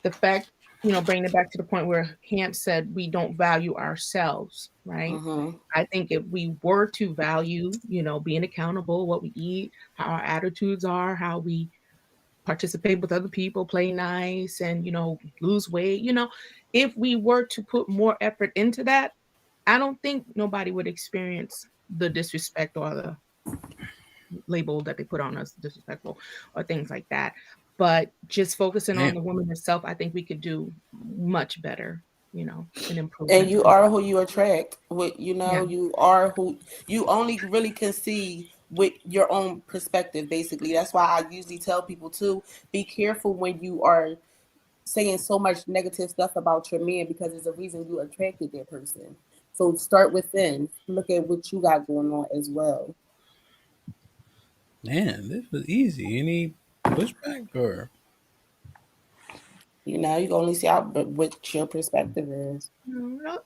The fact, bringing it back to the point where Hamp said we don't value ourselves, right? Mm-hmm. I think if we were to value, being accountable, what we eat, how our attitudes are, how we participate with other people, play nice, and lose weight, if we were to put more effort into that, I don't think nobody would experience the disrespect or the label that they put on us, disrespectful or things like that. But just focusing on Damn. the woman herself, I think we could do much better, an And improvement. you are who you attract. With Yeah. you are who you only really can see with your own perspective. Basically, that's why I usually tell people to be careful when you are saying so much negative stuff about your man because there's a reason you attracted that person. So start within. Look at what you got going on as well. Man, this was easy. Any pushback or? You can only see out what your perspective is.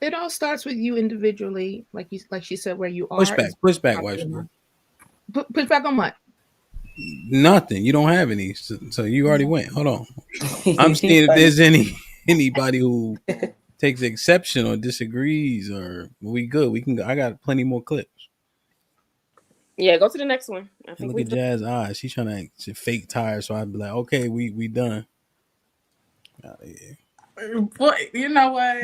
It all starts with you individually, like she said, where you are. Pushback, Weisberg. Pushback on what? Nothing. You don't have any, so you already went. Hold on. I'm He's seeing if funny. there's anybody who takes exception or disagrees, or we good. We can go. I got plenty more clips. Yeah, go to the next one. I And think look at Jazz eyes. She's trying to fake tired, so I'd be like, okay, we done. Boy, you know what?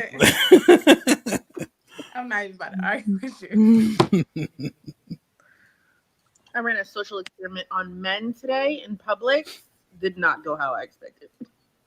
I'm not even about to argue with you. I ran a social experiment on men today in public. Did not go how I expected.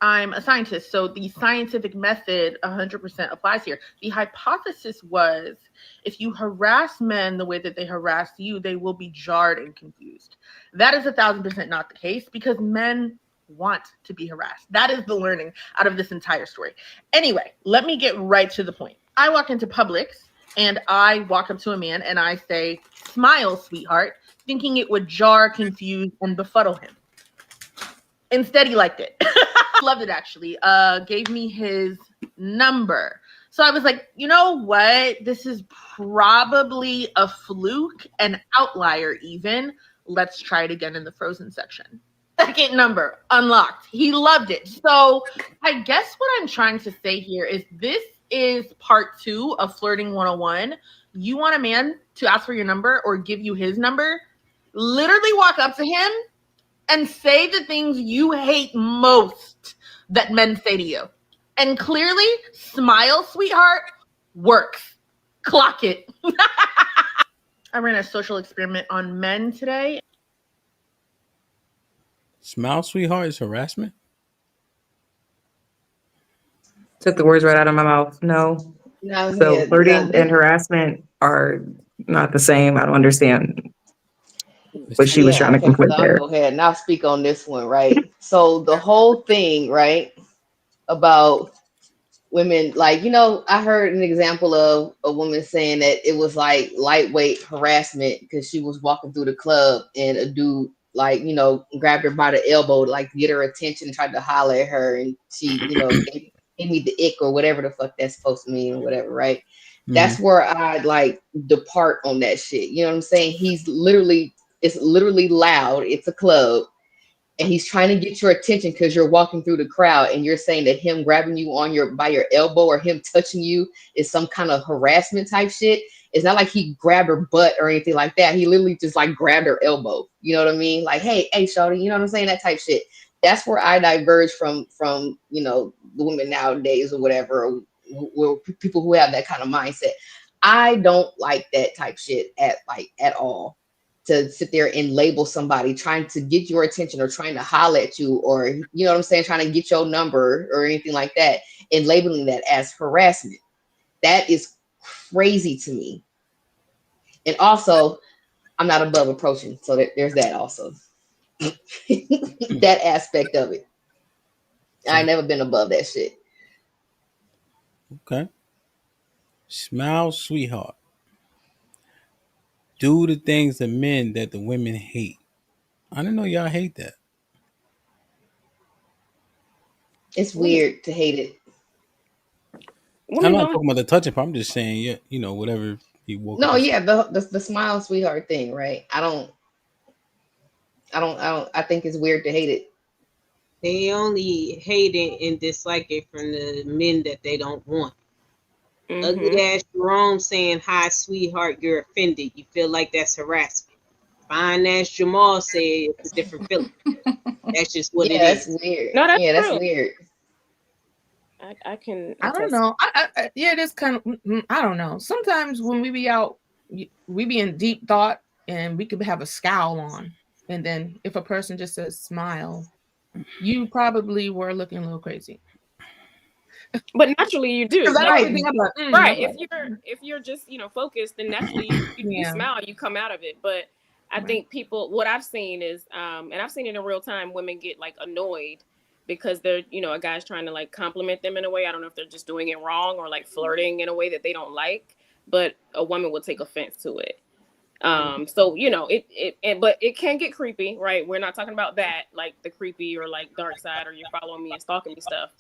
I'm a scientist, so the scientific method 100% applies here. The hypothesis was if you harass men the way that they harass you, they will be jarred and confused. That is 1,000% not the case because men want to be harassed. That is the learning out of this entire story. Anyway, let me get right to the point. I walk into Publix and I walk up to a man and I say, "Smile, sweetheart," thinking it would jar, confuse, and befuddle him. Instead, he liked it. Loved it, actually. Gave me his number. So I was like, you know what? This is probably a fluke, an outlier even. Let's try it again in the frozen section. Second number, unlocked. He loved it. So I guess what I'm trying to say here is this is part 2 of Flirting 101. You want a man to ask for your number or give you his number? Literally walk up to him and say the things you hate most that men say to you. And clearly, "Smile, sweetheart," works. Clock it. I ran a social experiment on men today. Smile, sweetheart, is harassment. Took the words right out of my mouth. No. No, So yeah, no, flirting and harassment are not the same. I don't understand what she was yeah, trying to okay, so conflict I'll there. go ahead and I'll speak on this one, right? So the whole thing, right, about women, like, I heard an example of a woman saying that it was like lightweight harassment because she was walking through the club and a dude, like, grabbed her by the elbow to like get her attention, tried to holler at her, and she, gave me the ick or whatever the fuck that's supposed to mean or whatever, right? Mm-hmm. That's where I like depart on that shit. You know what I'm saying? It's literally loud. It's a club and he's trying to get your attention because you're walking through the crowd and you're saying that him grabbing you on your by your elbow or him touching you is some kind of harassment type shit. It's not like he grabbed her butt or anything like that. He literally just like grabbed her elbow. You know what I mean? Like, hey, shawty, you know what I'm saying? That type shit. That's where I diverge from the women nowadays or whatever, or people who have that kind of mindset. I don't like that type shit at all, to sit there and label somebody trying to get your attention or trying to holler at you, or you know what I'm saying, trying to get your number or anything like that, and labeling that as harassment. That is crazy to me. And also, I'm not above approaching, so there's that also. That aspect of it. I never been above that shit. Okay. Smile, sweetheart. Do the things the men that the women hate. I didn't know y'all hate that. It's weird to hate it. I'm Women not don't. talking about the touching part. I'm just saying, yeah, whatever he woke up No, and said. yeah, the smile sweetheart thing, right? I think it's weird to hate it. They only hate it and dislike it from the men that they don't want. Ugly ass Jerome saying, "Hi, sweetheart," you're offended. You feel like that's harassment. Fine ass Jamal said it's a different feeling. That's just what it Yeah, that's is. weird. No, that's Yeah, that's true. weird. I can I don't attest. know. Yeah, it is kind of. I don't know. Sometimes when we be out, we be in deep thought, and we could have a scowl on, and then if a person just says smile, you probably were looking a little crazy. But naturally you do. Because I Like don't Right. think I'm like, right. I'm like, If you're just, focused, then naturally you yeah, smile, you come out of it. But I right. think people, what I've seen is and I've seen it in real time, women get like annoyed because they're, a guy's trying to like compliment them in a way. I don't know if they're just doing it wrong or like flirting in a way that they don't like, but a woman will take offense to it. So but it can get creepy, right? We're not talking about that, like the creepy or like dark side or you're following me and stalking me stuff,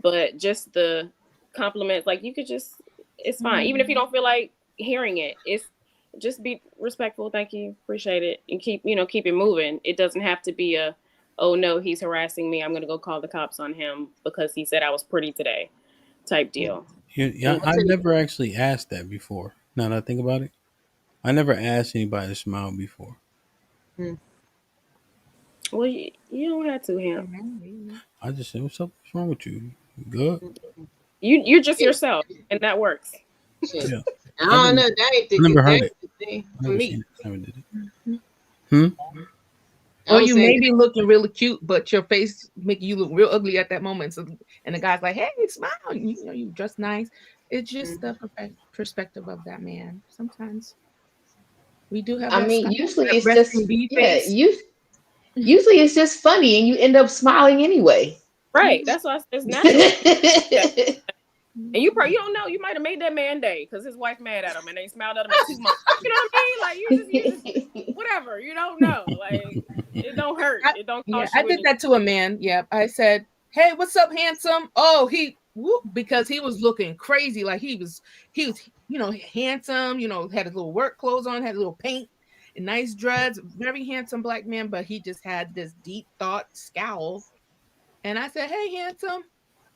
but just the compliments, like you could just, it's fine, even if you don't feel like hearing it. It's just be respectful, thank you, appreciate it, and keep it moving. It doesn't have to be a, oh no, he's harassing me, I'm gonna go call the cops on him because he said I was pretty today, type deal. Yeah, I never actually asked that before. Now that I think about it, I never asked anybody to smile before. Well, you don't have to, him. I just said, "What's up? What's wrong with you? You good?" You're just yourself, and that works. Shit. Yeah. I don't know. That ain't I never that heard ain't it. the thing I for never me. seen it. I never did it. Hmm. Or I'm you saying may be looking really cute, but your face making you look real ugly at that moment. So, and the guy's like, "Hey, smile! You dress nice." It's just the perspective of that man. Sometimes we do have I that mean, sky, usually that it's resting just bee yeah, face. usually it's just funny and you end up smiling anyway. Right. That's why it's natural. And you don't know, you might have made that man day because his wife mad at him and they smiled at him in 2 months. You know what I mean? Like you just whatever. You don't know. Like it don't hurt. It don't Yeah, cost I you did anything. that to a man. Yeah, I said, "Hey, what's up, handsome?" Oh, because he was looking crazy, like he was, handsome. Had his little work clothes on, had a little paint and nice dreads. Very handsome black man, but he just had this deep thought scowl. And I said, "Hey, handsome,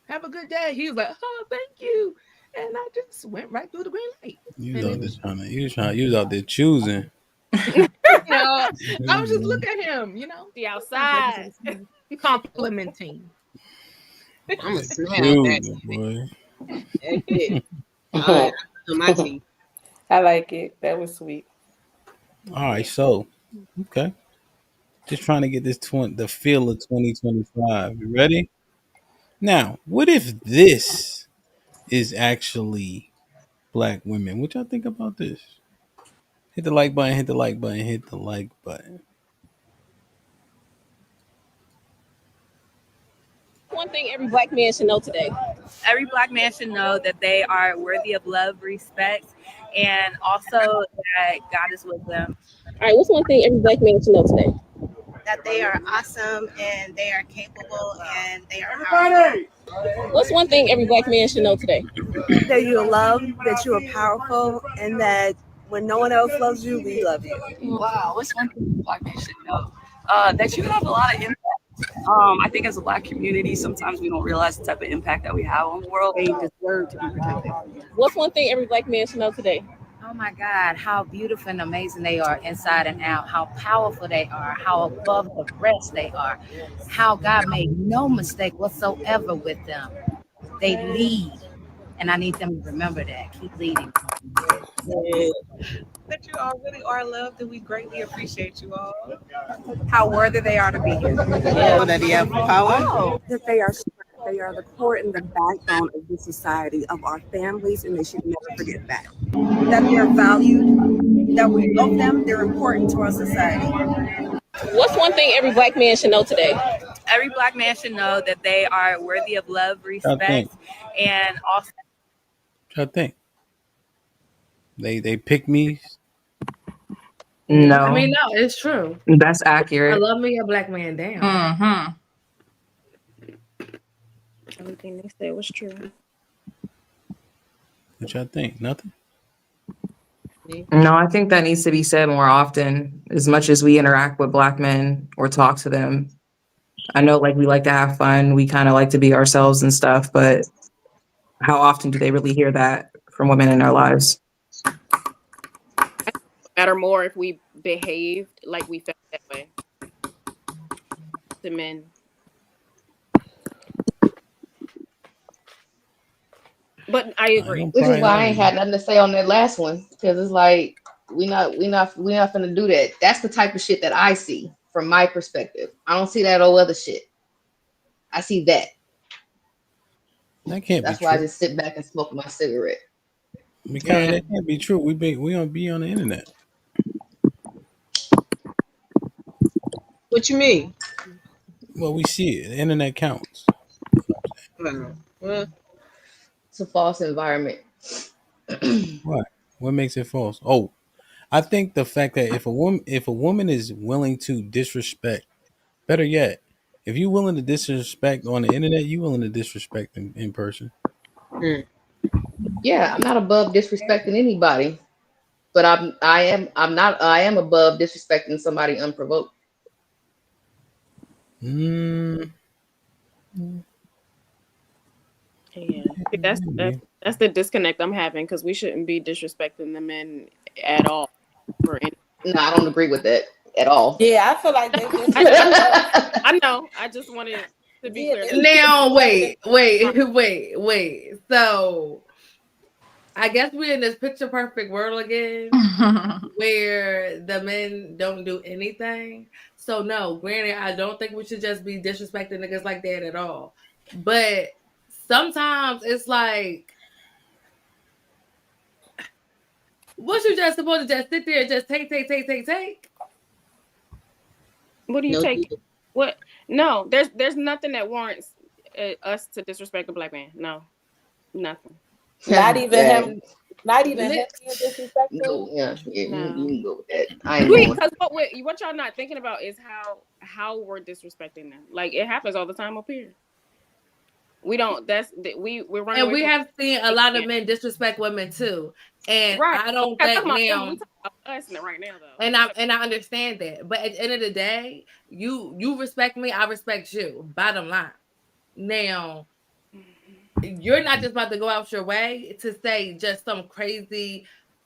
have a good day." He was like, "Oh, thank you," and I just went right through the green light. You was And out there then, you was out there choosing. I was just look at him, The outside. complimenting. I'm gonna smell that Choosing, boy. That's it. I on my team. I like it. That was sweet. All right, so okay, just trying to get the feel of 2025. You ready? Now, what if this is actually black women. What y'all think about this? Hit the like button, hit the like button, hit the like button. One thing every black man should know today. Every black man should know that they are worthy of love, respect, and also that God is with them. All right, what's one thing every black man should know today? That they are awesome and they are capable and they are powerful. What's one thing every black man should know today? That you're loved, that you are powerful, and that when no one else loves you, we love you. Wow, what's one thing black men should know? That you have a lot of impact. I think as a black community, sometimes we don't realize the type of impact that we have on the world. They deserve to be protected. What's one thing every black man should know today? Oh my God, how beautiful and amazing they are inside and out, how powerful they are, how above the rest they are, how God made no mistake whatsoever with them. They lead, and I need them to remember that. Keep leading. That you all really are loved, and we greatly appreciate you all. How worthy they are to be here. That they have power. That they are strength. They are the core and the backbone of this society, of our families, and they should never forget that. That they are valued, that we love them, they're important to our society. What's one thing every black man should know today? Every black man should know that they are worthy of love, respect, and also. What y'all think? They pick me. No. I mean, no, it's true. That's I accurate. love me a black man down. Mm-hmm. Everything they said was true. What y'all think? Nothing. No, I think that needs to be said more often. As much as we interact with black men or talk to them, I know like we like to have fun. We kind of like to be ourselves and stuff, but how often do they really hear that from women in their lives? Matter more if we behaved like we felt that way to men. But I agree. Which is why I ain't had nothing to say on that last one, because it's like we not finna do that. That's the type of shit that I see from my perspective. I don't see that old other shit. I see that. That can't That's be why true. I just sit back and smoke my cigarette. Because that can't be true. We don't be on the internet. What you mean? Well, we see it. The internet counts. Well, it's a false environment. What? What makes it false? Oh, I think the fact that if a woman is willing to disrespect, better yet, if you're willing to disrespect on the internet, you willing to disrespect in person. Yeah, I'm not above disrespecting anybody, but I am above disrespecting somebody unprovoked. Yeah, that's the disconnect I'm having, because we shouldn't be disrespecting the men at all. For any. No, I don't agree with that at all. Yeah, I feel like they just. I know. I just wanted to be clear. Now, wait. So, I guess we're in this picture perfect world again, where the men don't do anything. So, no, granted, I don't think we should just be disrespecting niggas like that at all. But sometimes it's like, what you just supposed to just sit there and just take? What do you take? What? No, there's nothing that warrants us to disrespect a black man. No, nothing. Not even him. Not even him being disrespectful. Yeah, you can go with that. Because what y'all not thinking about is how we're disrespecting them. Like, it happens all the time up here. We don't. We're running. And we have seen a lot of men disrespect women too. And right. I don't think now. We talking about us right now though. And I understand that. But at the end of the day, you respect me, I respect you. Bottom line. Now, you're not just about to go out your way to say just some crazy,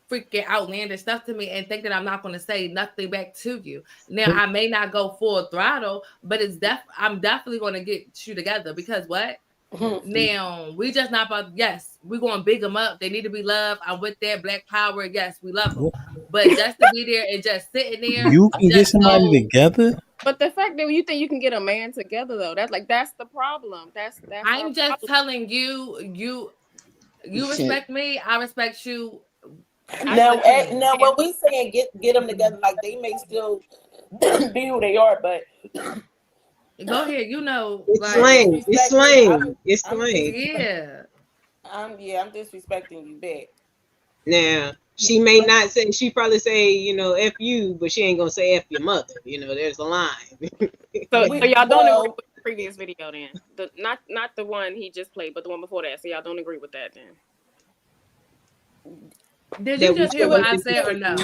freaking outlandish stuff to me and think that I'm not going to say nothing back to you. Now, I may not go full throttle, but I'm definitely going to get you together, because what? Now, we just not about, yes, we're going to big them up. They need to be loved. I'm with that Black Power. Yes, we love them. But just to be there and just sitting there. You can get somebody together? But the fact that you think you can get a man together, though, that's the problem. That's I'm just telling you, You respect me, I respect you. Now, when we saying get them together, like they may still be who they are, but go ahead. You know, It's like slang. It's slang. It's I'm slang. yeah. I'm disrespecting you back. Now, she may not say, she probably say, you know, F you, but she ain't gonna say F your mother. You know, there's a line. So y'all don't agree with the previous video then? Not the one he just played, but the one before that. So y'all don't agree with that then? Did you just hear what I said or no?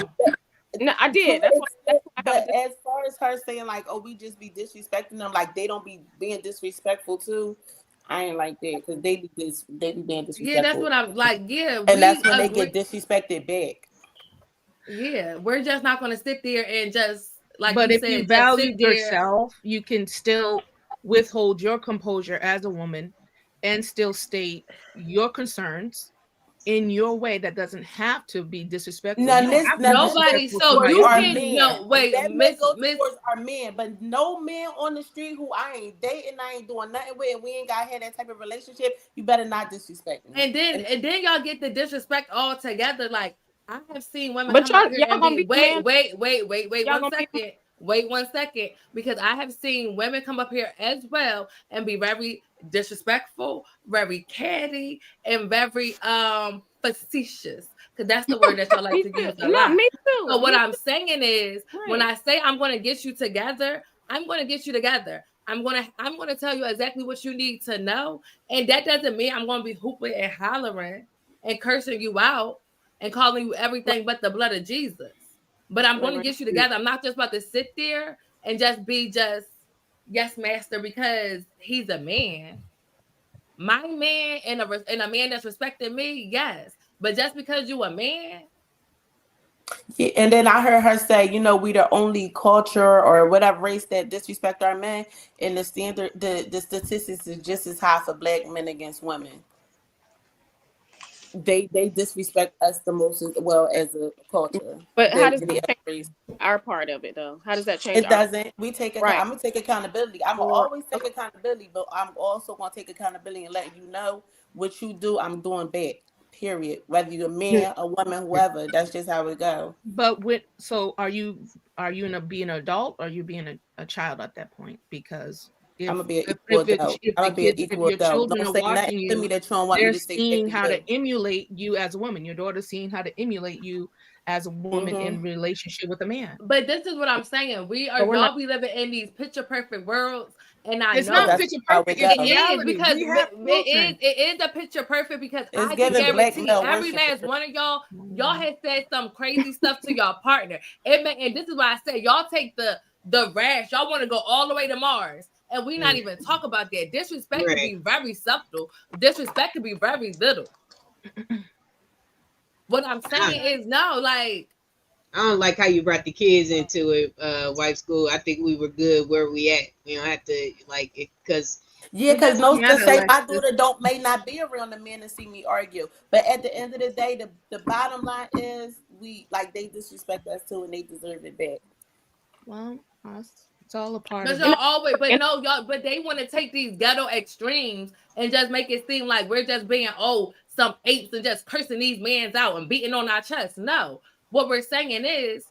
No, I did. That's why But as far as her saying like, oh, we just be disrespecting them, like they don't be being disrespectful too. I ain't like that because they be being disrespectful. Yeah, that's what I'm like. Yeah, and that's when they get disrespected back. Yeah, we're just not going to sit there and just like. But you if said, you just value sit there. yourself, you can still withhold your composure as a woman and still state your concerns in your way that doesn't have to be disrespectful. Now, You don't have to be nobody. disrespectful So somebody you else's can woman. no wait, that may go Miss. towards our men, but no man on the street who I ain't dating, I ain't doing nothing with, and we ain't got to have that type of relationship. You better not disrespect me. And then y'all get the disrespect all together. Like I have seen women But come up here and gonna be be wait Y'all 1 gonna be- second. Wait 1 second, because I have seen women come up here as well and be very disrespectful, very catty, and very facetious. Because that's the word that y'all like to use a lot. me too. So what Me I'm too. saying is, when I say I'm going to get you together, I'm going to get you together. I'm gonna tell you exactly what you need to know, and that doesn't mean I'm gonna be hooping and hollering and cursing you out and calling you everything but the blood of Jesus. But I'm going to get you together. I'm not just about to sit there and just be yes, master, because he's a man. My man and a man that's respecting me, yes. But just because you a man. Yeah, and then I heard her say, you know, we the only culture or whatever race that disrespect our men, and the statistics is just as high for black men against women. They disrespect us the most as well as a culture. But how does that change our part of it though? How does that change? It doesn't. We take it. Right. I'm gonna take accountability. I'm gonna always take accountability, but I'm also gonna take accountability and let you know what you do. I'm doing back. Period. Whether you're a man, a woman, whoever. That's just how it go. But are you being an adult or are you being a child at that point? Because I'm gonna be an equal adult. I'm gonna be an equal your adult. children Don't are say watching nothing to me you, that you don't want me they're to say. seeing how to emulate you as a woman. Your daughter's seeing how to emulate you as a woman in relationship with a man. But this is what I'm saying. We are y'all be living in these picture perfect worlds, and I It's know not picture perfect. It's reality. because We have it is a picture perfect because It's I can giving black guarantee male every worship. last one of y'all has said some crazy stuff to y'all partner. And this is why I say y'all take the rash. Y'all want to go all the way to Mars. And we not even talk about that. Disrespect can be very subtle. Disrespect can be very little. What I'm saying is no, like I don't like how you brought the kids into it, wife school. I think we were good where we at. We don't have to like it because because my daughter may not be around the men to see me argue. But at the end of the day, the bottom line is they disrespect us too, and they deserve it back. Well, it's all a part but of y'all it. always, but no, y'all, but they want to take these ghetto extremes and just make it seem like we're just being some apes and just cursing these mans out and beating on our chests. No, what we're saying is,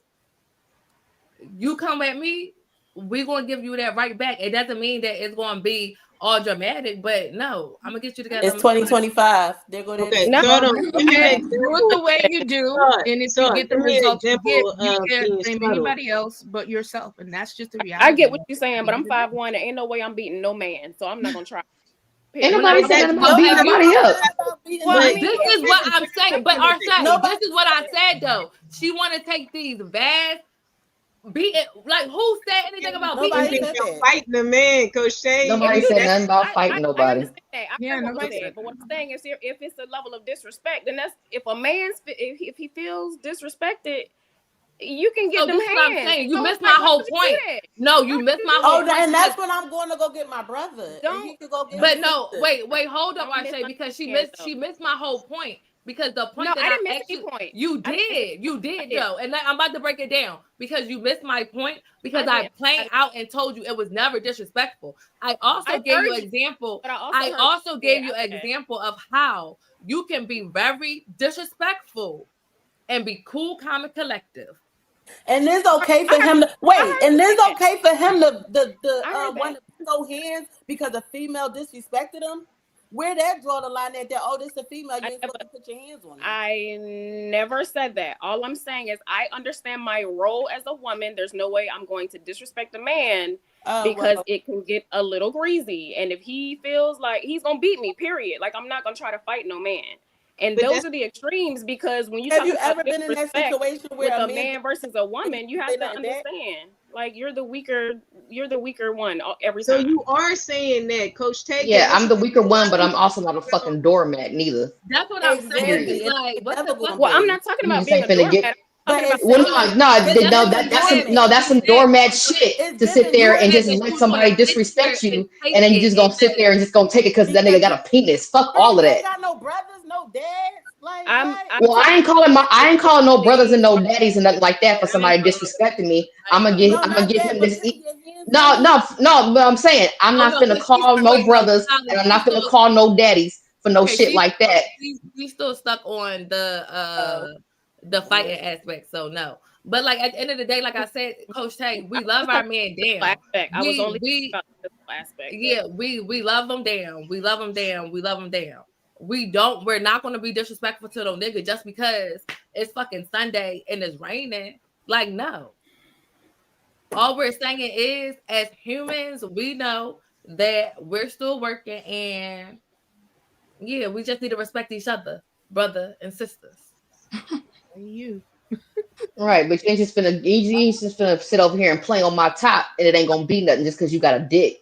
you come at me, we're gonna give you that right back. It doesn't mean that it's gonna be all dramatic, but no, I'm gonna get you together. It's 2025. They're going okay. to do it the way you do, and if you get the results you can't blame anybody else but yourself, and that's just the reality. I get what you're saying, but I'm 5'1", and ain't no way I'm beating no man, so I'm not gonna try. Ain't nobody saying nothing about beating nobody up. Well, this is what I'm saying. But this is what I said though. She want to take these vast beating. Like who said anything about beating? Fighting the man, Coach Shay. Nobody said nothing about fighting nobody. I understand that. I heard what you said, but what I'm saying is, if it's a level of disrespect, then that's if a man's if he feels disrespected. You can get them this hands. What I'm saying. You missed my whole point. No, you missed my whole point. And that's when I'm going to go get my brother. But no, wait, hold up, I say, because she missed my whole point. Because the point No, that I I didn't miss asked any you, point. you I didn't miss did, you did, Joe. And I'm about to break it down because you missed my point because I I didn't. plain out and told you it was never disrespectful. I also I gave you heard you, example. but I also I heard also you gave say you after that. example of how you can be very disrespectful and be cool, calm, and collective. And it's okay for him to wait. And it's okay for him to want to throw hands because a female disrespected him. Where that draw the line at that? Oh, this a female. You ain't supposed to put your hands on her. I never said that. All I'm saying is I understand my role as a woman. There's no way I'm going to disrespect a man because it can get a little greasy. And if he feels like he's gonna beat me, period. Like I'm not gonna try to fight no man. And those are the extremes because when you Have talk you about ever been in that disrespect situation with where a man versus a woman, you have to understand. Like you're the weaker one every So time. you are saying that Coach Tay? Yeah, I'm the weaker one, but I'm also not a fucking doormat neither. That's what I'm saying. It's like, what the fuck? Well, I'm not talking You about just being ain't a finna doormat. get. I'm talking about Well, saying that's some doormat shit to sit there and just let somebody disrespect you, and then you just gonna sit there and just gonna take it because that nigga got a penis. Fuck all of that. Got no brothers, no dads. Like Well, I ain't calling no brothers and no daddies and nothing like that for somebody disrespecting me. I'm gonna give him this. No. But I'm saying I'm not finna call no brothers and I'm not finna call no daddies for no shit like that. We still stuck on the fighting aspect, so no. But like at the end of the day, like I said, Coach Tay, we love our man down. I was only about the aspect. Yeah, we love them down. We love them down. We love them down. We're not gonna be disrespectful to no nigga just because it's fucking Sunday and it's raining. Like, no. All we're saying is, as humans, we know that we're still working and yeah, we just need to respect each other, brother and sisters. You. Right, but you ain't just finna sit over here and play on my top and it ain't gonna be nothing just because you got a dick.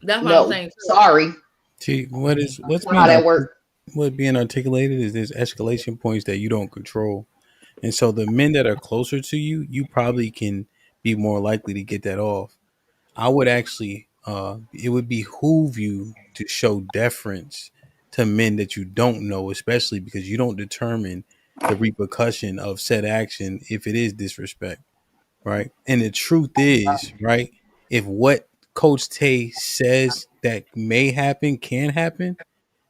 That's what I'm No, saying. sorry. See, what's not how that work. What being articulated is there's escalation points that you don't control. And so the men that are closer to you, you probably can be more likely to get that off. I would actually it would behoove you to show deference to men that you don't know, especially because you don't determine the repercussion of said action if it is disrespect, right? And the truth is, right, if what Coach Tay says that may happen can happen,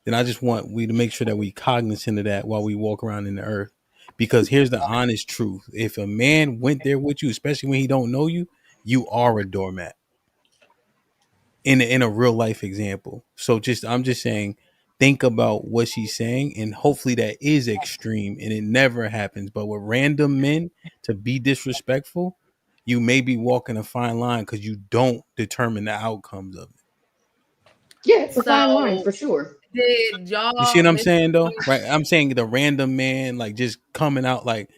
then I just want we to make sure that we cognizant of that while we walk around in the earth. Because here's the honest truth. If a man went there with you, especially when he don't know you, you are a doormat. In a real life example. So I'm just saying, think about what she's saying, and hopefully that is extreme and it never happens. But with random men to be disrespectful, you may be walking a fine line because you don't determine the outcomes of it. Yeah, it's a fine line for sure. Did y'all? You see what I'm saying though? Right? I'm saying the random man like just coming out like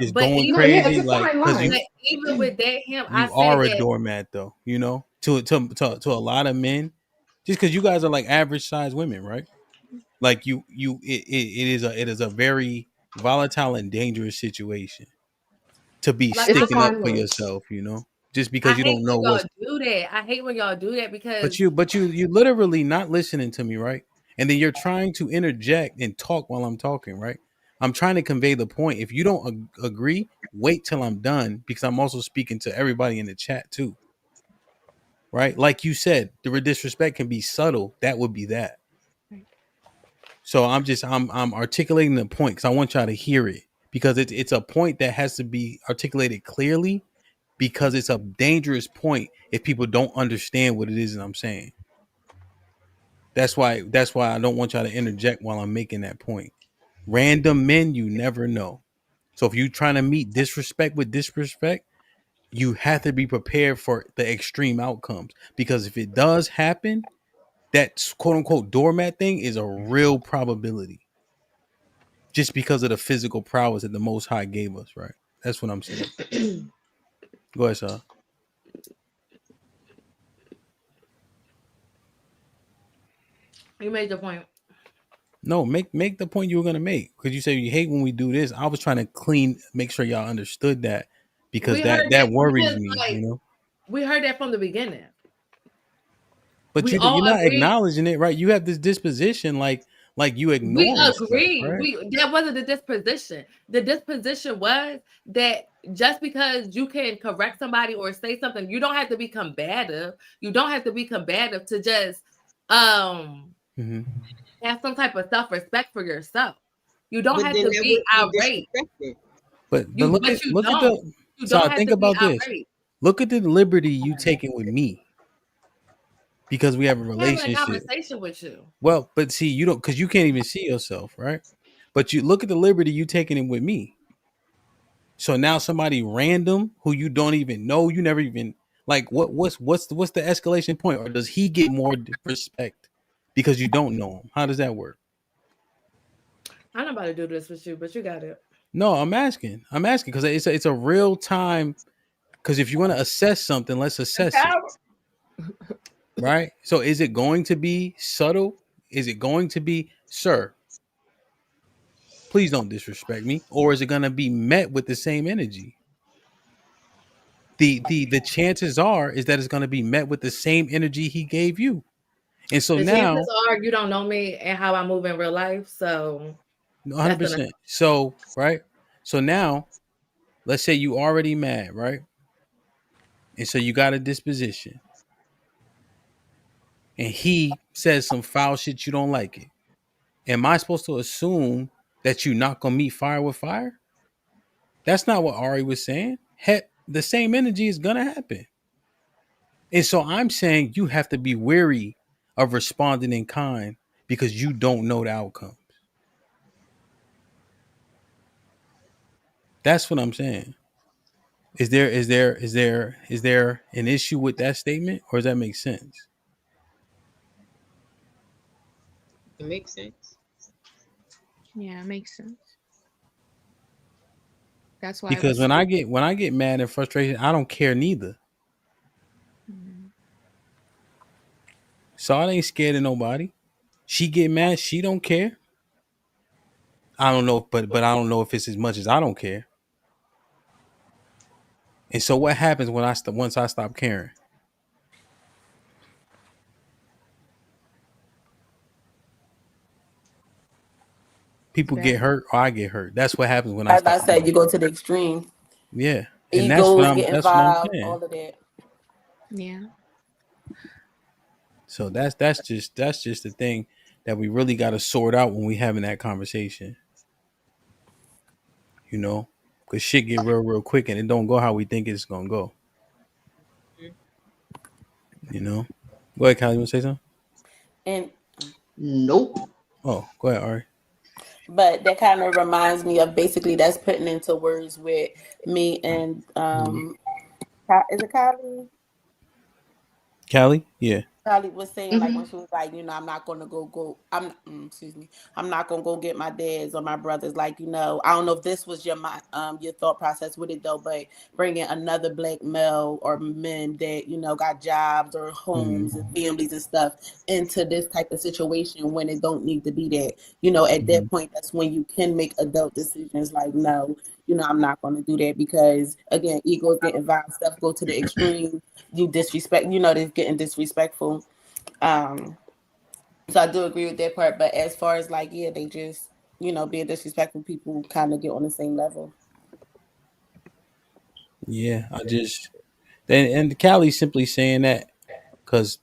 just but going even, crazy like because you even with that him, you are a doormat though, you know, to a lot of men, just because you guys are like average size women, right? Like it is a very volatile and dangerous situation to be Like, sticking up for yourself, you know, just because you don't know what's. Do that. I hate when y'all do that because But you literally not listening to me, right? And then you're trying to interject and talk while I'm talking, right? I'm trying to convey the point. If you don't agree, wait till I'm done because I'm also speaking to everybody in the chat too. Right? Like you said, the disrespect can be subtle. That would be that. So I'm articulating the point because I want y'all to hear it because it's a point that has to be articulated clearly because it's a dangerous point if people don't understand what it is that I'm saying. That's why I don't want y'all to interject while I'm making that point. Random men, you never know. So if you're trying to meet disrespect with disrespect, you have to be prepared for the extreme outcomes. Because if it does happen, that quote unquote doormat thing is a real probability. Just because of the physical prowess that the Most High gave us, right? That's what I'm saying. Go ahead, sir. you made the point. No, make the point you were gonna make because you say you hate when we do this. I was trying to make sure y'all understood that because that worries me, like, you know. We heard that from the beginning. But you're not acknowledging it, right? You have this disposition, like Like you We ignoring stuff, agree. right? That wasn't the disposition. The disposition was that just because you can correct somebody or say something, you don't have to be combative. You don't have to be combative to just Mm-hmm. have some type of self-respect for yourself. You don't But have then to that be would be outraged. disrespected. But You look at don't. the. You So don't I have think to be about this. outraged. Look at the liberty you taking with me because we have a I'm having a relationship. conversation with you. Well, but see, you don't because you can't even see yourself, right? But you look at the liberty you taking it with me. So now somebody random who you don't even know, you never even like what's the escalation point, or does he get more respect because you don't know him? How does that work? I'm not about to do this with you, but you got it. No, I'm asking because it's a real time. Because if you want to assess something, let's assess it, right? So is it going to be subtle? Is it going to be, sir, please don't disrespect me, or is it going to be met with the same energy? The chances are is that it's going to be met with the same energy he gave you. And so The now chances are you don't know me and how I move in real life, so that's gonna. 100%. So, right? So now let's say you already mad, right? And so you got a disposition and he says some foul shit, you don't like it. Am I supposed to assume that you're not gonna meet fire with fire? That's not what Ari was saying. Heck, the same energy is gonna happen. And so I'm saying you have to be wary of responding in kind because you don't know the outcome. That's what I'm saying. Is there an issue with that statement, or does that make sense? It makes sense. Yeah, it makes sense. That's why I Because was. when I get mad and frustrated, I don't care neither. Mhm. So I ain't scared of nobody. She get mad, she don't care. I don't know, but I don't know if it's as much as I don't care. And so what happens when once I stop caring? It's People get bad. hurt or I get hurt. That's what happens when I As I stop said, caring. you go to the extreme. Yeah. And Egos get that's what I'm involved, saying. all of that. Yeah. So that's just the thing that we really got to sort out when we having that conversation. You know, because shit get real quick and it don't go how we think it's gonna go. You know. Go ahead, Kylie. You want to say something? And Nope. Oh, go ahead, Ari. but that kind of reminds me of basically that's putting into words with me and is it Kylie? Callie? Yeah. Kylie was saying like Hmm. when she was like, I'm not gonna excuse me, I'm not gonna go get my dad's or my brother's. Like, I don't know if this was your thought process with it though, but bringing another black male or men that got jobs or Mm-hmm. homes and families and stuff into this type of situation when it don't need to be that. At Mm-hmm. that point, that's when you can make adult decisions. Like, no, I'm not gonna do that because again, egos get involved, stuff go to the extreme. You disrespect, they're getting disrespectful. So I do agree with that part. But as far as like, yeah, they just, being disrespectful, people kind of get on the same level. Yeah. And Callie simply saying that because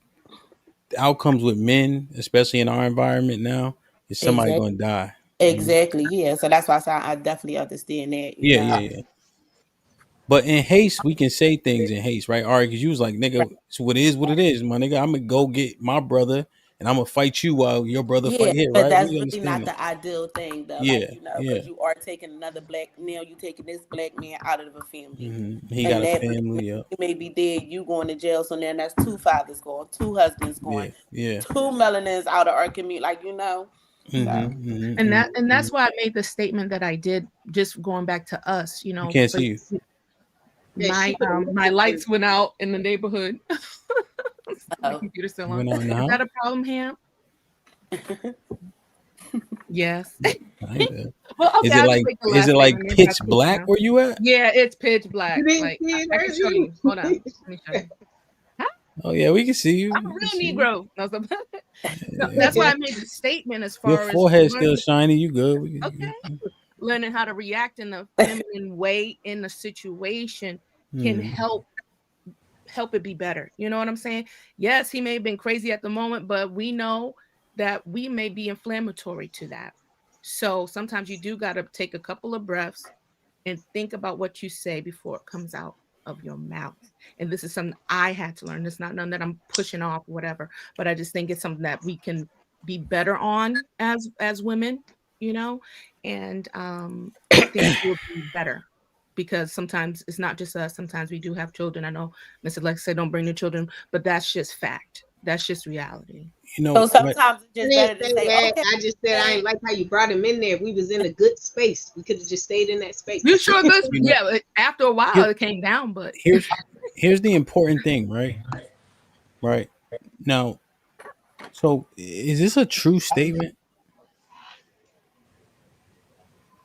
the outcomes with men, especially in our environment now, is somebody Exactly. gonna die. Exactly. Yeah. So that's why I definitely understand that. Yeah, yeah, yeah. But in haste, we can say things in haste, right? All right, because you was like, nigga, so what it is, my nigga. I'm gonna go get my brother and I'm gonna fight you while your brother Yeah, fight here, but right? that's We really understand not that. the ideal thing, though. Like, Yeah, yeah. because you are taking another black, now you taking this black man out of the family. He got And a that black man, family, yeah. he may be dead, you going to jail. So now that's two fathers going, two husbands going, Yeah, yeah. two melanins out of our community. Like, So, And that's why I made the statement that I did, just going back to us, We can't but see you. Yeah, she put a my message lights went out in the neighborhood. My computer's still You on. went out in the Is house? that a problem, Ham? Yes. I ain't good. Well, okay, I'll just make the Is last it like statement. Maybe pitch that's cool black now. where you at? Yeah, it's pitch black. You didn't Like see it, I can show you. Hold on. Let me show you. Huh? Oh yeah, we can see you. I'm a We can real see you. Negro. No, that's why I made the statement as Your far as forehead's still learning, shiny. You good? learning how to react in a feminine way in the situation can help it be better. You know what I'm saying? Yes, he may have been crazy at the moment, but we know that we may be inflammatory to that. So sometimes you do got to take a couple of breaths and think about what you say before it comes out of your mouth. And this is something I had to learn. It's not none that I'm pushing off, whatever, but I just think it's something that we can be better on as women, you know, and things will be better because sometimes it's not just us. Sometimes we do have children. I know Mr. Lex said don't bring the children, but that's just fact. That's just reality. You know, So sometimes it's just better to say, that. Okay. I just said I ain't like how you brought him in there. We was in a good space. We could have just stayed in that space. You sure good? You know, Yeah, after a while it came down, but here's the important thing, right? Right now, so is this a true statement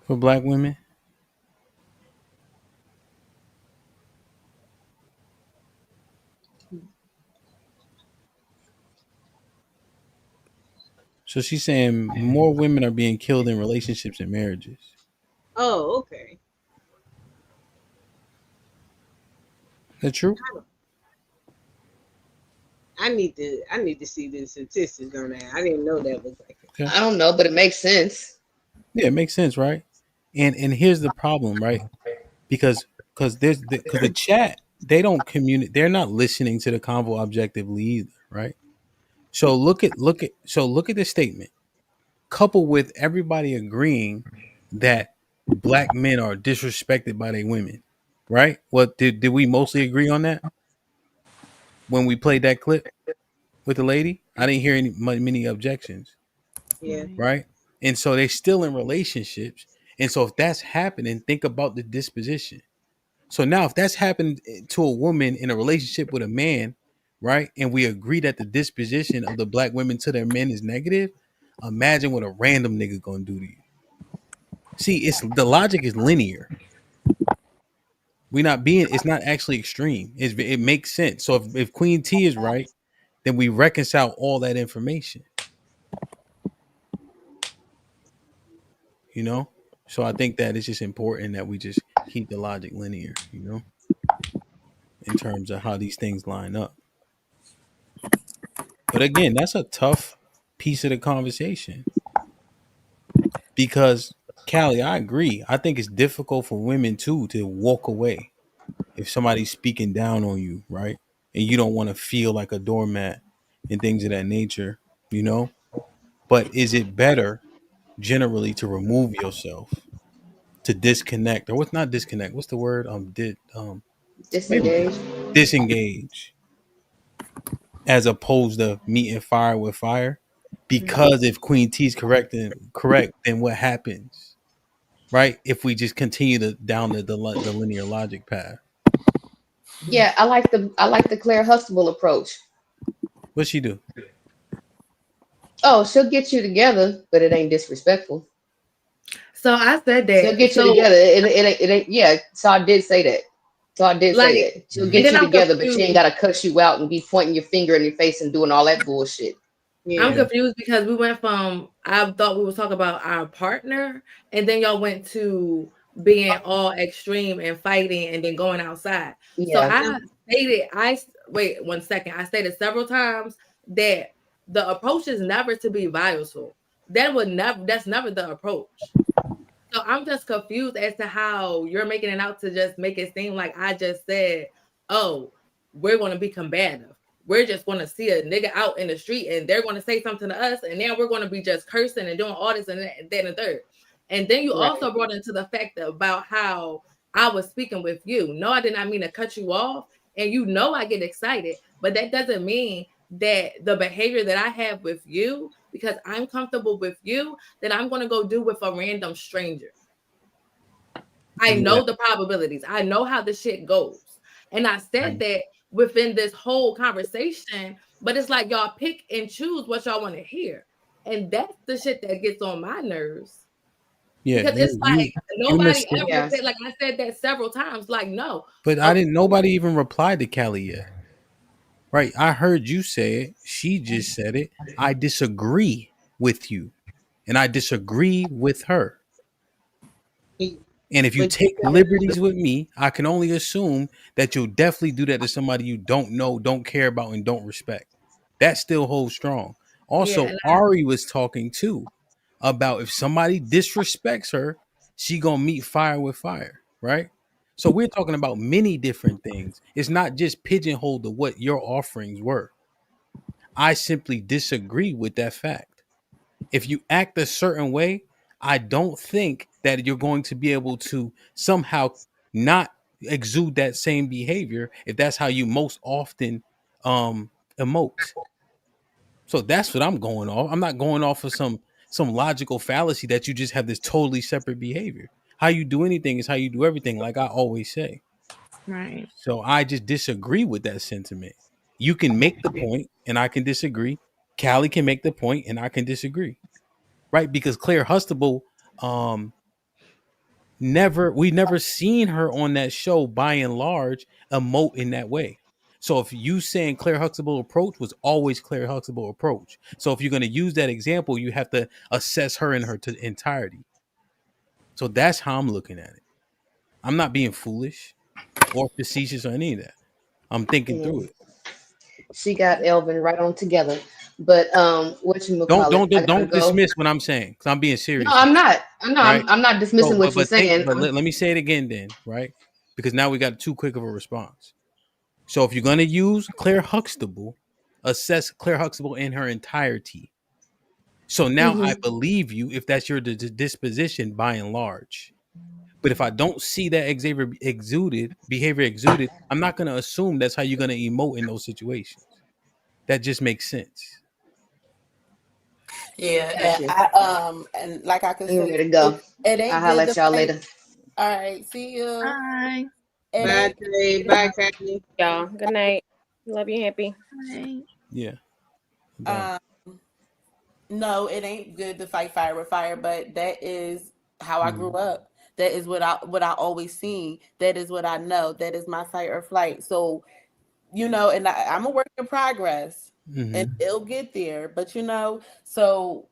for Black women? So she's saying more women are being killed in relationships and marriages. Oh, okay. That true? I need to see the statistics on that. I didn't know that was like it. Okay. I don't know, but it makes sense. Yeah, it makes sense, right? And here's the problem, right? Because the chat, they don't communicate. They're not listening to the convo objectively either, right? So look at this statement, coupled with everybody agreeing that Black men are disrespected by their women, right? What did we mostly agree on that when we played that clip with the lady? I didn't hear many objections. Yeah. Right? And so they're still in relationships. And so if that's happening, think about the disposition. So now if that's happened to a woman in a relationship with a man, right? And we agree that the disposition of the Black women to their men is negative, imagine what a random nigga gonna do to you. See, it's the logic is linear. It's not actually extreme. It makes sense. So if Queen T is right, then we reconcile all that information. You know? So I think that it's just important that we just keep the logic linear, you know, in terms of how these things line up. But again, that's a tough piece of the conversation because Callie, I agree. I think it's difficult for women too to walk away if somebody's speaking down on you, right? And you don't want to feel like a doormat and things of that nature, you know? But is it better generally to remove yourself, to disconnect, or what's not disconnect? What's the word? Disengage. Disengage, as opposed to meeting fire with fire. Because if Queen T is correct, then what happens, right? If we just continue down the linear logic path. Yeah, I like the Claire Huxtable approach. What'd she do? Oh, she'll get you together, but it ain't disrespectful. So I said She'll that. get you So together. It ain't. Yeah. So I did say that. So I did say like, that. She'll and get then you I'm together, but she ain't confused. gotta cuss you out and be pointing your finger in your face and doing all that bullshit. I'm Yeah. confused because we went from I thought we was talking about our partner, and then y'all went to being all extreme and fighting, and then going outside. So Yeah. wait 1 second. I stated several times that the approach is never to be violent. That's never the approach. So I'm just confused as to how you're making it out to just make it seem like I just said, oh, we're going to be combative. We're just going to see a nigga out in the street and they're going to say something to us. And then we're going to be just cursing and doing all this and that and third. And then you Right. also brought into the fact about how I was speaking with you. No, I did not mean to cut you off. And you know I get excited, but that doesn't mean that the behavior that I have with you, because I'm comfortable with you, that I'm going to go do with a random stranger. I know the probabilities. I know how the shit goes. And I said that within this whole conversation, but it's like y'all pick and choose what y'all want to hear. And that's the shit that gets on my nerves. Yeah, Because it's like you nobody missed it. ever said, like I said that several times, like, no. But nobody even replied to Callie yet. Right? I heard you say it. She just said it. I disagree with you, and I disagree with her. And if you But you take got liberties with me, I can only assume that you'll definitely do that to somebody you don't know, don't care about, and don't respect. That still holds strong. Yeah, Also, and Ari was talking too about if somebody disrespects her, she gonna meet fire with fire, right? So we're talking about many different things. It's not just pigeonholed to what your offerings were. I simply disagree with that fact. If you act a certain way, I don't think that you're going to be able to somehow not exude that same behavior if that's how you most often emote. So that's what I'm going off. I'm not going off of some logical fallacy that you just have this totally separate behavior. How you do anything is how you do everything, like I always say. Right. So I just disagree with that sentiment. You can make the point and I can disagree. Callie can make the point and I can disagree. Right? Because Claire Hustable, um, we never seen her on that show by and large emote in that way. So if you saying Claire Huxtable approach was always Claire Huxtable approach. So if you're going to use that example, you have to assess her in her entirety. So that's how I'm looking at it. I'm not being foolish or facetious or any of that. I'm thinking Yeah. through it. She got Elvin right on together. But what you Don't call it? don't I don't, gotta don't go. dismiss what I'm saying because I'm being No, serious now, I'm not. I'm not. right? I'm not So, dismissing what you're saying. let me say it again, then, right? Because now we got too quick of a response. So if you're gonna use Claire Huxtable, assess Claire Huxtable in her entirety. So now I Mhm. believe you if that's your disposition by and large. But if I don't see that Xavier exuded behavior exuded, I'm not gonna assume that's how you're gonna emote in those situations. That just makes sense. Yeah, Got you. and like I could I'm say, ready to go. it I'll ain't holler good at to y'all fight. later. All right, see you. Bye. It Bye. bye, ain't. Trey. Bye, Kathy. Y'all, good night. Love you, happy. Bye. Yeah. Bye. Um, no, it ain't good to fight fire with fire, but that is how I grew Mm-hmm. up. That is what I always seen. That is what I know. That is my fight or flight. So and I'm a work in progress, and Mm-hmm. it'll get there. But so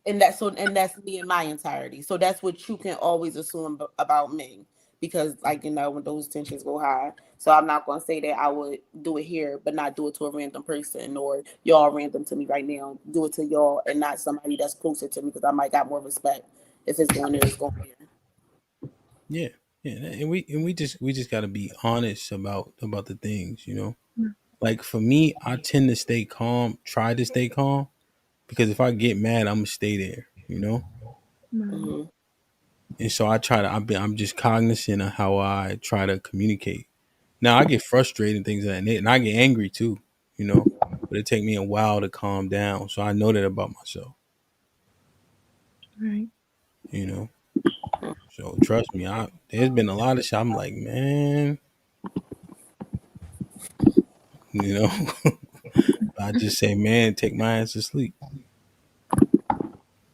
and that's me in my entirety. So that's what you can always assume about me, because when those tensions go high. So I'm not gonna say that I would do it here, but not do it to a random person, or y'all random to me right now. Do it to y'all and not somebody that's closer to me, because I might got more respect. If it's going there, it's going there. Yeah. Yeah. And we just gotta be honest about the things, you know. Like for me, I tend to stay calm, try to stay calm, because if I get mad, I'm gonna stay there, you know. Right. Hmm. And so I try to. I'm just cognizant of how I try to communicate. Now I get frustrated and things like that, and I get angry too, you know. But it take me a while to calm down, so I know that about myself, Right. you know. So trust me, there's been a lot of shit. I'm like, man, you know. I just say, man, take my ass to sleep,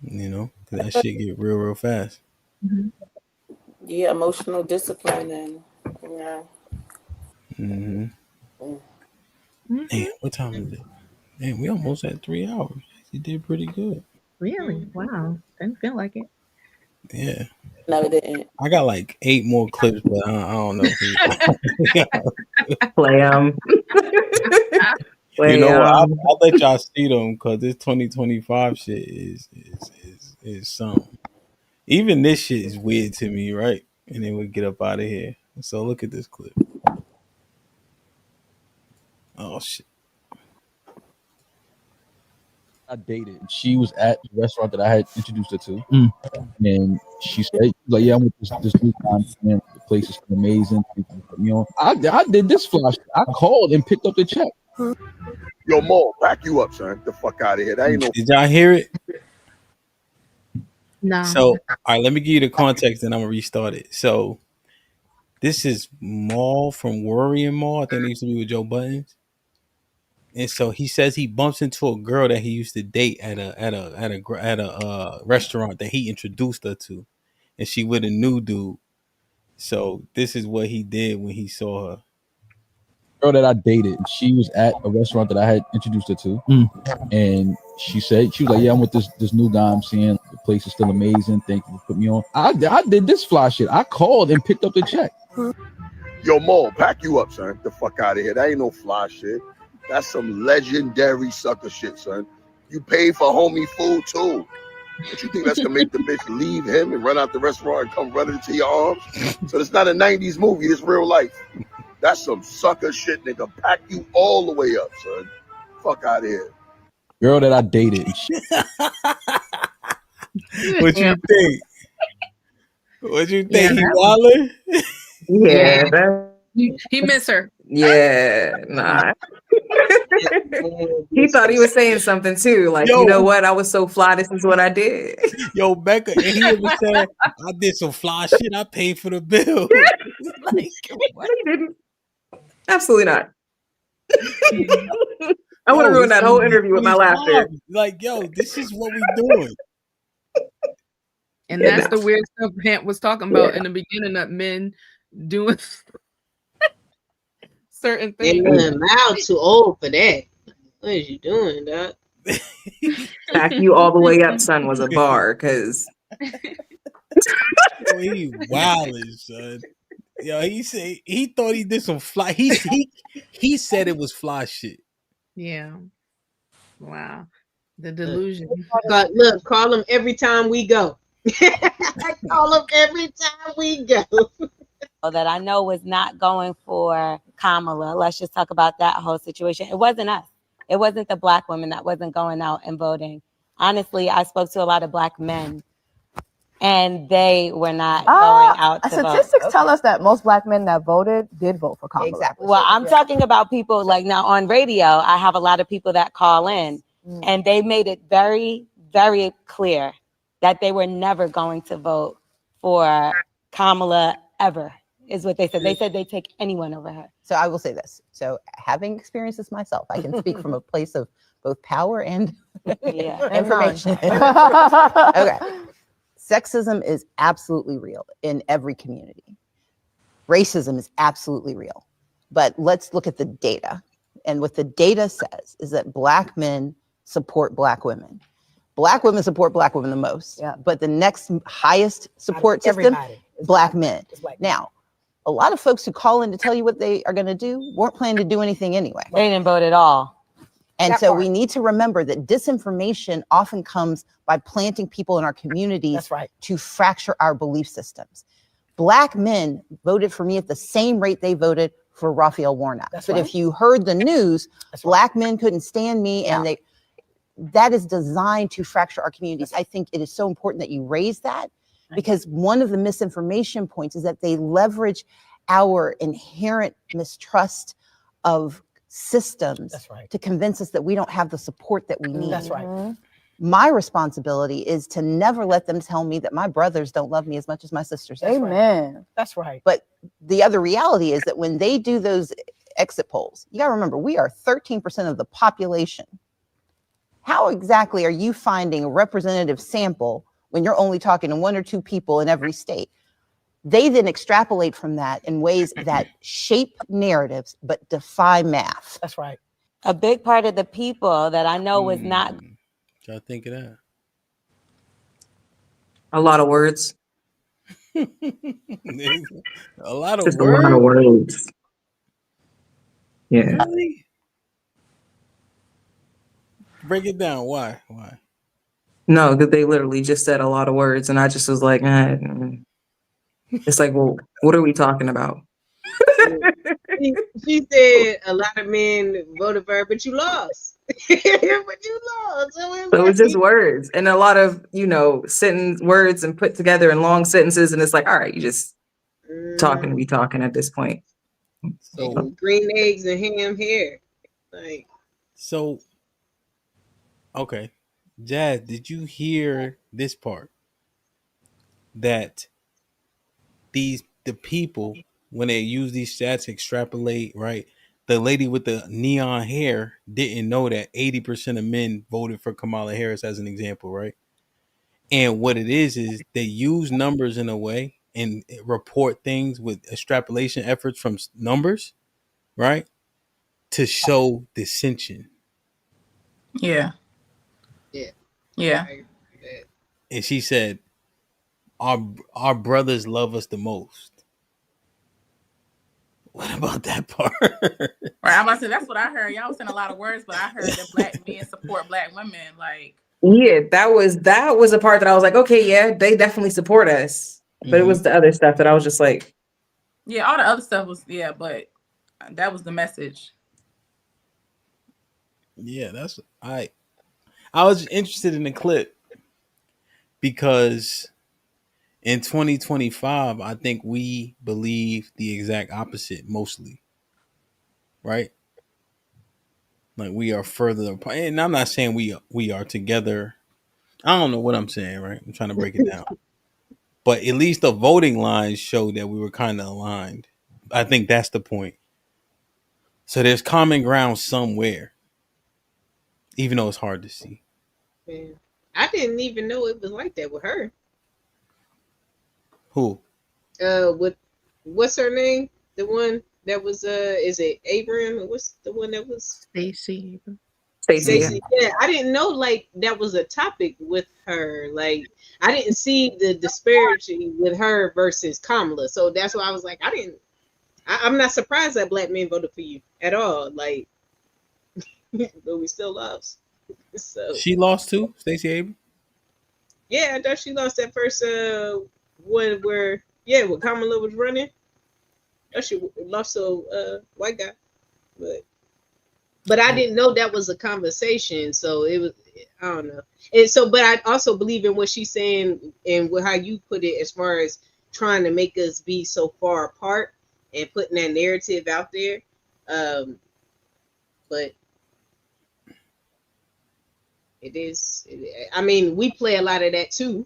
you know, because that shit get real fast. Mhm. Yeah, emotional discipline and yeah. Mm-hmm. Damn, Mhm. what time is it? Damn, we almost at 3 hours. You did pretty good. Really? Wow. Didn't feel like it. Yeah. No, it didn't. I got like 8 more clips, but I don't know. Play You play know what? I'll let y'all see them because this 2025 shit is something. Even this shit is weird to me, right? And then we get up out of here. So look at this clip. Oh shit. I dated. She was at the restaurant that I had introduced her to, and she said, "Like, yeah, I went to this new time, and the place is amazing. I did this flash. I called and picked up the check. Yo, Mo, back you up, son. Get the fuck out of here. That ain't no. Did y'all hear it? No. So all right, let me give you the context, and I'm gonna restart it. So this is Maul from Worry and Maul. I think they used to be with Joe Buttons. And so he says he bumps into a girl that he used to date at a restaurant that he introduced her to, and she with a new dude. So this is what he did when he saw her. girl that I dated, she was at a restaurant that I had introduced her to, and she was like, "Yeah, I'm with this new guy I'm seeing. The place is still amazing. Thank you for putting me on." I did this fly shit. I called and picked up the check. Yo, Mo, pack you up, son. Get the fuck out of here. That ain't no fly shit. That's some legendary sucker shit, son. You paid for homie food too. But you think that's gonna make the bitch leave him and run out the restaurant and come running into your arms? So it's not a 90s movie, it's real life. That's some sucker shit, nigga. Pack you all the way up, son. Fuck out of here. Girl that I dated. What you think? What you think? Yeah, He that wildin'? Yeah, that, He miss her. yeah, nah. He thought he was saying something too. Like, you know what? I was so fly. This is what I did. Yo, Becca, and he even said, I did some fly shit. I paid for the bill. Like, what? He didn't. Absolutely not. I would have Yo, ruined that this whole is interview with my laughter. Like, yo, this is what we doing. And that's the weird stuff Hant was talking about in the beginning of men doing certain things. And Mal too old for that. What is you doing, dog? Pack you all the way up, son, was a bar because Yo, he wildin', son. Yo, he thought he did some fly. He said it was fly shit. Yeah. Wow. The delusion. Look, call him every time we go. I call him every time we go. That I know was not going for Kamala. Let's just talk about that whole situation. It wasn't us. It wasn't the Black women that wasn't going out and voting. Honestly, I spoke to a lot of Black men, and they were not going out to Statistics vote. tell us that most Black men that voted did vote for Kamala. Exactly. Well, I'm talking about people like now on radio. I have a lot of people that call in, and they made it very, very clear that they were never going to vote for Kamala ever, is what they said. They said they'd take anyone over her. So I will say this. So having experienced this myself, I can speak from a place of both power and information. Okay. Sexism is absolutely real in every community. Racism is absolutely real. But let's look at the data. And what the data says is that Black men support Black women. Black women support Black women the most. But the next highest support system, Black men. Now, a lot of folks who call in to tell you what they are going to do weren't planning to do anything anyway. They didn't vote at all. And so we need to remember that disinformation often comes by planting people in our communities to fracture our belief systems. Black men voted for me at the same rate they voted for Raphael Warnock. But if you heard the news, Black men couldn't stand me, and that is designed to fracture our communities. I think it is so important that you raise that, because one of the misinformation points is that they leverage our inherent mistrust of systems to convince us that we don't have the support that we need. That's right. My responsibility is to never let them tell me that my brothers don't love me as much as my sisters. Amen. That's right. But the other reality is that when they do those exit polls, you got to remember, we are 13% of the population. How exactly are you finding a representative sample when you're only talking to one or two people in every state? They then extrapolate from that in ways that shape narratives but defy math. That's right. A big part of the people that I know was not. Y'all think of that? A lot of words. A lot of Just words. a lot of words. Yeah. Really? Break it down. Why? No, because they literally just said a lot of words, and I just was like, It's like, well, what are we talking about? She said a lot of men voted for her, but you lost. But you lost. So it was just words and a lot of, sentence words and put together in long sentences. And it's like, all right, you just talking to be talking at this point. So green eggs and ham hair. Like, so okay. Jazz, did you hear this part? That the people, when they use these stats to extrapolate, right? The lady with the neon hair didn't know that 80% of men voted for Kamala Harris as an example, right? And what it is they use numbers in a way and report things with extrapolation efforts from numbers, right? to show dissension. Yeah. Yeah. Yeah. And she said, our brothers love us the most. What about that part? Right, I'm about to say that's what I heard. Y'all was saying a lot of words, but I heard that black men support black women. Like, Yeah, that was a part that I was like, okay, yeah, they definitely support us. But it was the other stuff that I was just like, yeah, all the other stuff was but that was the message. Yeah, that's I was interested in the clip because in 2025, I think we believe the exact opposite mostly. Right? Like we are further apart. And I'm not saying we are together. I don't know what I'm saying, right? I'm trying to break it down. But at least the voting lines show that we were kind of aligned. I think that's the point. So there's common ground somewhere, even though it's hard to see. Man, I didn't even know it was like that with her. Who? With what's her name? The one that was is it Abram? What's the one that was Stacey? Stacey. Yeah, I didn't know like that was a topic with her. Like I didn't see the disparity with her versus Kamala. So that's why I was like, I'm not surprised that black men voted for you at all. Like, but we still lost. So She lost too, Stacey Abrams? yeah, I thought she lost that first one where when Kamala was running. I she lost to white guy, but I didn't know that was a conversation. So it was, I don't know. And so, but I also believe in what she's saying and how you put it as far as trying to make us be so far apart and putting that narrative out there. But it is. I mean, we play a lot of that too.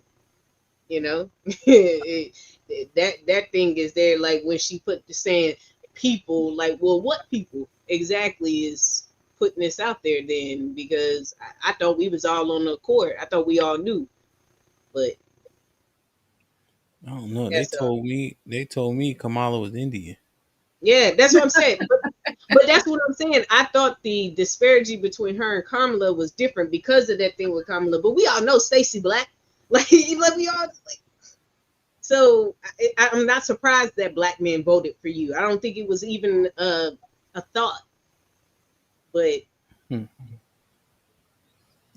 You know, that thing is there. Like when she put the saying people, like, well, what people exactly is putting this out there then? Because I thought we was all on the court. I thought we all knew, but I don't know. They told me Kamala was Indian. yeah, that's what I'm saying. But that's what I'm saying. I thought the disparity between her and Kamala was different because of that thing with Kamala. But we all know Stacey Black. Like we all like. So I'm not surprised that black men voted for you. I don't think it was even a thought. But All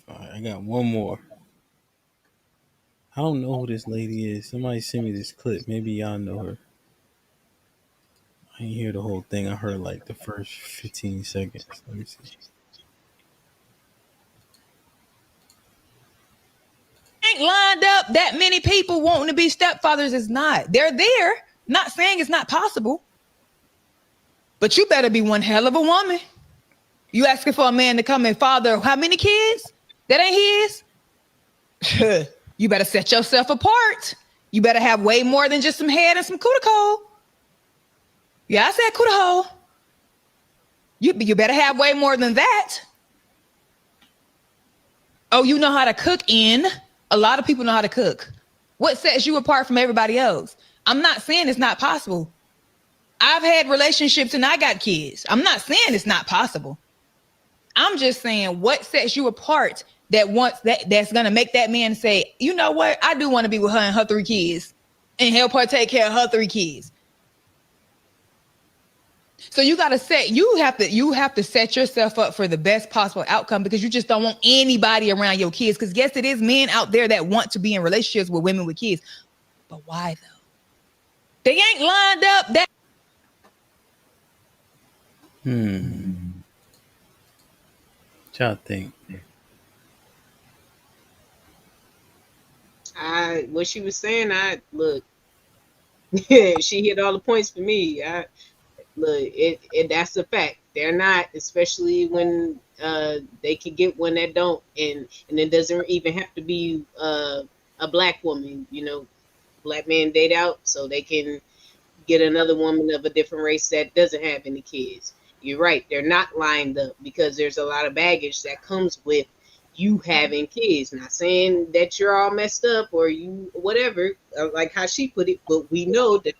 right, I got one more. I don't know who this lady is. Somebody send me this clip. Maybe y'all know her. I didn't hear the whole thing. I heard like the first 15 seconds. Let me see. Ain't lined up that many people wanting to be stepfathers. Is not. They're there. Not saying it's not possible. But you better be one hell of a woman. You asking for a man to come and father how many kids? That ain't his? You better set yourself apart. You better have way more than just some head and some cuticle. Yeah, I said cuticle. You better have way more than that. Oh, you know how to cook in. A lot of people know how to cook. What sets you apart from everybody else? I'm not saying it's not possible. I've had relationships and I got kids. I'm not saying it's not possible. I'm just saying what sets you apart that's gonna make that man say, you know what? I do want to be with her and her 3 kids and help her take care of her 3 kids. So you have to set yourself up for the best possible outcome because you just don't want anybody around your kids. Because yes, it is men out there that want to be in relationships with women with kids. But why though? They ain't lined up that. What y'all think? What she was saying, look, she hit all the points for me. Look, that's a fact. They're not, especially when they can get one that don't, and it doesn't even have to be a black woman. You know, black men date out so they can get another woman of a different race that doesn't have any kids. You're right. They're not lined up because there's a lot of baggage that comes with you having kids. Not saying that you're all messed up or you whatever, like how she put it, but we know that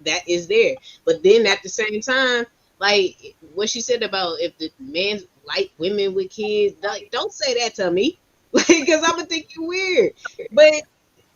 that is there. But then at the same time, Like what she said about if the men like women with kids, like, don't say that to me, like, because I'm gonna think you weird. But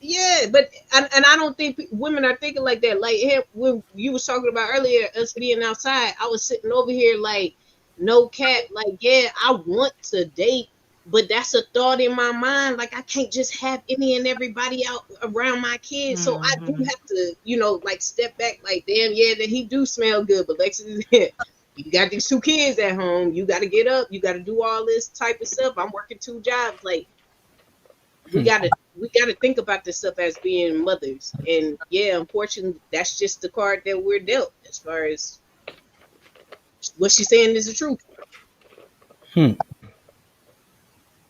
yeah, but and I don't think women are thinking like that. Like him, when you was talking about earlier, us being outside, I was sitting over here like, no cap, like, yeah, I want to date, but that's a thought in my mind. Like I can't just have any and everybody out around my kids. So I do have to, like step back, like, damn, yeah, that he do smell good, but Lexus, you got these two kids at home. You got to get up. You got to do all this type of stuff. I'm working two jobs. Like we gotta think about this stuff as being mothers. And yeah, unfortunately, that's just the card that we're dealt. As far as what she's saying is the truth. Hmm.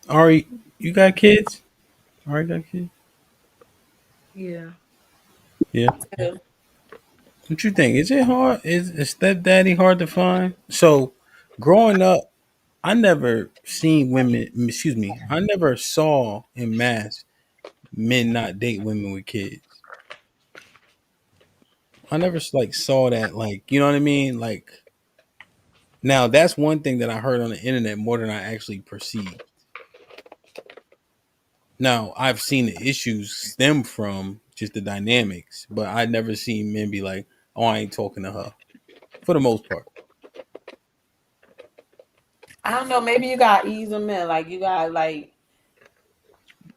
Ari, you got kids? Ari got kids? Yeah. Yeah. What you think? Is it hard? Is stepdaddy hard to find? So, growing up, I never seen women. Excuse me. I never saw in mass men not date women with kids. I never like saw that. Like, you know what I mean? Like, now that's one thing that I heard on the internet more than I actually perceived. Now I've seen the issues stem from just the dynamics, but I never seen men be like, "Oh, I ain't talking to her." For the most part. I don't know. Maybe you got to ease them in. Like you got like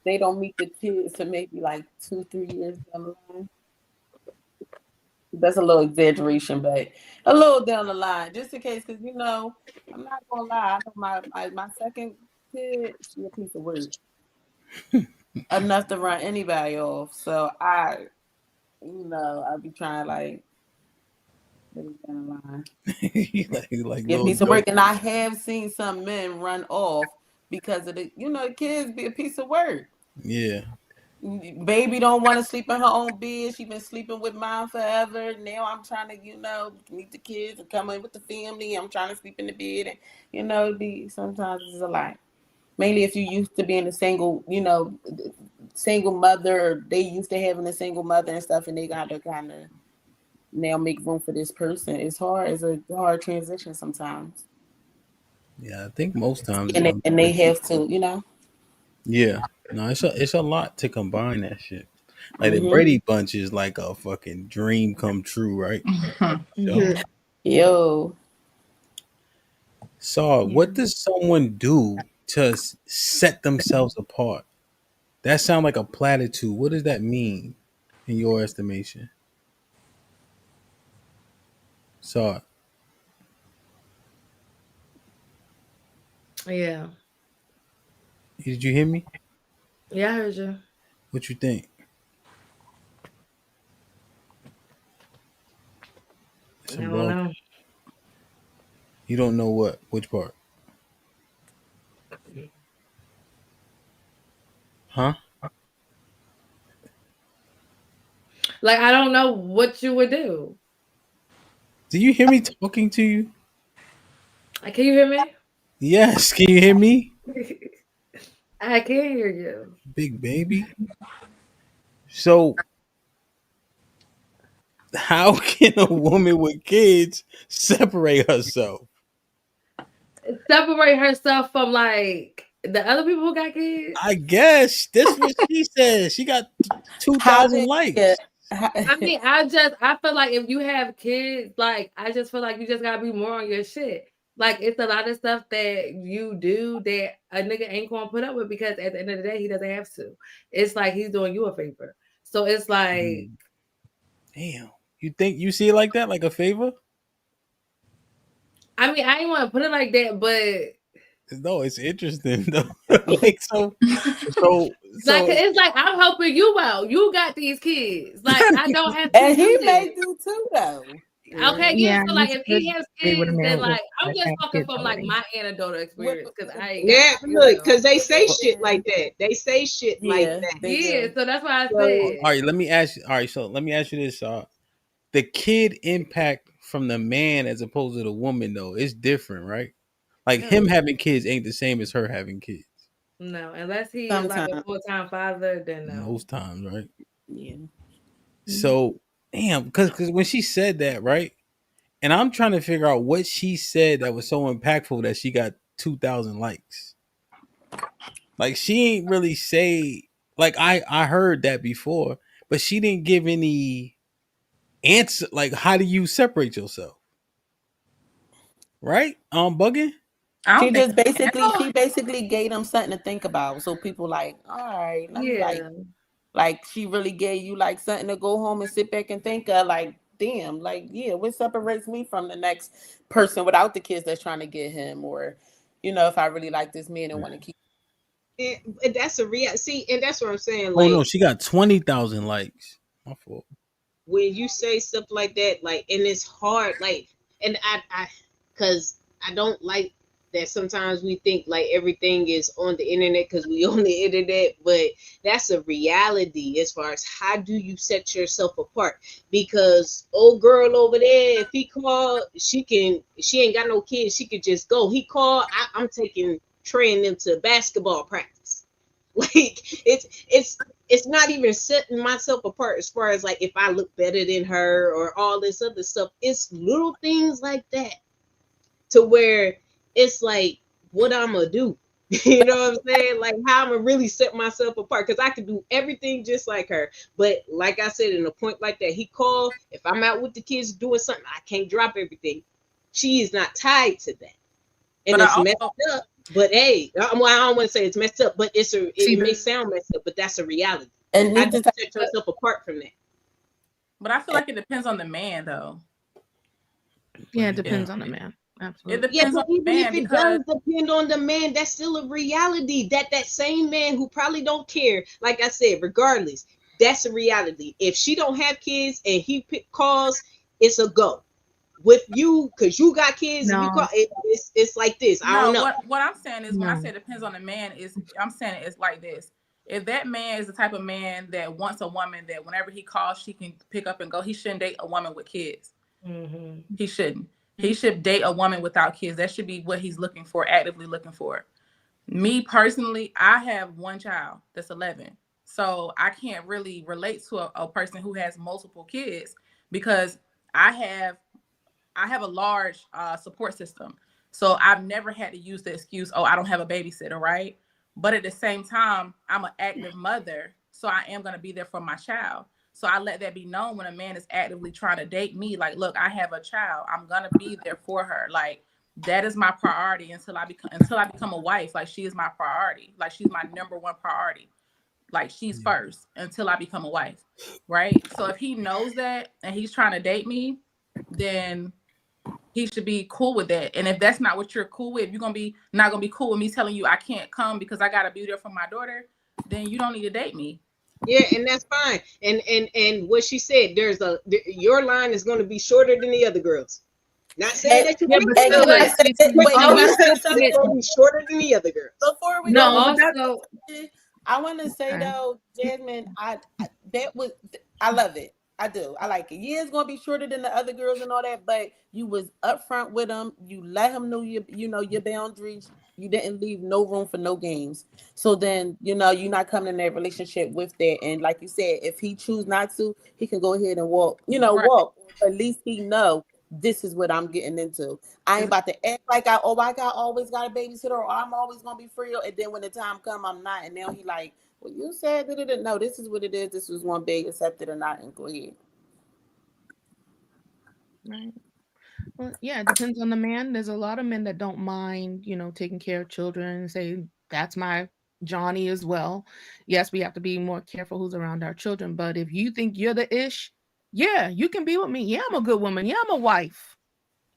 they don't meet the kids to maybe like 2-3 years down the line. That's a little exaggeration, but a little down the line, just in case, because I'm not gonna lie. I know my second kid, she a piece of work, enough to run anybody off. So I'll be trying like down the line. like Get little piece of work, dope. and I have seen some men run off because of the kids be a piece of work. Yeah. Baby don't want to sleep in her own bed. She been sleeping with mine forever. Now I'm trying to, meet the kids and come in with the family. I'm trying to sleep in the bed, and be sometimes it's a lot. Mainly if you used to being a single mother, or they used to having a single mother and stuff, and they got to kind of now make room for this person. It's hard. It's a hard transition sometimes. Yeah, I think most times And they have to, Yeah. No, it's a lot to combine that shit. Like the Mhm. Brady Bunch is like a fucking dream come true, right? So, Yo. so what does someone do to set themselves apart? That sounds like a platitude. What does that mean in your estimation? So, Yeah. did you hear me? Yeah, I heard you. What you think? I Some don't bro. know. You don't know what? Which part? Huh? Like, I don't know what you would do. Do you hear me talking to you? Can you hear me? Yes. Can you hear me? I can hear you. Big baby. So, how can a woman with kids separate herself? Separate herself from like the other people who got kids. I guess that's what she said. She got How 2,000 did likes. I mean, I feel like if you have kids, like I just feel like you just gotta be more on your shit. Like it's a lot of stuff that you do that a nigga ain't gonna put up with because at the end of the day he doesn't have to. It's like he's doing you a favor. So it's like Damn. You think you see it like that, like a favor? I mean, I ain't want to put it like that, but No, it's interesting though. Like so like it's like I'm helping you out. You got these kids. Like I don't have to And do he that. may do too, though. Okay, yeah. So like, if he has agree with a kids, man then with like I'm just have talking kids from like already. my anecdotal experience because I ain't got Yeah, kids. look, because they say shit like that. They say shit like Yeah, that. they Yeah, do. so that's why I all said. right, let me ask you. All right, so let me ask you this. The kid impact from the man as opposed to the woman though, it's different, right? Like him No, having kids ain't the same as her having kids. no, unless he is like a Sometimes. full-time father, then no. Most times, right? Yeah. So damn, because when she said that, right? And I'm trying to figure out what she said that was so impactful that she got 2,000 likes. Like she ain't really say like I heard that before, but she didn't give any answer. Like how do you separate yourself? Right? Bugging. She basically gave them something to think about. So people like, all right, let me like she really gave you like something to go home and sit back and think of. Like, damn, like yeah, what separates me from the next person without the kids that's trying to get him, or if I really like this man and want to keep. And that's a real see, and that's what I'm saying. Oh Like no, she got 20,000 likes. My fault. when you say stuff like that, like, and it's hard, like, and because I don't like that sometimes we think like everything is on the internet because we on the internet, but that's a reality as far as how do you set yourself apart. Because old girl over there, if he called, she ain't got no kids, she could just go. He called, I'm taking training them to basketball practice. Like it's not even setting myself apart as far as like if I look better than her or all this other stuff. It's little things like that to where it's like what I'm gonna do. You know what I'm saying? Like how I'm gonna really set myself apart because I could do everything just like her. But like I said, in a point like that, he called. If I'm out with the kids doing something, I can't drop everything. She is not tied to that, and it's messed up. But hey, I don't want to say it's messed up, but it may sound messed up, but that's a reality. And how do you set yourself apart from that? But I feel like it depends on the man, though. Yeah, it depends on the man. Absolutely. It depends on the even man if it does depend on the man, that's still a reality. That same man who probably don't care, like I said, regardless, that's a reality. If she don't have kids and he calls, it's a go. With you, because you got kids, and you call it's like this. I don't know. What I'm saying is when I say it depends on the man, I'm saying it's like this. If that man is the type of man that wants a woman that whenever he calls, she can pick up and go, he shouldn't date a woman with kids. Mm-hmm. He shouldn't. He should date a woman without kids. That should be what he's looking for, actively looking for. Me personally, I have one child that's 11. So I can't really relate to a person who has multiple kids because I have a large support system. So I've never had to use the excuse, oh, I don't have a babysitter, right? But at the same time, I'm an active mother. So I am going to be there for my child. So I let that be known when a man is actively trying to date me. Like, look, I have a child. I'm going to be there for her. Like, that is my priority until I become a wife. Like, she is my priority. Like, she's my number one priority. Like, she's first until I become a wife, right? So if he knows that and he's trying to date me, then he should be cool with that. And if that's not what you're cool with, if you're not gonna be cool with me telling you I can't come because I gotta be there for my daughter, then you don't need to date me. Yeah, and that's fine. And what she said, your line is going to be shorter than the other girls. Not saying that you're going to be shorter than the other girls. Before we go, I want to say though, Jasmine, I love it. I do. I like it. Yeah, it's gonna be shorter than the other girls and all that, but you was upfront with them. You let him know your boundaries. You didn't leave no room for no games. So then you're not coming in that relationship with that. And like you said, if he choose not to, he can go ahead and walk. Walk. At least he know this is what I'm getting into. I ain't about to act like I always got a babysitter or I'm always gonna be free. And then when the time come, I'm not. And now he like, well, you said that no, this is what it is. This was one big, accept it or not, and go ahead. Right. Well, yeah, it depends on the man. There's a lot of men that don't mind, taking care of children and say, that's my Johnny as well. Yes, we have to be more careful who's around our children. But if you think you're the ish, yeah, you can be with me. Yeah, I'm a good woman. Yeah, I'm a wife.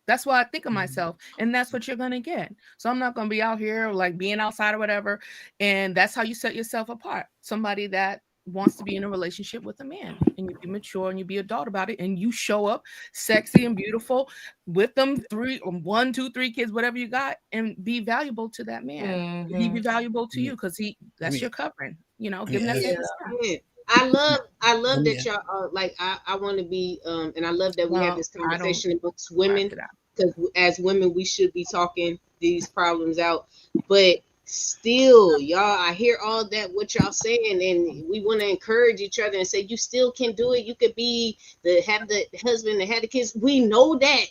That's what I think of myself. And that's what you're going to get. So I'm not going to be out here like being outside or whatever. And that's how you set yourself apart. Somebody that wants to be in a relationship with a man, and you be mature and you be adult about it, and you show up sexy and beautiful with them 1, 2, 3 kids, whatever you got, and be valuable to that man. He be valuable to you because that's your covering. Give him that. I love that y'all like I want to be and I love that we have this conversation amongst women, because as women we should be talking these problems out. But still, y'all, I hear all that what y'all saying, and we want to encourage each other and say you still can do it. You could be have the husband that had the kids. We know that,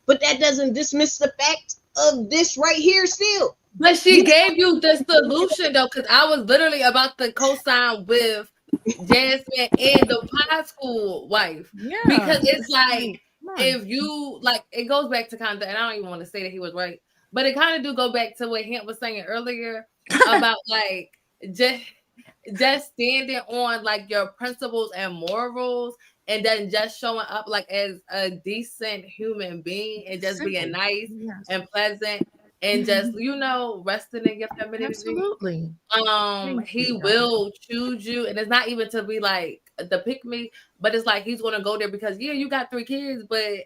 but that doesn't dismiss the fact of this right here still. But she gave you the solution though, because I was literally about to co-sign with Jasmine and the high school wife. Yeah, because it's like if you like, it goes back to kind of, and I don't even want to say that he was right, but it kind of do go back to what Hint was saying earlier about like just standing on like your principles and morals, and then just showing up like as a decent human being and just being nice and pleasant and just resting in your femininity. Absolutely. He will choose you, and it's not even to be like the pick me, but it's like he's gonna go there because you got 3 kids, but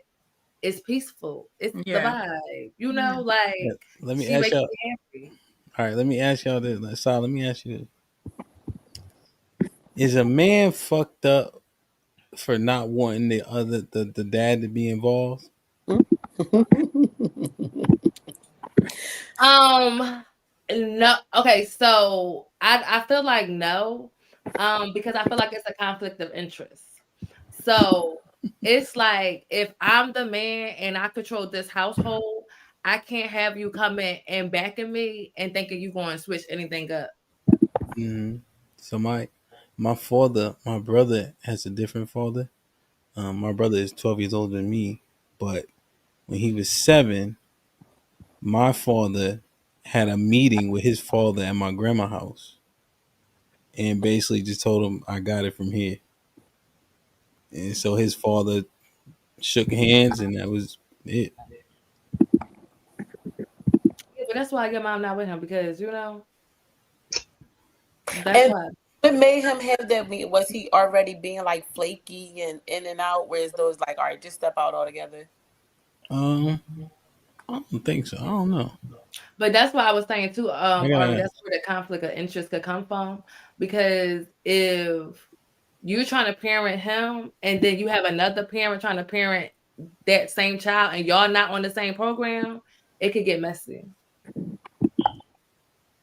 it's peaceful. It's the vibe, like Let me she ask makes y'all. me happy. All right, let me ask y'all this. Let me ask you this. Is a man fucked up for not wanting the dad to be involved? No. Okay, so I feel like no, because I feel like it's a conflict of interest. So it's like if I'm the man and I control this household, I can't have you coming and backing me and thinking you going to switch anything up. Mm-hmm. So my father, my brother has a different father. My brother is 12 years older than me, but when he was 7, my father had a meeting with his father at my grandma's house, and basically just told him, "I got it from here." And so his father shook hands, and that was it. Yeah, but that's why your mom not with him because that's And why. what made him have that meeting? Was he already being like flaky and in and out? Whereas those like, all right, just step out altogether. I don't think so. I don't know. But that's why I was saying too, I or gotta that's ask. where the conflict of interest could come from. Because if you're trying to parent him and then you have another parent trying to parent that same child and y'all not on the same program, it could get messy.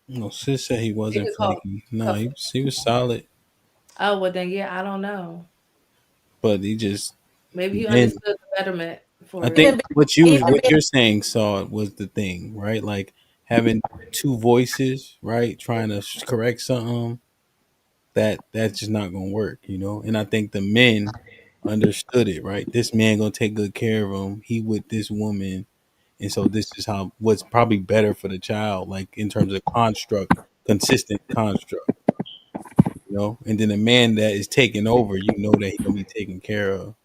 No, sis said he It wasn't could cause flaky. No, he was solid, oh well then I don't know. but he just Maybe he then understood the betterment I for it. think what you're saying saw was the thing, right? Like having two voices, right? Trying to correct something that's just not gonna work, And I think the men understood it, right? This man gonna take good care of him. He with this woman, and so this is how what's probably better for the child, like in terms of construct, consistent construct, And then the man that is taking over, that he gonna be taken care of.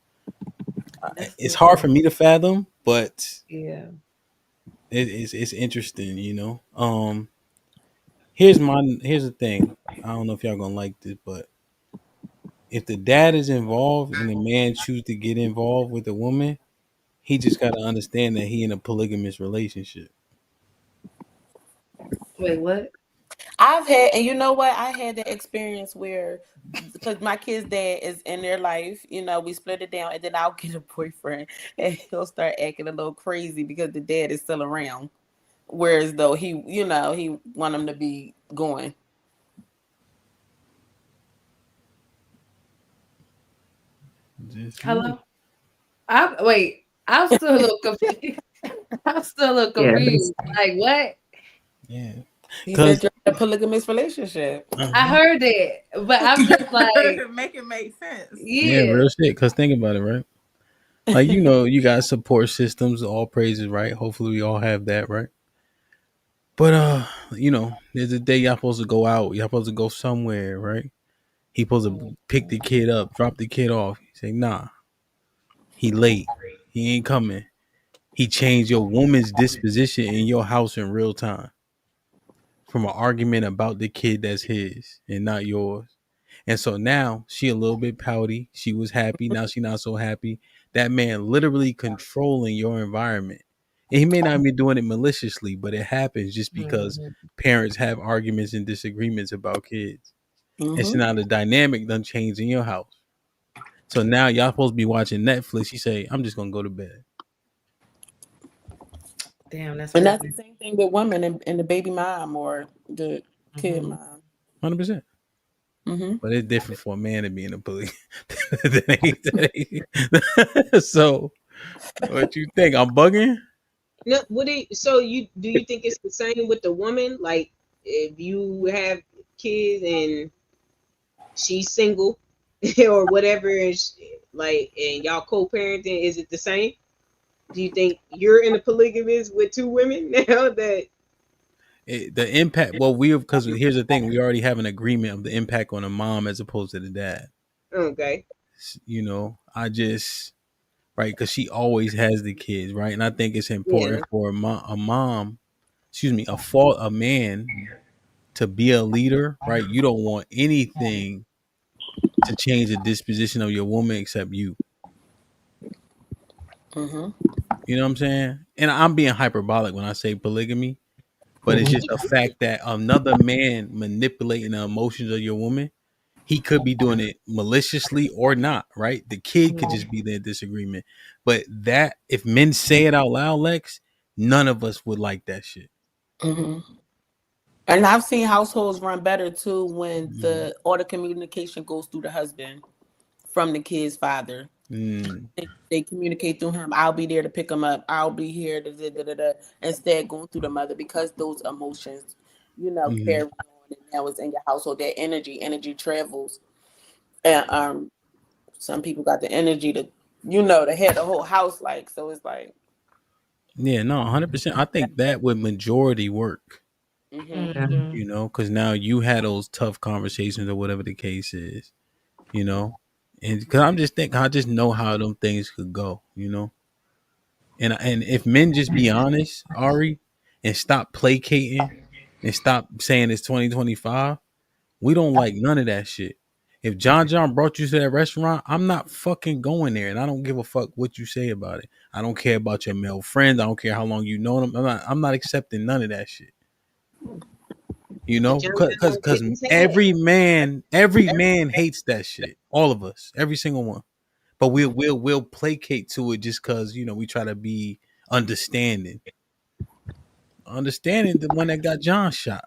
It's hard for me to fathom, but yeah. it's interesting. Here's the thing. I don't know if y'all gonna like this, but if the dad is involved and the man choose to get involved with the woman, he just got to understand that he in a polygamous relationship. Wait, what? I've had, and you know what? I had the experience where, because my kid's dad is in their life, we split it down, and then I'll get a boyfriend, and he'll start acting a little crazy because the dad is still around. Whereas though he want him to be going. Hello? I'm still a little confused. I'm still a little confused. Like what? Yeah. He said you're in a polygamous relationship. I heard it, but I'm just like make it make sense. Yeah, Yeah. real shit. Because think about it, right? Like you got support systems, all praises, right? Hopefully, we all have that, right? But there's a day y'all supposed to go out. Y'all supposed to go somewhere, right? He supposed to pick the kid up, drop the kid off. He say, nah, he late. He ain't coming. He changed your woman's disposition in your house in real time from an argument about the kid that's his and not yours. And so now she a little bit pouty. She was happy. Now she not so happy. That man literally controlling your environment. And he may not be doing it maliciously, but it happens just because parents have arguments and disagreements about kids. And so now the dynamic done changed in your house. So now y'all supposed to be watching Netflix. You say, I'm just gonna go to bed. Damn, that's and that's the same thing with women and the baby mom or the kid mom. 100%. Mm-hmm. But it's different for a man to be in a bully. So What you think? I'm bugging? No, so do you think it's the same with the woman? Like, if you have kids and she's single or whatever, and like, and y'all co-parenting, is it the same? Do you think you're in a polygamous with two women now that? The impact. Well, because here's the thing: we already have an agreement of the impact on the mom as opposed to the dad. Okay. I just right because she always has the kids, right? And I think it's Yeah. important for a mom, excuse me, a man to be a leader, right? You don't want anything to change the disposition of your woman except you. Mm-hmm. You know what I'm saying? And I'm being hyperbolic when I say polygamy, but it's just a fact that another man manipulating the emotions of your woman, he could be doing it maliciously or not, right? The kid could just be their disagreement. But that, if men say it out loud, Lex, none of us would like that shit. Mm-hmm. And I've seen households run better too when all the communication goes through the husband from the kid's father. They communicate through him. I'll be there to pick him up. I'll be here to instead going through the mother, because those emotions, carry on, and now it's in your household. That energy travels, and some people got the energy to to head the whole house, like, so it's like. Yeah, no, 100%. I think that would majority work. Mm-hmm. Because now you had those tough conversations or whatever the case is, and because I just know how them things could go, and if men just be honest, Ari, and stop placating and stop saying it's 2025, we don't like none of that shit. If John brought you to that restaurant, I'm not fucking going there, and I don't give a fuck what you say about it. I don't care about your male friends. I don't care how long you know them. I'm not accepting none of that shit. Because every man hates that shit. All of us, every single one. But we'll placate to it just because we try to be understanding the one that got John shot.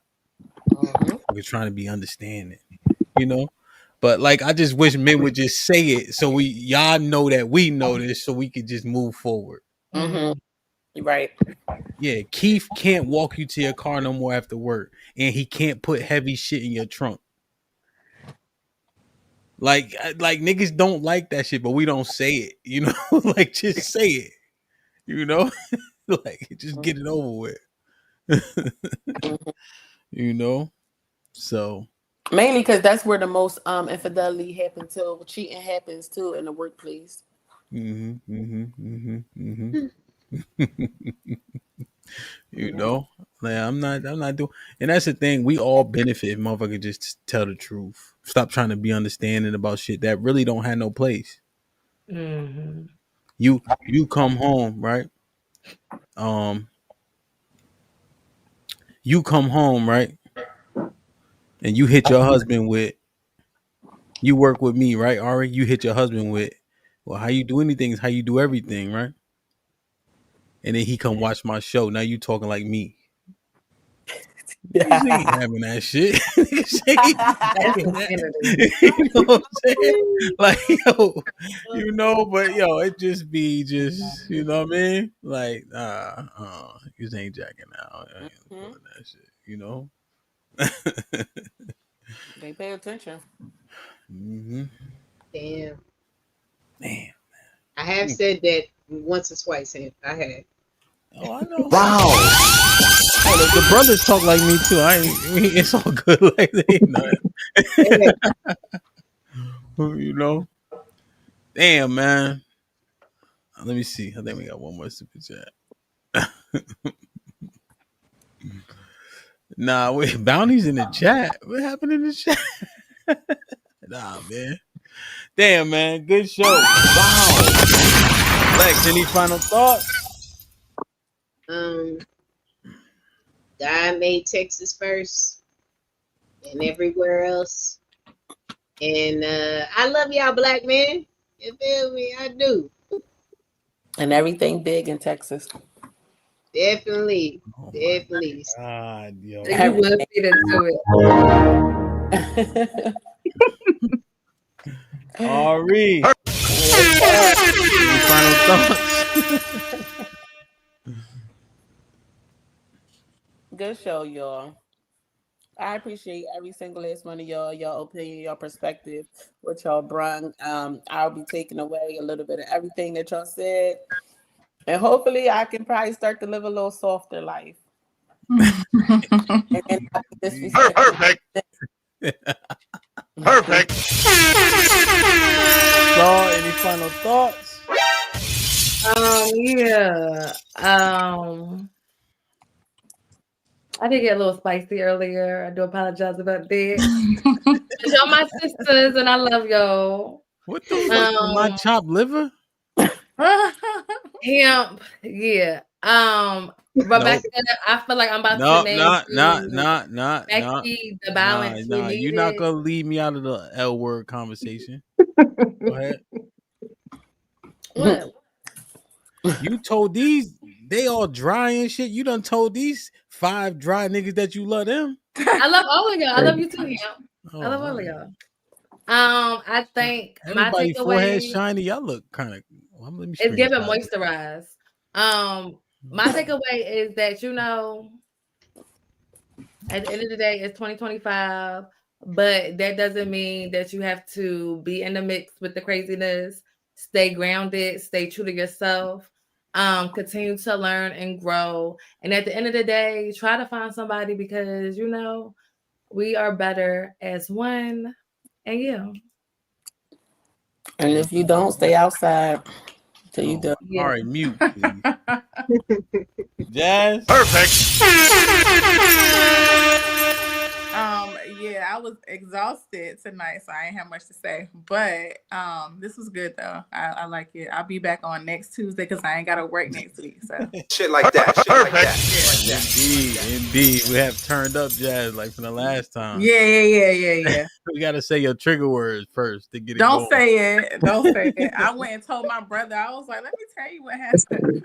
We're trying to be understanding, But like, I just wish men would just say it so y'all know that we know this, so we could just move forward. Mm-hmm. Right. Yeah, Keith can't walk you to your car no more after work, and he can't put heavy shit in your trunk. Like niggas don't like that shit, but we don't say it, like, just say it, like, just get it over with, so Mainly because that's where the most infidelity happens too. Cheating happens too in the workplace. Like, I'm not doing, and that's the thing. We all benefit if motherfucker just tell the truth. Stop trying to be understanding about shit that really don't have no place. Mm-hmm. You come home, right? You come home, right? And you hit your husband with, you work with me, right, Ari? You hit your husband with, well, how you do anything is how you do everything, right? And then he come watch my show. Now you talking like me. Niggas ain't having that shit. Niggas ain't having that. You know what I'm saying? Like, but it just be you know what I mean? Like, you ain't jacking out. I ain't doing that shit, They pay attention. Damn. I have said that once or twice, and I had. Oh, I know. Wow. Oh, the brothers talk like me too. It's all good. Like, they ain't nothing. Damn, man. Let me see. I think we got one more super chat. Nah, wait. Bounty's in the chat. What happened in the chat? Nah, man. Damn, man. Good show. Wow. Lex, any final thoughts? God made Texas first and everywhere else. And I love y'all, black men. You feel me? I do. And everything big in Texas. Definitely. Definitely. God, yo. You will see to it. Ari. Any final thoughts? Good show, y'all. I appreciate every single last one of y'all, your opinion, your perspective, what y'all brung. I'll be taking away a little bit of everything that y'all said. And hopefully I can probably start to live a little softer life. And not be disrespectful. Perfect. Perfect. So, any final thoughts? Yeah. I did get a little spicy earlier. I do apologize about that. Y'all my sisters, and I love y'all. What the fuck? My chopped liver? Hemp, yeah. Rebecca, I feel like I'm about to name Becky the balance you You're not needed. gonna leave me out of the L word conversation. Go ahead. What? You told these they all dry and shit. You done told these 5 dry niggas that you love them. I love all of y'all. I love you too, Hemp. Oh, I love all of y'all. I think everybody my forehead takeaway shiny. Y'all look kind of. Well, let me is giving screenshot it. moisturize. My takeaway is that at the end of the day, it's 2025, but that doesn't mean that you have to be in the mix with the craziness. Stay grounded, stay true to yourself, continue to learn and grow. And at the end of the day, try to find somebody because we are better as one. And yeah. And if you don't, stay outside till you do. All right, mute, please. Jazz. Perfect. Yeah, I was exhausted tonight, so I ain't have much to say. But this was good though. I like it. I'll be back on next Tuesday because I ain't gotta work next week. So Shit like that. Shit like that. Indeed. We have turned up, Jazz, like from the last time. Yeah. We gotta say your trigger words first to get it Don't going. say it. Don't say it. I went and told my brother. I was like, let me tell you what happened.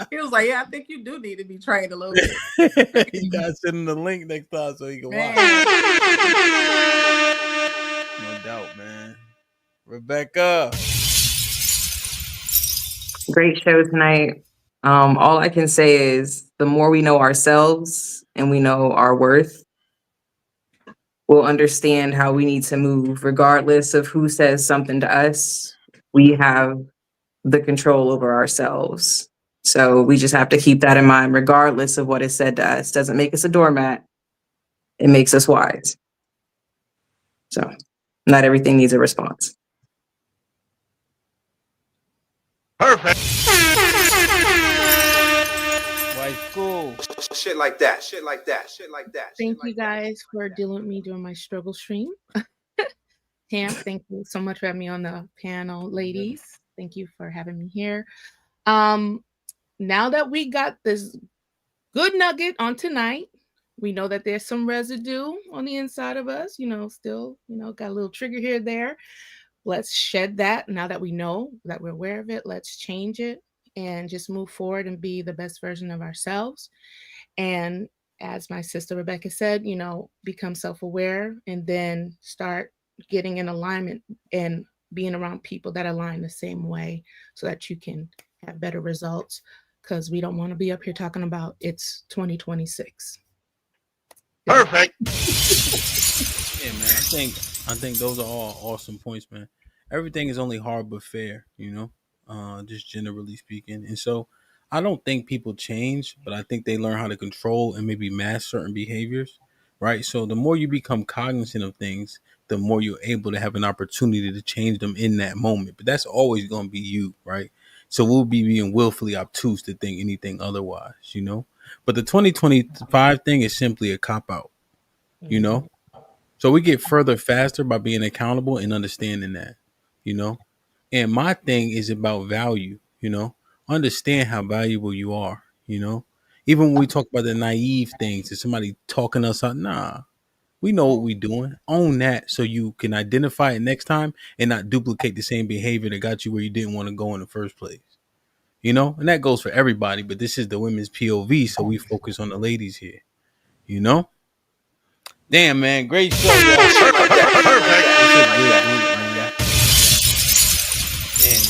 He was like, yeah, I think you do need to be trained a little bit. You gotta send him the link next time so he can watch. No doubt, man. Rebecca. Great show tonight. All I can say is the more we know ourselves and we know our worth, we'll understand how we need to move regardless of who says something to us. We have the control over ourselves. So we just have to keep that in mind, regardless of what is said to us. Doesn't make us a doormat. It makes us wise. So not everything needs a response. Perfect. White school. Shit like that. Shit like that. Shit like that. Thank you guys for dealing with me during my struggle stream. HAMP, thank you so much for having me on the panel, ladies. Thank you for having me here. Now that we got this good nugget on tonight, we know that there's some residue on the inside of us, still, got a little trigger here, there. Let's shed that. Now that we know that we're aware of it, let's change it and just move forward and be the best version of ourselves. And as my sister Rebecca said, become self-aware and then start getting in alignment and being around people that align the same way so that you can have better results, because we don't want to be up here talking about it's 2026. Perfect. Yeah, man. I think those are all awesome points, man. Everything is only hard but fair, just generally speaking. And so I don't think people change, but I think they learn how to control and maybe mask certain behaviors, right? So the more you become cognizant of things, the more you're able to have an opportunity to change them in that moment. But that's always going to be you, right? So we'll be being willfully obtuse to think anything otherwise, But the 2025 thing is simply a cop-out, So we get further faster by being accountable and understanding that, And my thing is about value, Understand how valuable you are, Even when we talk about the naive things, is somebody talking us out? Nah, we know what we're doing. Own that so you can identify it next time and not duplicate the same behavior that got you where you didn't want to go in the first place. And that goes for everybody, but this is the women's POV, so we focus on the ladies here. Damn, man, great show, y'all.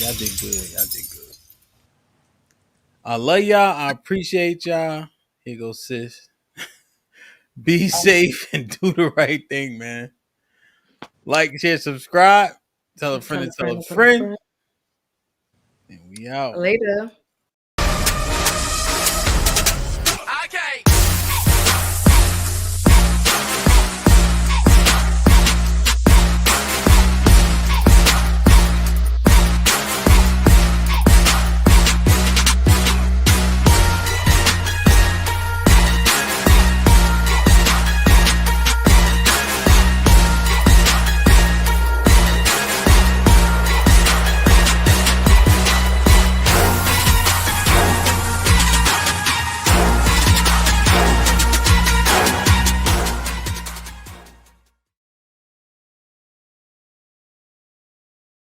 Y'all did good. Y'all did good. I love y'all. I appreciate y'all. Here goes sis. Be safe and do the right thing, man. Like, share, subscribe. Tell a friend to tell a friend. And we out. Later.